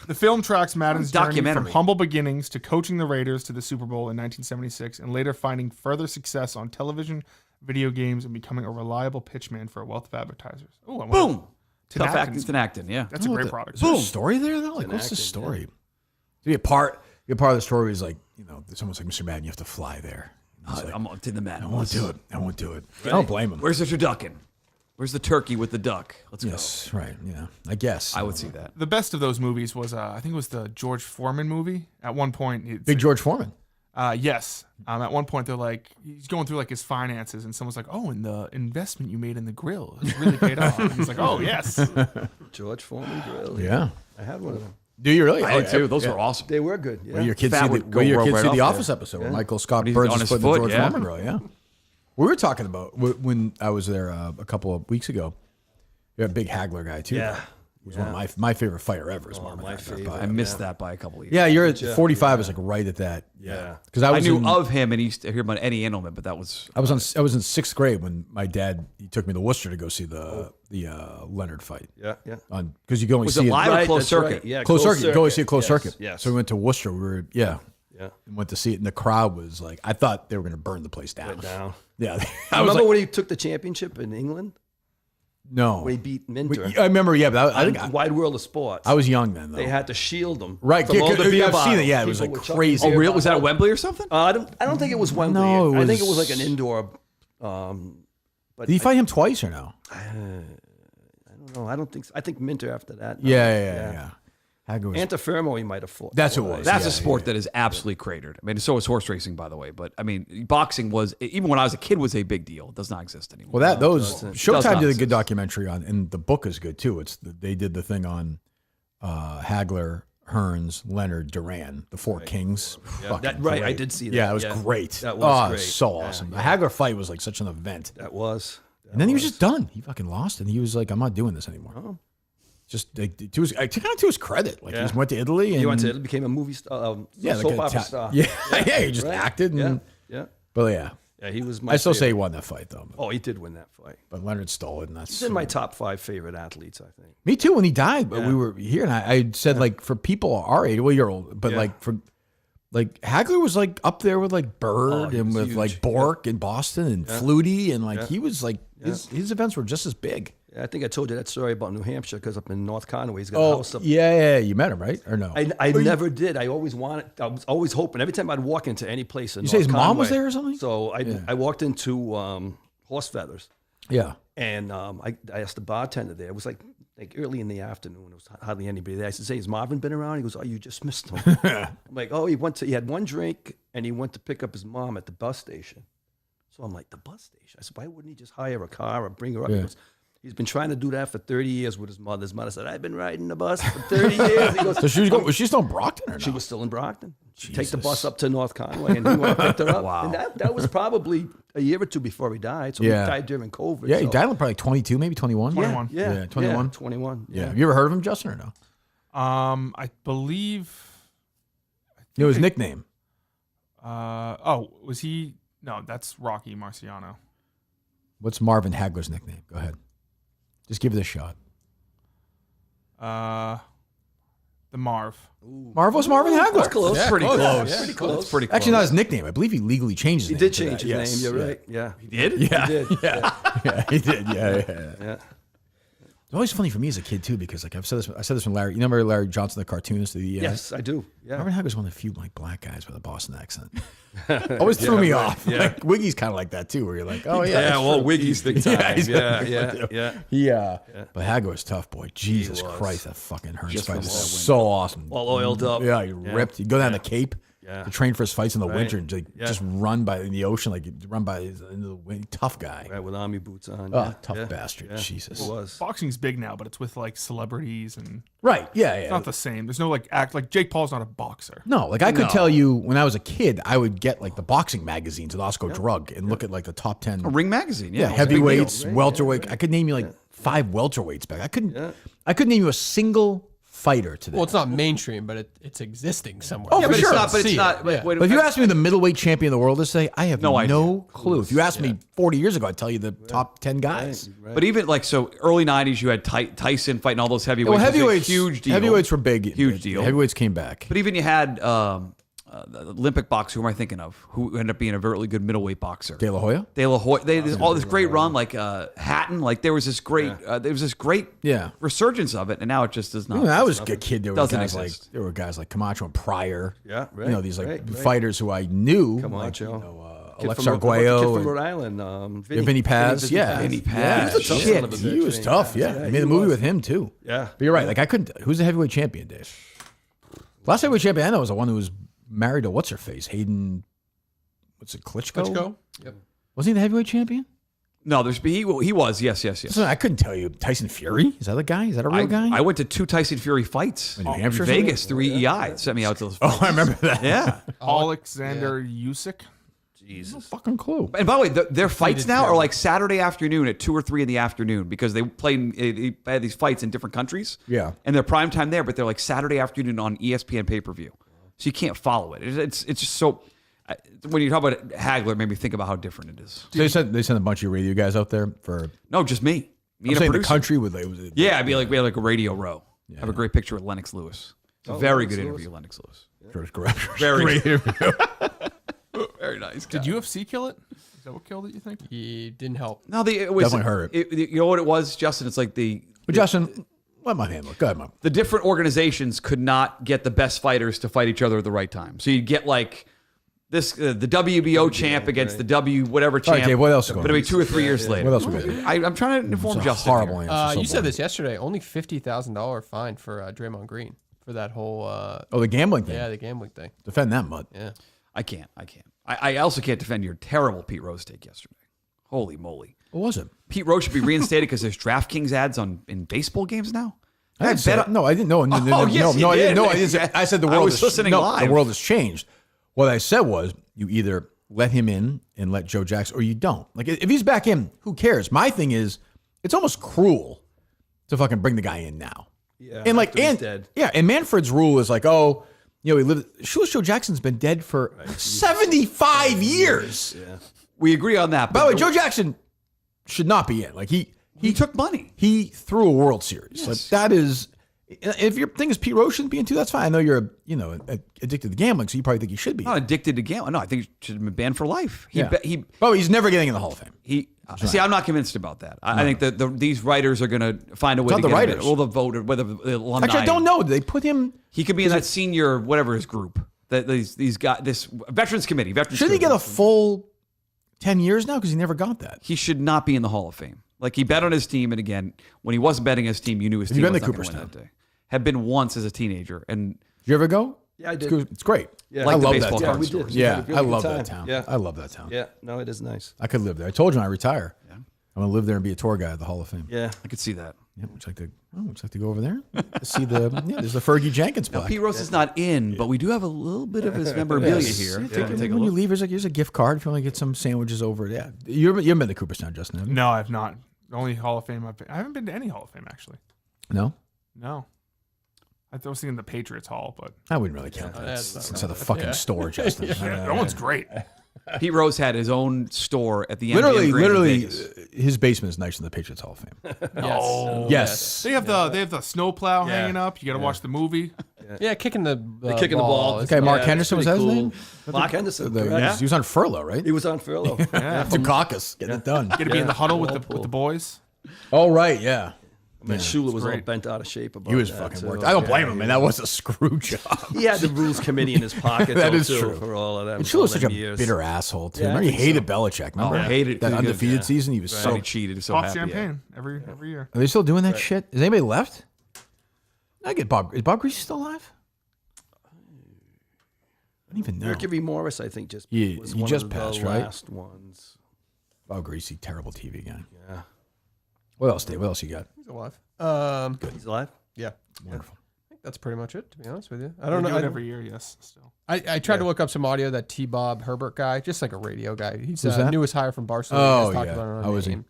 The film tracks Madden's journey from Documentary. humble beginnings to coaching the Raiders to the Super Bowl in 1976, and later finding further success on television, video games, and becoming a reliable pitchman for a wealth of advertisers. Oh, Boom. Tin Tough Atkins. acting, acting. Yeah. That's a great product. Is there a story there though? Like what's the story? To be a part of the story is like someone's like Mr. Madden, you have to fly there. He's like, I'm to the man. I won't do it. I won't do it. I don't blame him. Where's the turducken? Where's the turkey with the duck? Let's Yes, right. Yeah, I guess go. I would see that. The best of those movies was, I think it was the George Foreman movie. At one point, Big George Foreman. yes. At one point, they're like, he's going through like his finances, and someone's like, "Oh, and the investment you made in the grill has really paid off." And he's like, "Oh, yes." George Foreman grill. Yeah. I had one of them. Do you really? I did too. Those were awesome. They were good. Yeah. Where your kids Fat see the, would go where your kids right see off the there. Office episode where Michael Scott He's burns on his his foot in the foot, George yeah. Foreman grill. Yeah. We were talking about when I was there a couple of weeks ago. You're a big Hagler guy too. Yeah. He was one of my favorite fighter ever. Is Marvin my Hagler. favorite. I missed that by a couple of years. Yeah, you're at 45 is like right at that. Yeah. Because I I was knew in, of him and he used to hear about Eddie Engelman, but that was I was in 6th grade when my dad he took me to Worcester to go see the Leonard fight. Yeah. Yeah. Because you go and was see it live or Right, closed that's circuit? right. Yeah. Closed circuit. Go and see a closed Yes, circuit. Yes. So we went to Worcester. We were Yeah. and went to see it, and the crowd was like, I thought they were going to burn the place down. Down. Yeah, I I was remember like, when he took the championship in England. no. When he beat Minter. I remember, yeah, but I think Wide World of Sports. I was young then, though. They had to shield him. Right, from yeah, all the yeah, beer I've seen it, bottles. yeah, it was, People like, were chucking crazy. beer Oh, real? Was that at bottles. Wembley or something? I don't think it was Wembley. No, it I think it was- was like an indoor. But Did he fight him twice or no? don't know. I don't think so. I think Minter after that. Yeah. Hagler was, Antifermo, he might have fought. that's who it was. That's a sport that is absolutely cratered. I mean, so is horse racing, by the way. But I mean, boxing was, even when I was a kid, was a big deal. It does not exist anymore. Well, Does Showtime not did a exist. good documentary on, and the book is good too. They did the thing on Hagler, Hearns, Leonard, Duran, the four kings. Fucking Right, I great. did see that. Yeah, it was Yeah. great. That was great. So awesome. The Hagler fight was like such an event. That was. And then he was just done. He fucking lost, and he was like, "I'm not doing this anymore." Oh. Just like, to his credit, like he just went to Italy and He went to Italy, became a movie star, soap opera star. Yeah, he just acted. And, Yeah. But yeah, He was my I still say he favorite. won that fight though. Oh, he did win that fight. But Leonard stole it, and that's He's in my top 5 favorite athletes, I think. Me too. When he died, but we were here, and I said like for people our age, well, you're old, but like for like Hagler was like up there with like Bird and with like Bork in Boston and Flutie, and like he was like his events were just as big. I think I told you that story about New Hampshire because up in North Conway, he's got a house up. Yeah, you met him, right? Or no? I never did. I always wanted. I was always hoping. Every time I'd walk into any place in You say his North mom was Conway- there or something? So I walked into Horse Feathers, Yeah. and I asked the bartender there. It was like early in the afternoon. There was hardly anybody there. I said, "Hey, has Marvin been around?" He goes, "Oh, you just missed him." I'm like, "Oh, he had one drink and he went to pick up his mom at the bus station." So I'm like, "The bus station?" I said, "Why wouldn't he just hire a car or bring her up?" He goes, he's been trying to do that for 30 years with his mother. His mother said, "I've been riding the bus for 30 years." He goes, So was she still in Brockton or no? She was still in Brockton. She'd take the bus up to North Conway, and he went and picked her up. Wow. And that was probably a year or two before he died. So he died during COVID. Yeah, he so. died at probably 22, maybe 21. 21. Yeah, 21. 21. Yeah. Have you ever heard of him, Justin, or no? I believe. You know his nickname. Was he? No, that's Rocky Marciano. What's Marvin Hagler's nickname? Go ahead. Just give it a shot. The Marv. Marvel's Marvin Hagler. That's close. Yeah, Pretty close. Yeah, pretty close. That's pretty close. Actually, not his nickname. I believe he legally changed his He name. did to change that. his name. You're right. Yeah. He did? Yeah. He did. Yeah, he did. Yeah. Yeah. It's always funny for me as a kid too, because like I said this when Larry. You remember Larry Johnson, the cartoonist? Yes, I do. Yeah. Marvin Hagler's one of the few like black guys with a Boston accent. Always threw me off. Yeah. Like Wiggy's kind of like that too, where you're like, oh yeah, Yeah, well, Wiggy's big time. he's Yeah. yeah. But Hagler was tough, boy. Jesus Christ, that fucking Hearns Just fight from is all so awesome. All oiled up. Yeah, he ripped. He'd go down the Cape Yeah. to train for his fights in the Right. winter and like, just run by in the ocean, like run by in the wind. Tough guy. Right, with army boots on. Oh, yeah. tough Yeah. bastard. Yeah. Jesus. It was. Boxing's big now, but it's with like celebrities and Right. Yeah. it's not the same. There's no like act like Jake Paul's not a boxer. No, like I could tell you when I was a kid, I would get like the boxing magazines at Osco Drug and look at like the top 10. Ring Magazine. Yeah, Yeah, it was a big heavyweights, deal. welterweight. I could name you like 5 welterweights back. I couldn't name you a single fighter today. Well, it's not mainstream, but it's existing somewhere. Oh, Yeah, for but sure. it's not. But it's See not. it, Wait, yeah. wait, But if you ask me who the middleweight champion of the world is today, I have No no, idea. clue. If you asked me 40 years ago, I'd tell you the top 10 guys. But even like so, early '90s, you had Tyson fighting all those heavyweights. Well, It was a heavyweights, huge deal. Heavyweights were big. Huge deal. Heavyweights came back. But even you had the Olympic boxer. Who am I thinking of? Who ended up being a really good middleweight boxer? De La Hoya? De La Hoya. They did all this great run, like Hatton. Like there was this great, resurgence of it, and now it just does not. When I was a kid, there were Doesn't guys exist. like Camacho and Pryor. Yeah, right. You know, these like right. fighters who I knew. Camacho. Like, Kid Alex from- Arguello. Kid from and- Rhode Island. Vinny Paz, yeah. Vinny Yeah, Paz. he was a tough Shit, son of a bitch. He was tough, yeah. I made a movie with him, too. Yeah. But you're right. Like, I couldn't. Who's the heavyweight champion, Dave? Last heavyweight champion I know was the one who was married to what's-her-face? Hayden, what's it, Klitschko? Klitschko? Yep. Wasn't he the heavyweight champion? No, he was. Yes. So I couldn't tell you. Tyson Fury? Is that a guy? Is that a real guy? I went to 2 Tyson Fury fights In New Hampshire or Vegas through EI. Sent me out to those. Oh, I remember that. Yeah. Alexander Usyk. Jesus. No fucking clue. And by the way, their fights now are like Saturday afternoon at 2 or 3 in the afternoon because they they had these fights in different countries. Yeah. And they're prime time there, but they're like Saturday afternoon on ESPN pay-per-view. So you can't follow it. It's just so... When you talk about Hagler, it made me think about how different it is. So they sent a bunch of radio guys out there for... No, just me. I'm and a saying the producer. country with... Like, was it, Yeah, I'd be like, we had like a radio row. I have a great picture with Lennox Lewis. It's a very good interview, Lennox Lewis. Very good. Very nice guy. Did UFC kill it? Is that what killed it, you think? He didn't help. No, it was Definitely hurt You know what it was, Justin? It's like But Justin, let my hand look. Go ahead, Mom. the different organizations could not get the best fighters to fight each other at the right time. So you'd get like This the WBO champ against the W whatever champ. All right, Dave, what else is going But on? it'll be 2 or 3 years later. What else we got? I'm trying to inform It's a Justin. horrible here. answer. So You said boring. this yesterday. Only $50,000 fine for Draymond Green for that whole. Oh, the gambling thing. Yeah, the gambling thing. Defend that, Mutt. Yeah. I can't. I also can't defend your terrible Pete Rose take yesterday. Holy moly. What was it? Pete Rose should be reinstated because there's DraftKings ads in baseball games now. I didn't say bet that. No, I didn't. No, Oh, yes, you I did. didn't. No, I didn't. I said the world. I was listening live. The world has changed. What I said was, you either let him in and let Joe Jackson, or you don't. Like, if he's back in, who cares? My thing is, it's almost cruel to fucking bring the guy in now. Yeah, and like, after he's and dead. yeah, and Manfred's rule is like, oh, you know, he lived. Joe Jackson's been dead for 75 years. Yeah. We agree on that. By the way, Joe Jackson should not be in. Like, he took money. He threw a World Series. Like, that is. If your thing is Pete Rose shouldn't be in too, that's fine. I know you're addicted to gambling, so you probably think he should be. Not addicted to gambling. No, I think he should have been banned for life. Oh, he's never getting in the Hall of Fame. See, I'm not convinced about that. I think that these writers are going to find a way It's to not get the him in. writers. Or the voter, whether the alumni. Actually, I don't know. Did they put him? He could be in that senior, whatever his group. That these guys, this Veterans Committee. Shouldn't he get a full 10 years now? Because he never got that. He should not be in the Hall of Fame. Like, he bet on his team, and again, when he wasn't betting his team, you knew his Have team you been was to not going to win Cooperstown? that day. Had been once as a teenager, and Did you ever go? Yeah, I did. It's great. Yeah. Like I the love baseball that card town. stores. We did. Yeah, We had a I good love time. that town. Yeah. I love that town. Yeah, no, it is nice. I could live there. I told you when I retire, I'm going to live there and be a tour guide at the Hall of Fame. Yeah. I could see that. Yeah, would you like to go over there? See there's the Fergie Jenkins Now, plaque. Pete Rose is not in, but we do have a little bit of his memorabilia here. When you leave, here's a gift card if you want to get some sandwiches over. Yeah, you haven't been to Cooperstown, Justin, have you? No, I've not. The only Hall of Fame I haven't been to any Hall of Fame actually. No? No. I was thinking the Patriots Hall, but I wouldn't really count that. It's at the fucking store, Justin. that one's great. Pete Rose had his own store at the MGM Grand in Literally, Vegas. his basement is nicer than the Patriots Hall of Fame. Yes. Yes. They have the snowplow hanging up. You got to watch the movie. Yeah, kicking the Kicking the ball. Okay, Mark Henderson was that his name? Mark Henderson. He correct. was on furlough, right? He was on furlough. Yeah, Dukakis, getting it done. get to be in the huddle with the boys. Oh, right, yeah. Man, Shula was all great. bent out of shape about He was that, fucking too. worked. I don't blame him, man. That was a screw job. He had the rules committee in his pocket. That though, is too, true. for all of them. And Shula was all such a them years. bitter asshole, too. Yeah, I Remember, he think hated Belichick. Remember? hated that it. undefeated season? He was So so... he cheated. He was so Pop happy. champagne every year. Are they still doing that shit? Is anybody left? I get Bob. Is Bob Greasy still alive? I don't even know. Mercury Morris, I think, just Yeah, was he one just of passed, the right? last ones. Bob Greasy, terrible TV guy. Yeah. What else, Dave? What else you got? He's alive. He's alive? Yeah. Wonderful. I think that's pretty much it, to be honest with you. I They don't do know. it every year. Yes, still. I tried to look up some audio, that T-Bob Herbert guy, just like a radio guy. He's Who's that? newest hire from Barcelona. Oh, You guys talked yeah. about it on How was he? Name.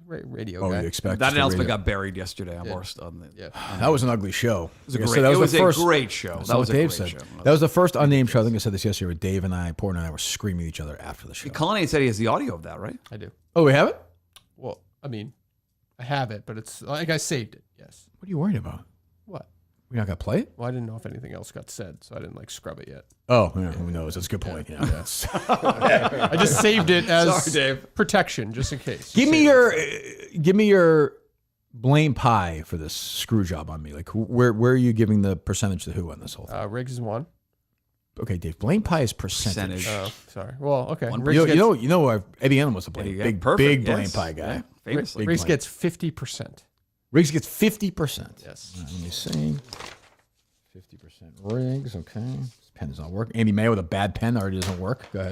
Radio Oh, guy. you expect That us to announcement read it. got buried yesterday on Barstool. Yeah. That was an ugly show. It was a Like I great, said, that it was the a first, great show. That's That what was a Dave great said. show. That was the first unnamed show. I think I said this yesterday with Dave and I, Portner and I were screaming at each other after the show. Colonnade said he has the audio of that, right? I do. Oh, we have it? Well, I mean, I have it, but it's like I saved it. Yes. What are you worried about? What? We're not going to play it? Well, I didn't know if anything else got said, so I didn't like scrub it yet. Oh, yeah, who knows? That's a good point. Yeah. I just saved it as Sorry, Dave. protection, just in case. Give me your blame pie for this screw job on me. Like, where are you giving the percentage to who on this whole thing? Riggs is one. Okay, Dave. Blame pie is percentage. Oh, sorry. Well, okay. One Riggs You know, Eddie Allen was a blame. Yeah, Big perfect, blame yes. pie guy. Yeah, famously. Big Riggs blame. gets 50%. Riggs gets 50%. Yes. Let me see. 50% Riggs. Okay. This pen does not work. Andy May with a bad pen already doesn't work. Go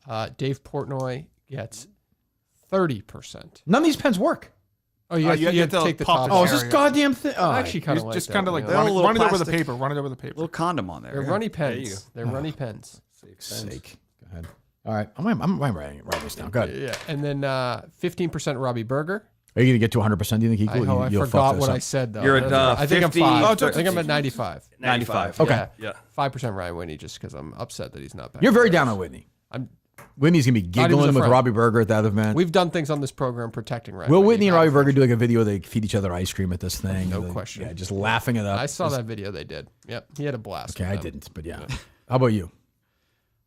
ahead. Dave Portnoy gets 30%. None of these pens work. Oh, you have to take the top. Oh, it's this goddamn thing. Oh, I actually kind of like Just that, kind of like yeah. They're a little run it over the plastic. paper. Run it over the paper. little condom on there. They're yeah. runny pens. They're runny pens. sake. Go ahead. All right. I'm writing this down. Go ahead. Yeah. And then 15% Robbie Berger. Are you going to get to 100%? Do you think he could? I forgot what I said, though. You're at, I think 50. I'm 5. Oh, I think I'm at 95. 95. Okay. Yeah. 5% Ryan Whitney, just because I'm upset that he's not back. You're very down on Whitney. Whitney's going to be Not even giggling a with friend. Robbie Berger at that event. We've done things on this program protecting Ryan Will Whitney and not Robbie a Berger do like a video? They feed each other ice cream at this thing. No They- question. Yeah, just laughing it up. I saw that video they did. Yep. He had a blast. Okay, with I them. didn't, but yeah. How about you?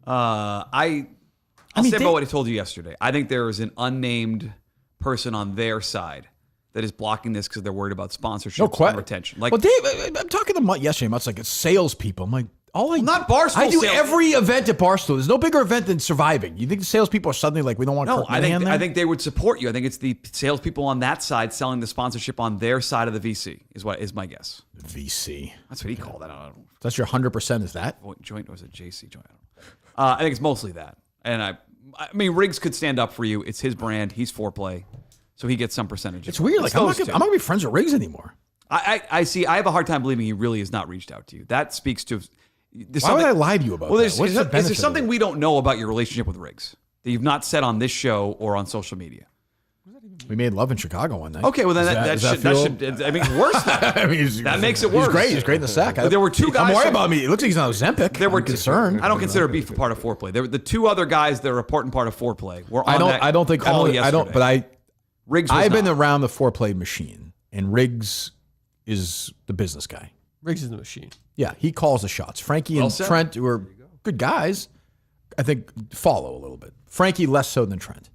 I'll mean, say Dave- about what I told you yesterday. I think there is an unnamed person on their side that is blocking this because they're worried about sponsorship No question. and retention. Like, Well, Dave, I'm talking to Mutt yesterday. Mutt's like, it's salespeople. I'm like, not Barstool. I do sales- every event at Barstool. There's no bigger event than surviving. You think the salespeople are suddenly like, we don't want No, Kirk I Minahan think there? I think they would support you. I think it's the salespeople on that side selling the sponsorship on their side of the VC is my guess. VC. That's what he called that. I don't know. That's your 100%. Is that? Joint or was it JC joint? I don't know. I think it's mostly that. And I mean, Riggs could stand up for you. It's his brand. He's Foreplay, so he gets some percentage. It's weird. Like I'm not gonna be friends with Riggs anymore. I see. I have a hard time believing he really has not reached out to you. That speaks to. Why would I lie to you about that? What's the benefit is there of something it? we don't know about your relationship with Riggs that you've not said on this show or on social media? We made love in Chicago one night. Okay, well then that should. I mean, worse. I mean, that makes it worse. He's great. He's great in the sack. There were two guys. I'm worried about me. It looks like he's on Ozempic. There were I'm concerned. I don't consider beef a part of Foreplay. There were the two other guys that are an important part of Foreplay. Were on I don't think call I yesterday. don't. But Riggs. Was I've been not. around the Foreplay machine, and Riggs is the business guy. Riggs is the machine. Yeah, he calls the shots. Frankie and said. Trent, who are good guys, I think follow a little bit. Frankie less so than Trent.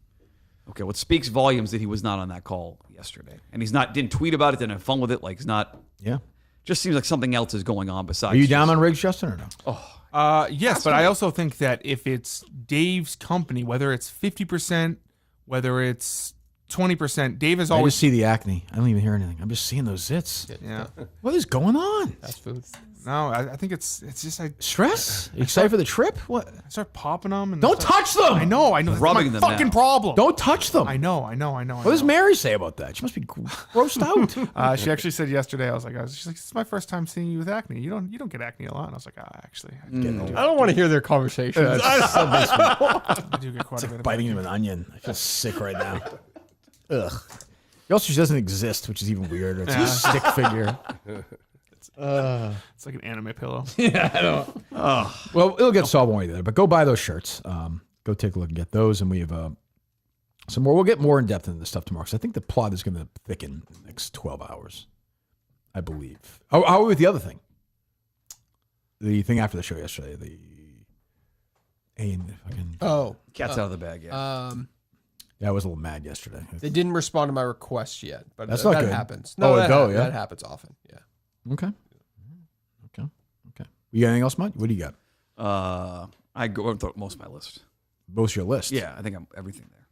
Okay, what speaks volumes that he was not on that call yesterday, and didn't tweet about it, didn't have fun with it. Like he's not. Yeah. Just seems like something else is going on besides. Are you down on Riggs, Justin, or no? Yes, but I also think that if it's Dave's company, whether it's 50%, whether it's 20%, Dave is I always just see the acne. I don't even hear anything. I'm just seeing those zits. yeah. What is going on? Fast food. No, I think it's just I Stress? You excited for the trip? What? start popping them and Don't touch them. I know. That's Rubbing my them fucking now. problem. Don't touch them. I know. What does Mary say about that? She must be grossed out. She actually said yesterday. She's like, "This is my first time seeing you with acne. You don't get acne a lot." And I was like, actually, I I don't want to hear their conversations. I do get quite a bit of Biting into an onion. I feel sick right now. Ugh. He also just doesn't exist, which is even weirder. It's a stick figure. It's like an anime pillow. Well, it'll get solved one way or the other, but go buy those shirts. Go take a look and get those, and we have some more. We'll get more in depth into this stuff tomorrow because I think the plot is going to thicken in the next 12 hours, I believe. How are we with the other thing? The thing after the show yesterday, Cat's out of the bag. Yeah. Yeah, I was a little mad yesterday. They didn't respond to my request yet, but That's that not good. happens. Oh, that, yeah? that happens often. Yeah. Okay. You got anything else, Mike? What do you got? I go through most of my list. Most of your list? Yeah, I think I'm everything there.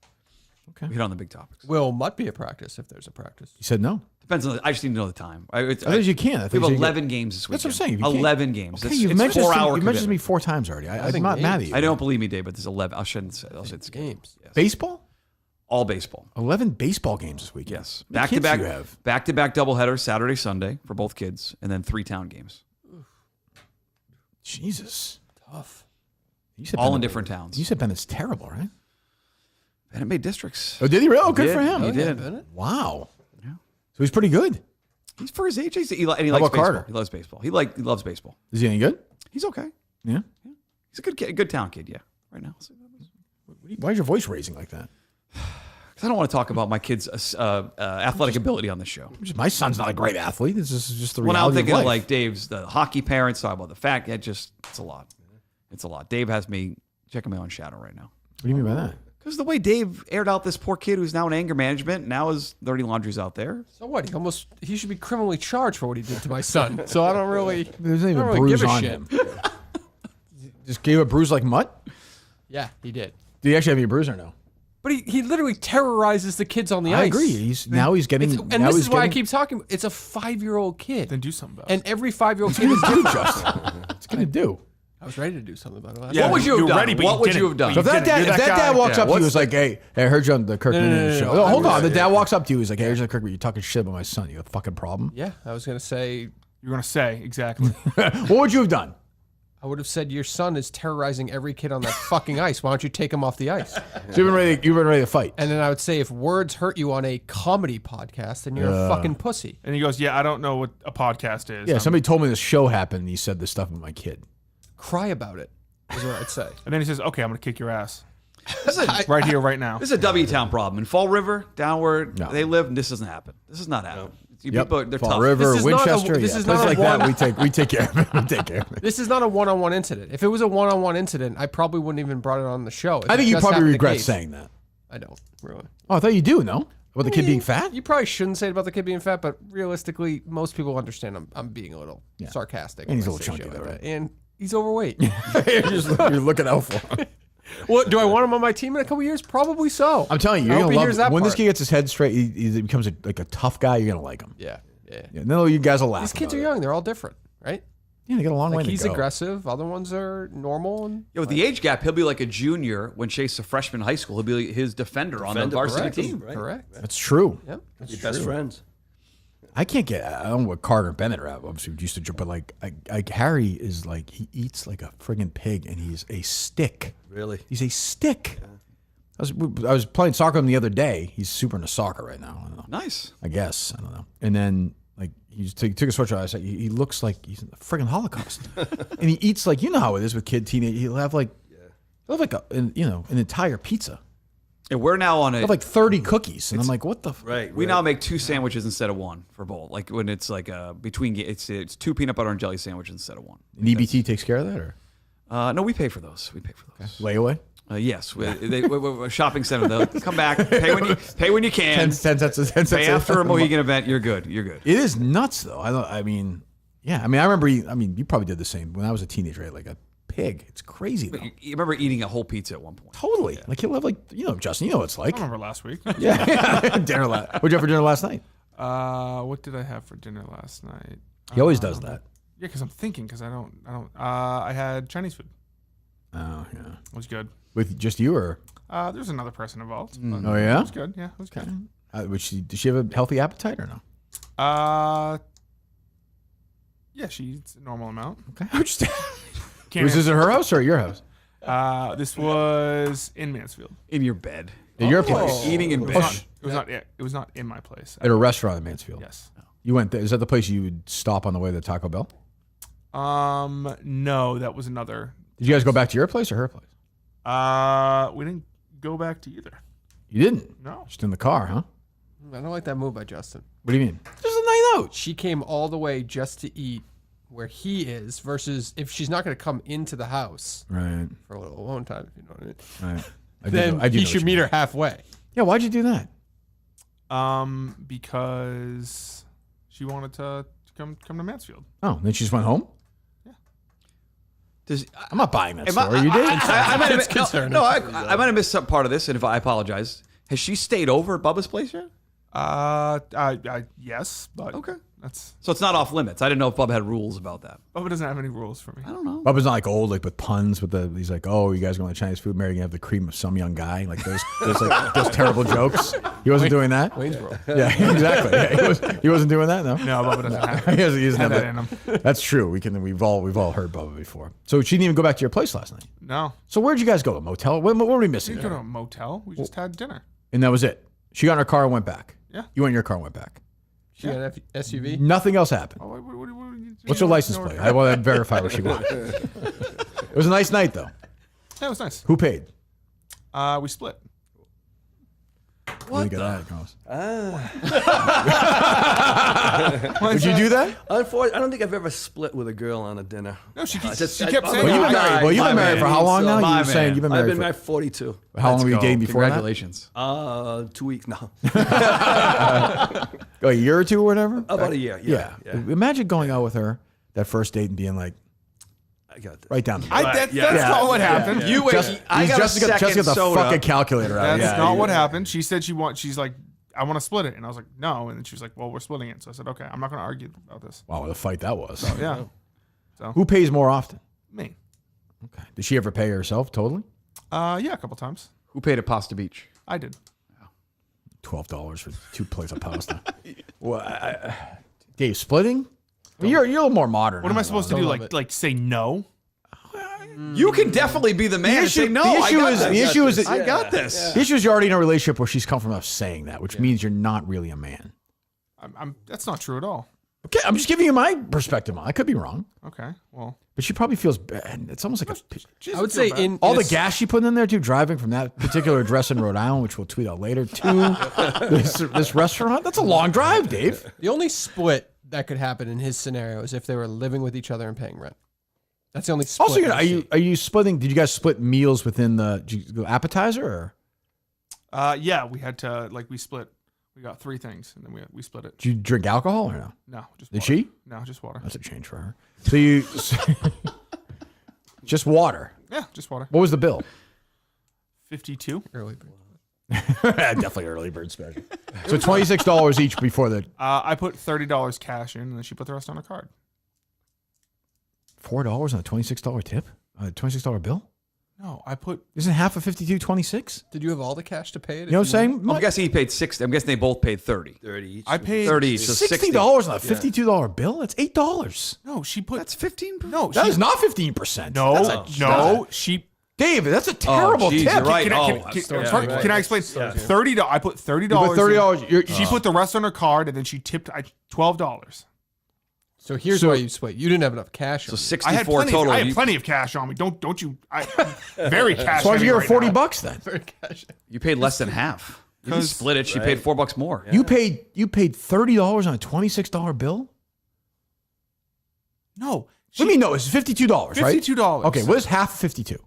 Okay. We hit on the big topics. Will Mutt be a practice if there's a practice? You said no. Depends on. I just need to know the time. I think you can. I We think have you can. 11 games this week. That's what I'm saying. If you can't- 11 games. Okay, It's you've mentioned 4 this to- hour. you've mentioned this to me 4 times already. I'm not mad at you. I don't believe me, Dave, but there's 11. I shouldn't say. I'll say it's games. Yes. Baseball? All baseball. 11 baseball games this weekend. Yes. How many kids do you have? Back to back doubleheaders Saturday, Sunday for both kids, and then 3 town games. Jesus. Tough. You said All in Bennett- different towns. You said Bennett's terrible, right? Bennett made districts. Oh, did he really? Oh, good did. for him. He did. Wow. Yeah. So he's pretty good. He's for his age. And he likes about baseball. Carter? He loves baseball. He loves baseball. Is he any good? He's okay. Yeah. He's a good kid, good town kid. Yeah. Right now. Why is your voice raising like that? Because I don't want to talk about my kid's athletic ability on this show. My son's not a great athlete. This is just the Well, now I'm reality thinking of of life. like Dave's the hockey parents talk about the fact. It's a lot. It's a lot. Dave has me checking my own shadow right now. What do you mean by that? Because the way Dave aired out this poor kid who's now in anger management, now his dirty laundry's out there. So what? He should be criminally charged for what he did to my son. So I don't really. There's not even I a don't really bruise give a on shit. him. Just gave a bruise like Mutt? Yeah, he did. Did he actually have any bruise or no? But he literally terrorizes the kids on the I ice. agree. Now he's getting. And now this he's is why I getting- keep talking. It's a 5-year-old kid. Then do something about And every 5-year-old kid What is do you do, Justin? What's he gonna do? I was ready to do something about it. What would you have you're done? ready, but What you would you didn't. have done? So if that dad, You're if that that dad guy. walks Yeah. up to you, was like, "Hey, I heard you on the Kirk Minahan show." no, Hold I on. The was- dad walks up to you. He's like, "Hey, here's the Kirk. You're talking shit about my son. You have a fucking problem." Yeah, I was gonna say. You're gonna say exactly. What would you have done? I would have said your son is terrorizing every kid on that fucking ice. Why don't you take him off the ice? So you've been ready. You've been ready to fight. And then I would say, if words hurt you on a comedy podcast, then you're a fucking pussy. And he goes, "Yeah, I don't know what a podcast is." Yeah, somebody told me this show happened. And he said this stuff with my kid. Cry about it, is what I'd say. And then he says, "Okay, I'm gonna kick your ass This is a, right here, right now." this is a W Town problem. In Fall River, down where No. they live, and this doesn't happen. This is not happening. You people, they're Fall tough. River, This is not a- Winchester. this yeah, is places not a like that. one- We take care of it. We take care of it. This is not a one-on-one incident. If it was a one-on-one incident, I probably wouldn't even brought it on the show. If I think it you just probably happened to regret Case. saying that. I don't really. Oh, I thought you do. No, about the kid being fat. You probably shouldn't say it about the kid being fat, but realistically, most people understand I'm being a little sarcastic. And he's when a I little say chunky shit though, like right? that. And He's overweight. you're looking out for him. What do I want him on my team in a couple years? Probably so. I'm telling you, I you're hope gonna he hears love that when this part. kid gets his head straight. He becomes like a tough guy. You're gonna like him. Yeah. No, you guys will laugh. These kids are about young. They're all different, right? it. Yeah, they got a long way Like to he's go. aggressive. Other ones are normal. And Yeah, with the age gap, he'll be like a junior when Chase's a freshman in high school. He'll be his defender on the varsity correct. team. Right. correct. That's true. Yep. Your best friends. I can't get. I don't know what Carter and Bennett are. Obviously, used to, but like Harry is like he eats like a friggin' pig, and he's a stick. Really? He's a stick. I was playing soccer with him the other day. He's super into soccer right now. I don't know. Nice. I guess I don't know. And then like he took a switch. I said he looks like he's in the friggin' Holocaust, and he eats like, you know how it is with teenage. He'll have like an entire pizza. And we're now on He'll a. have like 30 cookies, and I'm like, what the? Right. We now make 2 sandwiches instead of 1 for both. Like when it's like between it's 2 peanut butter and jelly sandwiches instead of 1. And EBT takes care of that, or No, we pay for those. layaway? Yes, we're shopping center. They'll come back, pay when you can. 10 cents. Pay after a Mohegan event. You're good. It is nuts, though. I mean, I remember. You probably did the same when I was a teenager. Right? Like a pig. It's crazy. Though. You remember eating a whole pizza at one point? Totally. Like he'll have Justin. You know what it's like. I remember last week. Yeah. Dinner. What'd you have for dinner last night? What did I have for dinner last night? He always does that. Yeah, because I'm thinking. Because I don't. I had Chinese food. Oh yeah. It was good. With just you or? There's another person involved. But Oh yeah. It was good. Yeah, it was good. Did she have a healthy appetite or no? Yeah, she eats a normal amount. Okay. Was Can't this at her house or at your house? This was in Mansfield. In your bed. At your place? Eating in It bed. was not. It was not in my place. At a restaurant in Mansfield. Yes. You went there. Is that the place you would stop on the way to Taco Bell? No, that was another. Did you guys go back to your place or her place? We didn't go back to either. You didn't? No. Just in the car, huh? I don't like that move by Justin. What do you mean? Just a night out. She came all the way just to eat where he is versus if she's not going to come into the house Right. for a little alone time, if you know what I mean. Right. Then he should meet her halfway. Yeah, why'd you do that? Because she wanted to come to Mansfield. Oh, then she just went home? I'm not buying that story. You did? I might have I might have missed some part of this, and if I apologize. Has she stayed over at Bubba's place yet? Yes, but Okay. that's So it's not off limits. I didn't know if Bubba had rules about that. Bubba doesn't have any rules for me. I don't know. Bubba's not like old, like with puns. He's like, oh, you guys going to Chinese food? Mary, you have the cream of some young guy. Like those terrible jokes. He wasn't doing that. Waynesboro. Yeah, exactly. Yeah, he wasn't doing that. No, No, Bubba doesn't have he doesn't have that in him. That's true. We've all heard Bubba before. So she didn't even go back to your place last night. No, So where'd you guys go? A motel? What were we we missing? didn't go to a motel. We just had dinner. And that was it. She got in her car and went back. Yeah. You went in your car and went back. She got an SUV. Nothing else happened. Oh, What's her license plate? I want to verify where she went. It was a nice night though. Yeah, it was nice. Who paid? We split. What that cost? Would Would you do that? Unfortunately, I don't think I've ever split with a girl on a dinner. No, she kept I'm saying a Well, you've been guy. married. Well, you've been married for how long now? My You were saying man. you've been I've married been for married 42. how long were you dating before that? Congratulations. 2 weeks now. Oh, a year or two or whatever? About a year. Yeah. Imagine going out with her that first date and being like, I got this. right down the That's not what happened. You wait. I got a Jessica second got the soda. fucking calculator out. That's Yeah, not yeah. what happened. She said she's like, I want to split it. And I was like, no. And then she was like, well, we're splitting it. So I said, okay, I'm not going to argue about this. Wow, what a fight that was. Yeah. Who pays more often? Me. Okay. Did she ever pay herself totally? Yeah, a couple times. Who paid at Pasta Beach? I did. $12 for 2 plates of pasta. Well, Dave, splitting? I mean, you're a little more modern. What am I supposed to do? love Like say no? You can definitely be the man and say, no, the issue is I got this. the issue is you're already in a relationship where she's come from us saying that, which means you're not really a man. That's not true at all. Okay, I'm just giving you my perspective. I could be wrong, Okay. Well, but she probably feels bad. It's almost like I would say in all in the gas she put in there too, driving from that particular address in Rhode Island, which we'll tweet out later, to this restaurant. That's a long drive, Dave. the only split that could happen in his scenario is if they were living with each other and paying rent. That's the only split. Also, I see. are you splitting? Did you guys split meals within the appetizer? Or? yeah, we had to we split. We got 3 things, and then we split it. Did you drink alcohol or no? No, just Did water. she? No, just water. That's a change for her. So you, Just water. Yeah, just water. What was the bill? 52. Early bird. Definitely early bird special. So $26 each before the I put $30 cash in, and then she put the rest on her card. $4 on a $26 tip? A $26 bill? No, I put. Isn't half of 26? Did you have all the cash to pay it? You know what I'm saying? I'm guessing he paid 60. I'm guessing they both paid 30. 30 each. I paid 30 each. So $60 on a $52 bill? That's $8. No, she put. That's 15%. No, That she, is not 15%. no. She. Dave, that's a terrible geez, tip. you're right. Can I explain? $30. I put $30. You put $30. She put the rest on her card, and then she tipped $12. So here's why you split. You didn't have enough cash. So on you. 64 total. I had plenty of cash on me. Don't you? Very cash. So why'd you give her heavy right $40 now. then? You paid less than half. You didn't split it. She paid $4 more. You paid $30 on a $26 bill? No. What do you mean no? It's $52, right? $52. Okay, what is half of 52?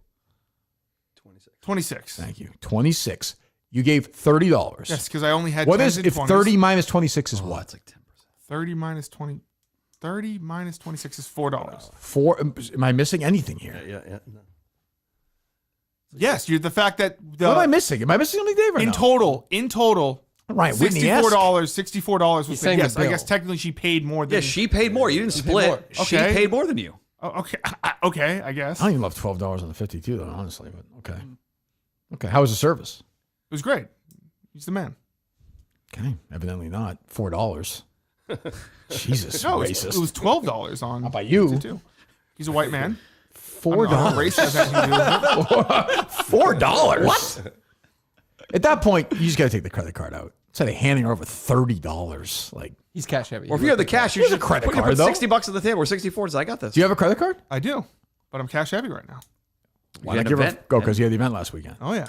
26. Thank you. 26. You gave $30. Yes, because I only had. What 10s is and if 20s. 30 minus 26 is what? That's like 10%. 30 minus 20. 30 minus 26 is $4. Four. Am I missing anything here? Yeah. No. Yes, you're the fact that the, What am I missing? Am I missing something, Dave? Or in no? total, Right, Whitney $64 was saying yes. the I bill. guess technically she paid more than. Yeah, she paid more. You didn't split. more. She Okay. paid more than you. Oh, okay, okay, I guess I don't even love $12 on the 52 though, honestly. But okay. Okay. How was the service? it was great. He's the man. Okay. Evidently not. $4. Jesus, No, racist. it was $12 on. How about you? 52. He's a white man. $4. Race has anything to do with it. $4. What? At that point, you just got to take the credit card out. Instead of handing her over $30, like. He's cash heavy. Or if you have the cash, you Here's a should credit put card, though. $60 on the table or 64. So I got this. Do you have a credit card? I do, but I'm cash heavy right now. Why You not had give an her event? go? Because you had the event last weekend. Oh yeah,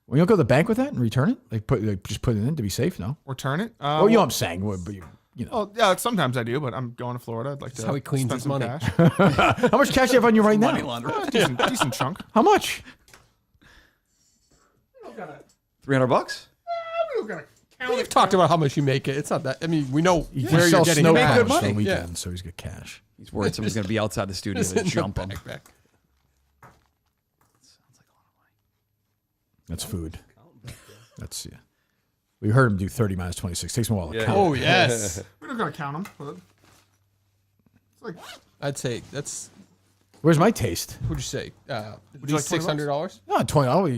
Well, you don't go to the bank with that and return it? Like just put it in to be safe? No. return it. Well, you know what I'm saying. But you know. Oh yeah, sometimes I do, but I'm going to Florida. I'd like to. how he cleans spend his some money. Cash. How much cash do you have on you right Money now? laundering. decent chunk. How much? $300? We've talked about how much you make it. It's not that. I mean, we know You where sell you're getting snow it. cones good for money. the weekend, Yeah. so he's got cash. He's worried someone's going to be outside the studio It's to in the jump him. backpack. That's food. That's yeah. We heard him do 30 minus 26. Takes him a while to count. Oh yes. We're not gonna count them. But it's like I'd say that's. Where's my taste? What'd you say? Would you like $600? No, 10%. We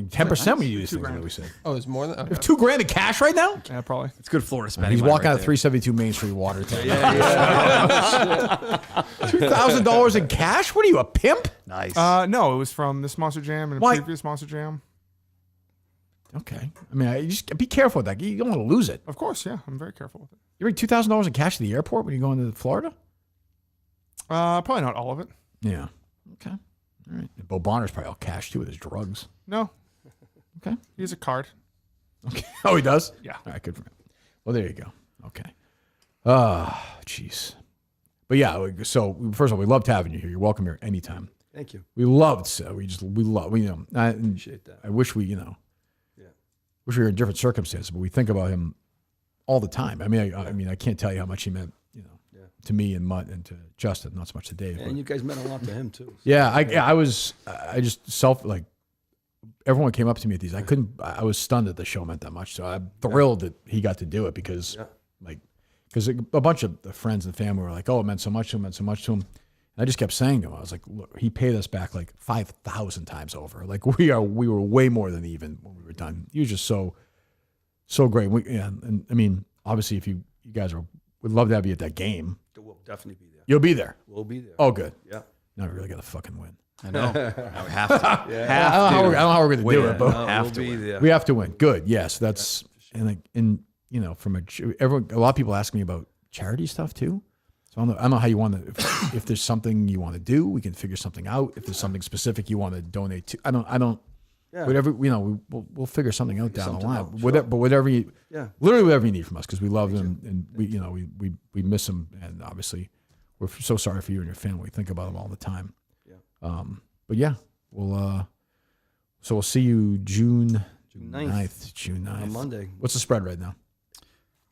do these things that we said. Oh, it's more than. Okay. $2,000 in cash right now? yeah, probably. It's good Florida spending. He's money walking right out of there. 372 Main Street Water. $2,000 in cash? What are you, a pimp? Nice. No, it was from this Monster Jam and a Why? previous Monster Jam. Okay. I mean, you just be careful with that. You don't want to lose it. Of course, yeah, I'm very careful with it. You bring $2,000 in cash to the airport when you're going to Florida? Probably not all of it. Yeah. Okay. All right. Bo Bonner's probably all cash too with his drugs. No, Okay. he has a card. Okay. Oh, he does? Yeah. All right. Good for him. Well, there you go. Okay. Jeez. But yeah, so first of all, we loved having you here. You're welcome here anytime. Thank you. We loved, we love, Appreciate that. I wish we wish we were in different circumstances, but we think about him all the time. I mean, I can't tell you how much he meant, to me and Mutt and to Justin, not so much to Dave. And you guys meant a lot to him too. Yeah, I just everyone came up to me at these. I was stunned that the show meant that much. So I'm thrilled that he got to do it because a bunch of the friends and family were like, oh, it meant so much to him, And I just kept saying to him, I was like, look, he paid us back like 5,000 times over. Like we were way more than even when we were done. He was just so great. And I mean, obviously if you guys would love to have you at that game. We'll definitely be there. You'll be there. We'll be there. Oh, good. Yeah. Now we really got to fucking win. I know. Now we have to. I don't know how we're going to do it, but We'll be there. we have to win. Good. Yes, that's and from a lot of people ask me about charity stuff too. So I don't know how you want to. If there's something you want to do, we can figure something out. If there's something specific you want to donate to, I don't. Yeah. Whatever we'll figure something out down the line. out, sure. But whatever you, literally whatever you need from us, because we love them and we miss them, and obviously we're so sorry for you and your family. We think about them all the time. Yeah. But yeah, we'll see you June 9th. June 9th. On Monday. What's the spread right now?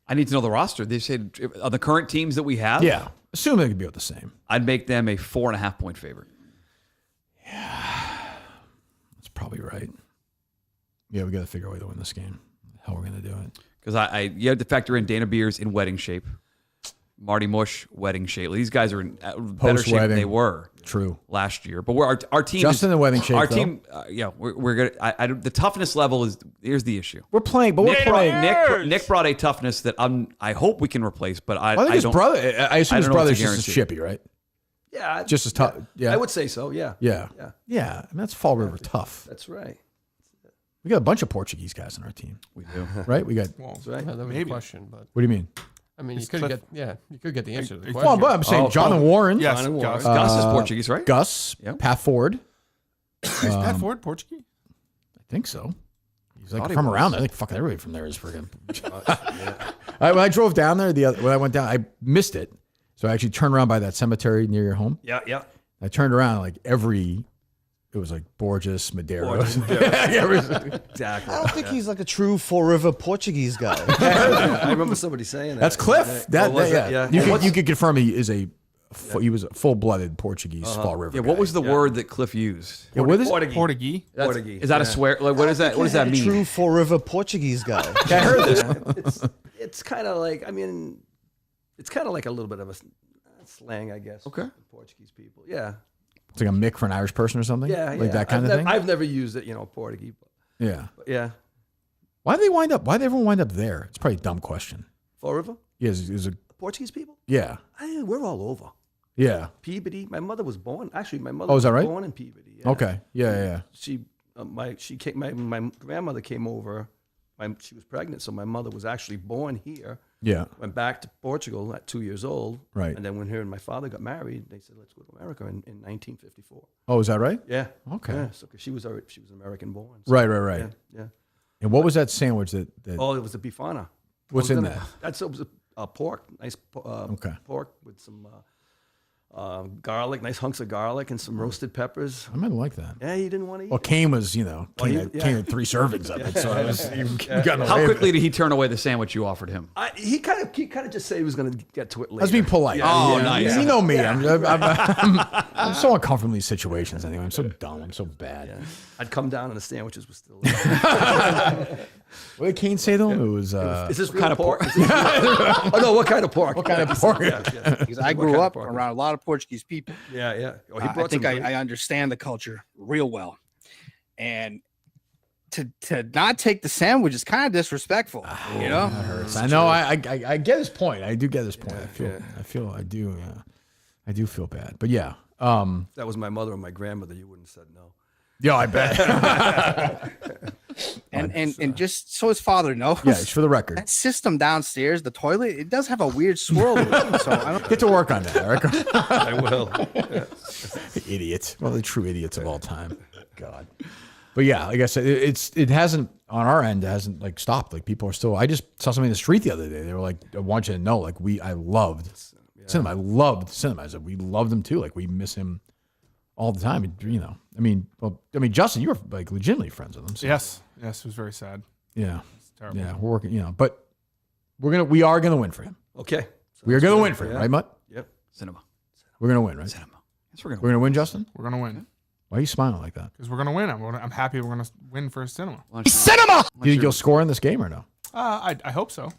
I need to know the roster. They said on the current teams that we have. Yeah, assume they could be about the same. I'd make them a 4.5 point favorite. That's probably right. Yeah, we got to figure out a way to win this game. How we're going to do it. Because you have to factor in Dana Beers in wedding shape. Marty Mush, wedding shape. These guys are in better shape than they were. True. Last year. But our team Justin in wedding shape, Our though. team, we're going to... The toughness level is... Here's the issue. We're playing, but we're playing. Nick brought a toughness that I hope we can replace, but I think his don't... brother... I assume his don't know if brother's it's a just as guarantee. chippy, right? Yeah. Just as tough. Yeah. I would say so, yeah. Yeah. Yeah. Yeah. I mean, that's Fall River tough. That's right. We got a bunch of Portuguese guys on our team. We do. Right? We got... That's right. That was Maybe. a question, but What do you mean? I mean, you Is could Cliff- you could get the answer to the Well, question. Well, but I'm saying John and Warren. Yes, John and Gus. Warren. Gus is Portuguese, right? Gus. Yep. Pat Ford. Is Pat Ford Portuguese? I think so. He's like Thought he from was. around there. I think fucking everybody from there is freaking. When I drove down there, when I went down, I missed it. So I actually turned around by that cemetery near your home. Yeah, yeah. I turned around like it was like Borges, Madero. Exactly. I don't think he's like a true Fall River Portuguese guy. I remember somebody saying that. That's Cliff. Yeah. You could confirm he was a full-blooded Portuguese Fall River. Yeah, guy. what was the word that Cliff used? Yeah, what is it? Portuguese. Portuguese. Is that a swear? Like, what does that A mean? true Fall River Portuguese guy. I heard this. It's kind of like, I mean, it's kind of like a little bit of a slang, I guess. Okay. for Portuguese people. Yeah. It's like a Mick for an Irish person or something. Yeah. like that kind of thing. I've never used it, Portuguese. Yeah. But yeah. Why did everyone wind up there? It's probably a dumb question. Fall River? Yeah, is it? Portuguese people? Yeah. We're all over. Yeah. Peabody. My mother was born. Actually, my mother Oh, is that was right? born in Peabody. Yeah. Okay. Yeah. She my grandmother came over. She was pregnant, so my mother was actually born here. Yeah. Went back to Portugal at 2 years old. Right. And then when her and my father got married, they said, let's go to America in 1954. Oh, is that right? Yeah. Okay. Yeah. So 'cause she was American born. So, Right. Yeah. And what was that sandwich that Oh, it was a bifana. What's in that? It was a pork, nice pork with some garlic, nice hunks of garlic and some roasted peppers. I might like that. Yeah, he didn't want to eat Well, it. Kane was, Kane had 3 servings of it, so I was How quickly did he turn away the sandwich you offered him? He kind of just said he was going to get to it later. I was being polite. Oh, nice. You know me. I'm so uncomfortable in these situations anyway. I'm so dumb. I'm so bad. Yeah. I'd come down and the sandwiches were still. What did Kane say though? It was. Is this kind of pork? Oh no! What kind of pork? What kind of pork? Because I grew up around a lot of Portuguese people. Yeah. Oh, I think I understand the culture real well. And to not take the sandwich is kind of disrespectful, That hurts. I know. I get his point. I do get his point. I do feel bad. But yeah. If that was my mother or my grandmother, you wouldn't have said no. Yeah, I bet. and just so his father knows. Yeah, it's for the record. That system downstairs, the toilet, it does have a weird swirl. So I don't Get to work on that, Eric. I will. Idiots. Well, the true idiots of all time. God. But yeah, like I said, it hasn't on our end. It hasn't like stopped. Like people are still. I just saw somebody in the street the other day. They were like, "I want you to know, like I loved cinema. I loved cinema. I said we loved him too. Like we miss him all the time. I mean, Justin, you were like legitimately friends with him. So. Yes, it was very sad. Yeah. It's terrible. Yeah, we're working. But we are gonna win for him. Okay. We are gonna win for him, right, Mutt? Yep. Cinema. We're gonna win, right? Cinema. Yes, we're gonna win, Justin. We're gonna win Why are you smiling like that? because we're gonna win. I'm happy we're gonna win for cinema. Cinema. Do you think you'll score in this game or no? I hope so.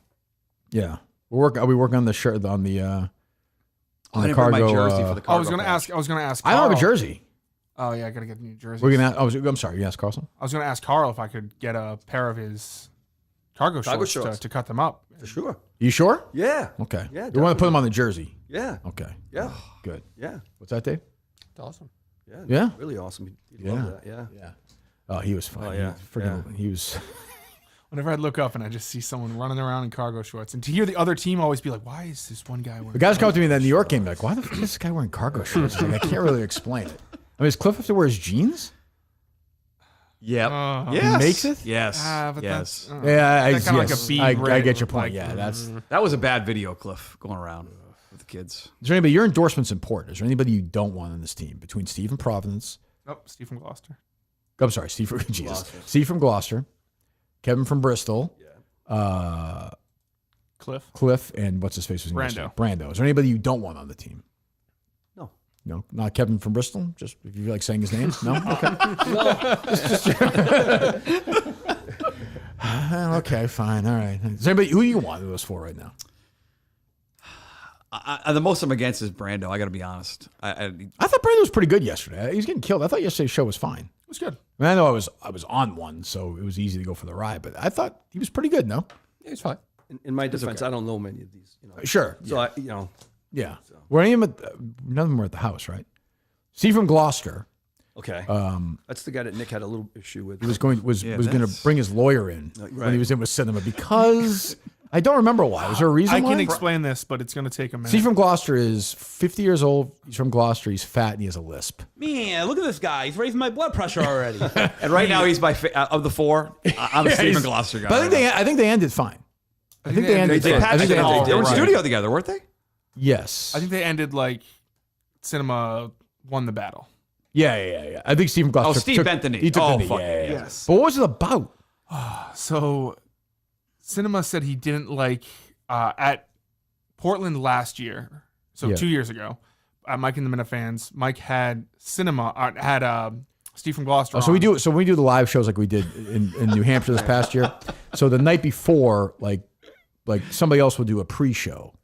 Yeah. Are we working on the shirt on the I didn't bring my jersey for the cargo. I was gonna ask. I don't have a Carl. jersey. Oh yeah, I gotta get new jerseys. We're gonna. I'm sorry. You asked Carlson. I was gonna ask Carl if I could get a pair of his cargo shorts. To cut them up. For sure. You sure? Yeah. Okay. Yeah, You want to put them on the jersey? Yeah. Okay. Yeah. Good. Yeah. What's that, Dave? It's awesome. Yeah. Yeah? Really awesome. He'd Yeah. love that. Yeah. Yeah. Oh, he was fun. Oh, yeah. He was. Whenever I'd look up and I just see someone running around in cargo shorts, and to hear the other team always be like, "Why is this one guy wearing?" The guys come up to me in that New York game, like, "Why the fuck is this guy wearing cargo shorts?" Like, I can't really explain it. I mean, does Cliff have to wear his jeans? Yep. He makes it? Yes. But yes. that's, Yeah, that kinda like a bead I red get your with, point. like, Yeah, that's. That was a bad video, Cliff, going around with the kids. Is there anybody? Your endorsement's important. Is there anybody you don't want on this team between Steve from Providence? Oh, Steve from Gloucester. I'm sorry, Steve from Steve from Gloucester, Kevin from Bristol, Cliff. Cliff, and what's his face was Brando. Brando. Is there anybody you don't want on the team? No. No, not Kevin from Bristol. Just if you feel like saying his name. No, okay. Okay, fine. All right. Is anybody who you want those for right now? The most I'm against is Brando. I got to be honest. I thought Brando was pretty good yesterday. He was getting killed. I thought yesterday's show was fine. It was good. I mean, I know I was on one, so it was easy to go for the ride. But I thought he was pretty good. No, Yeah, it's fine. In my defense, I don't know many of these. Sure. So Yeah. Were any of them none of them were at the house, right? Steve from Gloucester. Okay. That's the guy that Nick had a little issue with. He was going to bring his lawyer in when he was in with cinema because I don't remember why. Was there a reason I why? can explain this, but it's going to take a minute. Steve from Gloucester is 50 years old. He's from Gloucester. He's fat and he has a lisp. Man, look at this guy. He's raising my blood pressure already. And right now he's of the four. I'm a Stephen Gloucester guy. But I think they ended fine. I think they ended. They were in studio together, weren't they? Yes. I think they ended like cinema won the battle. Yeah. I think Stephen Gloucester. Steve bent the knee. He took the knee. Fuck. Yeah. Yes. But what was it about? So, cinema said he didn't like at Portland last year. So 2 years ago, Mike and the Minifans. Mike had Steve from Gloucester. So we do. So when we do the live shows like we did in New Hampshire this past year. So the night before, like somebody else would do a pre-show.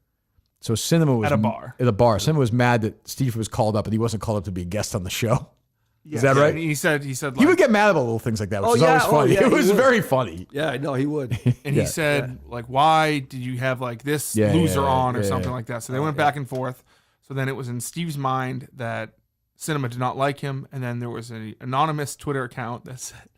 So cinema was at a bar. At a bar. Cinema was mad that Steve was called up and he wasn't called up to be a guest on the show. Yeah, Is that right? He said like, he would get mad about little things like that, which is always funny. It was very funny. Yeah, I know he would. And he said, like, why did you have like this loser on or something like that? So they went back and forth. So then it was in Steve's mind that cinema did not like him. And then there was an anonymous Twitter account that said,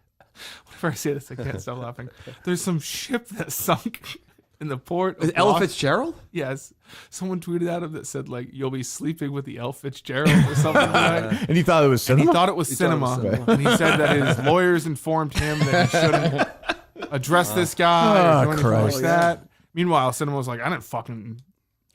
whenever I say this, I can't stop laughing. There's some ship that sunk in the port. Is Ella Fitzgerald? Yes. Someone tweeted at him that said, like, you'll be sleeping with the L. Fitzgerald or something like that. And he thought it was cinema? And he thought it was cinema. And he said that his lawyers informed him that he shouldn't address this guy or do anything like that. Meanwhile, cinema was like, I didn't fucking...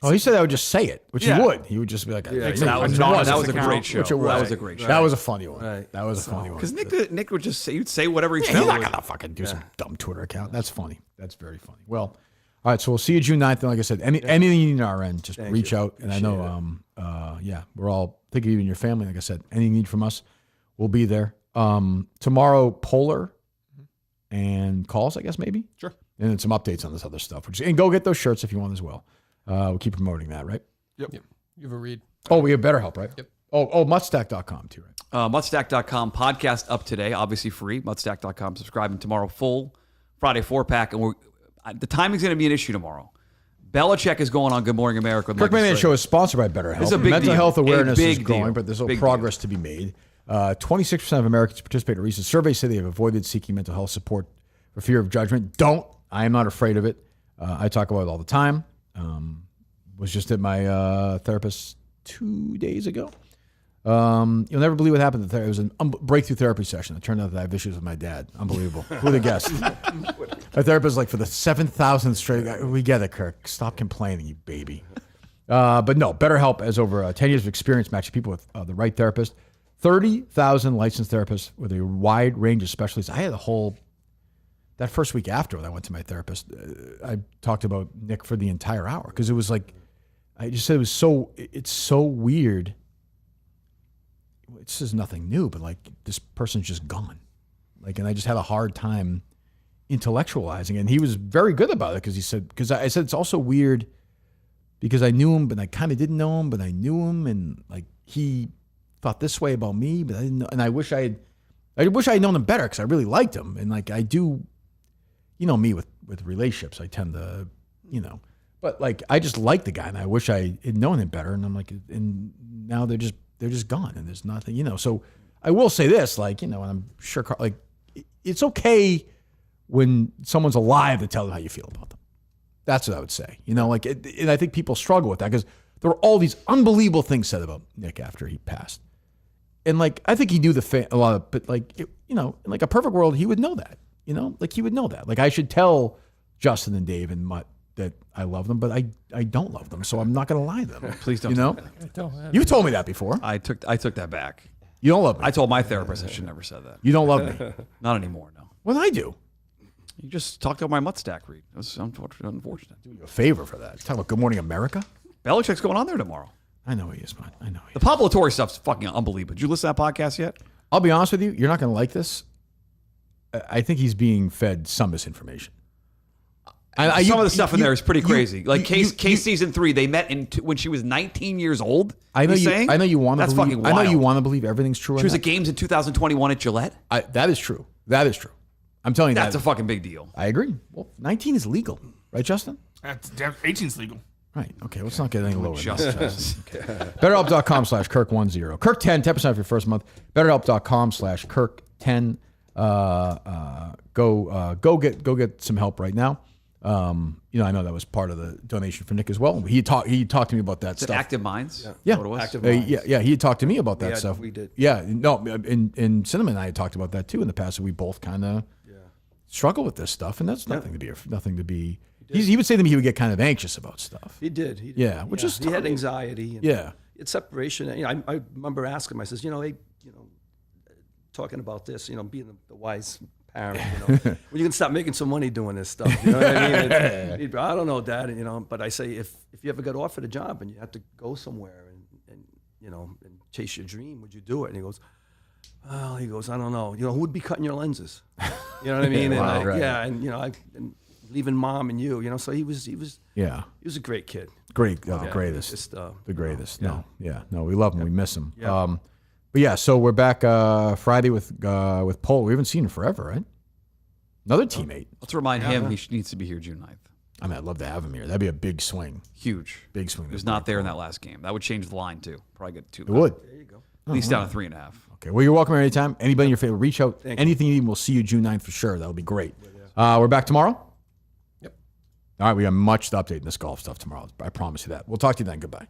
Oh, he said I would just say it, which he would. He would just be like, that was a great show. That was a great show. That was a funny one. Right. That was a funny one. Because Nick would just say, he'd say whatever he felt. He's not going to fucking do some dumb Twitter account. That's funny. That's very funny. Well, all right, so we'll see you June 9th. And like I said, anything you need on our end, just reach out. And I know, we're all thinking of you and your family. Like I said, anything you need from us, we'll be there. Tomorrow, Polar and calls, I guess, maybe. Sure. And then some updates on this other stuff. And go get those shirts if you want as well. We'll keep promoting that, right? Yep. You have a read. Oh, we have BetterHelp, right? Yep. Oh, Muttstack.com too, right? Muttstack.com podcast up today, obviously free. Muttstack.com, subscribing tomorrow, full Friday 4-pack. And the timing's going to be an issue tomorrow. Belichick is going on Good Morning America. Kirk Mann Show is sponsored by BetterHelp. It's a big Mental deal. health awareness is big growing, deal. but there's still Big progress to be made. 26% of Americans participate in a recent survey say they have avoided seeking mental health support for fear of judgment. Don't. I am not afraid of it. I talk about it all the time. Was just at my therapist 2 days ago. You'll never believe what happened. It was a breakthrough therapy session. It turned out that I have issues with my dad. Unbelievable. Who would have guessed? My therapist, like, for the 7,000th straight. We get it, Kirk. Stop complaining, you baby. But no, BetterHelp has over 10 years of experience matching people with the right therapist. 30,000 licensed therapists with a wide range of specialties. I had that first week after when I went to my therapist, I talked about Nick for the entire hour because it was like, I just said it's so weird. This is nothing new, but like this person's just gone. Like, and I just had a hard time intellectualizing it. And he was very good about it because I said it's also weird because I knew him, but I kind of didn't know him, but I knew him. And like, he thought this way about me, but I didn't know. And I wish I had known him better because I really liked him. And like, I do, you know, me with relationships, I tend to, but like, I just like the guy and I wish I had known him better. And I'm like, and now they're just gone and there's nothing, so I will say this, like, and I'm sure, like, it's okay when someone's alive to tell them how you feel about them. That's what I would say, like, and I think people struggle with that because there were all these unbelievable things said about Nick after he passed. And like, I think he knew a lot of, but like, in like a perfect world, he would know that, like he would know that. Like I should tell Justin and Dave and Mutt that I love them, but I don't love them, so I'm not going to lie to them. Please don't. You've told me that before. I took that back. You don't love me. I told my therapist I should never said that. You don't love me. Not anymore, no. Well, I do. You just talked about my Muttstack read. It was unfortunate. Do you a favor for that. Talk about Good Morning America. Belichick's going on there tomorrow. I know he is, man. I know he The Pablo Torre stuff's fucking unbelievable. Did you listen to that podcast yet? I'll be honest with you. You're not going to like this. I think he's being fed some misinformation. Some of the stuff in there is pretty crazy. Like Case season 3, they met when she was 19 years old. I know you. I know you want to. That's believe, fucking wild. I know you want to believe everything's true. She was at games in 2021 at Gillette. That is true. That is true. I'm telling you, that's a fucking big deal. I agree. Well, 19 is legal, right, Justin? 18's legal. Right. Okay. Let's not get any lower. Justice. Okay. BetterHelp.com/Kirk10. Kirk10, 10% off your first month. BetterHelp.com/Kirk10. Go get some help right now. I know that was part of the donation for Nick as well. He talked to me about that stuff. Active Minds. Yeah. What it was? Active Minds. He had talked to me about that stuff. We did. Yeah. No. In Cinnamon, I had talked about that too in the past. And we both kind of struggle with this stuff, and that's nothing to be. He would say to me he would get kind of anxious about stuff. He did. Yeah, which is he had anxiety. And yeah, it's separation. I remember asking him. I says, talking about this. Being the wise parent. When you can stop making some money doing this stuff. You know what I mean? I don't know, Dad. But I say if you ever got offered a job and you had to go somewhere and chase your dream, would you do it? And he goes, well, I don't know. Who would be cutting your lenses? You know what I mean? And leaving Mom and you. So he was a great kid. Great, greatest, just, the greatest. No, we love him. We miss him. Yeah. But yeah, so we're back Friday with Paul. We haven't seen him forever, right? Another teammate. Let's remind him he needs to be here June 9th. I mean, I'd love to have him here. That'd be a big swing. Huge. Big swing. He was not there in that last game. That would change the line, too. Probably get 2. It would. There you go. At least down to 3.5. Okay. Well, you're welcome anytime. Anybody in your favorite, reach out. Anything you need, we'll see you June 9th for sure. That'll be great. We're back tomorrow? Yep. All right. We have much to update in this golf stuff tomorrow. I promise you that. We'll talk to you then. Goodbye.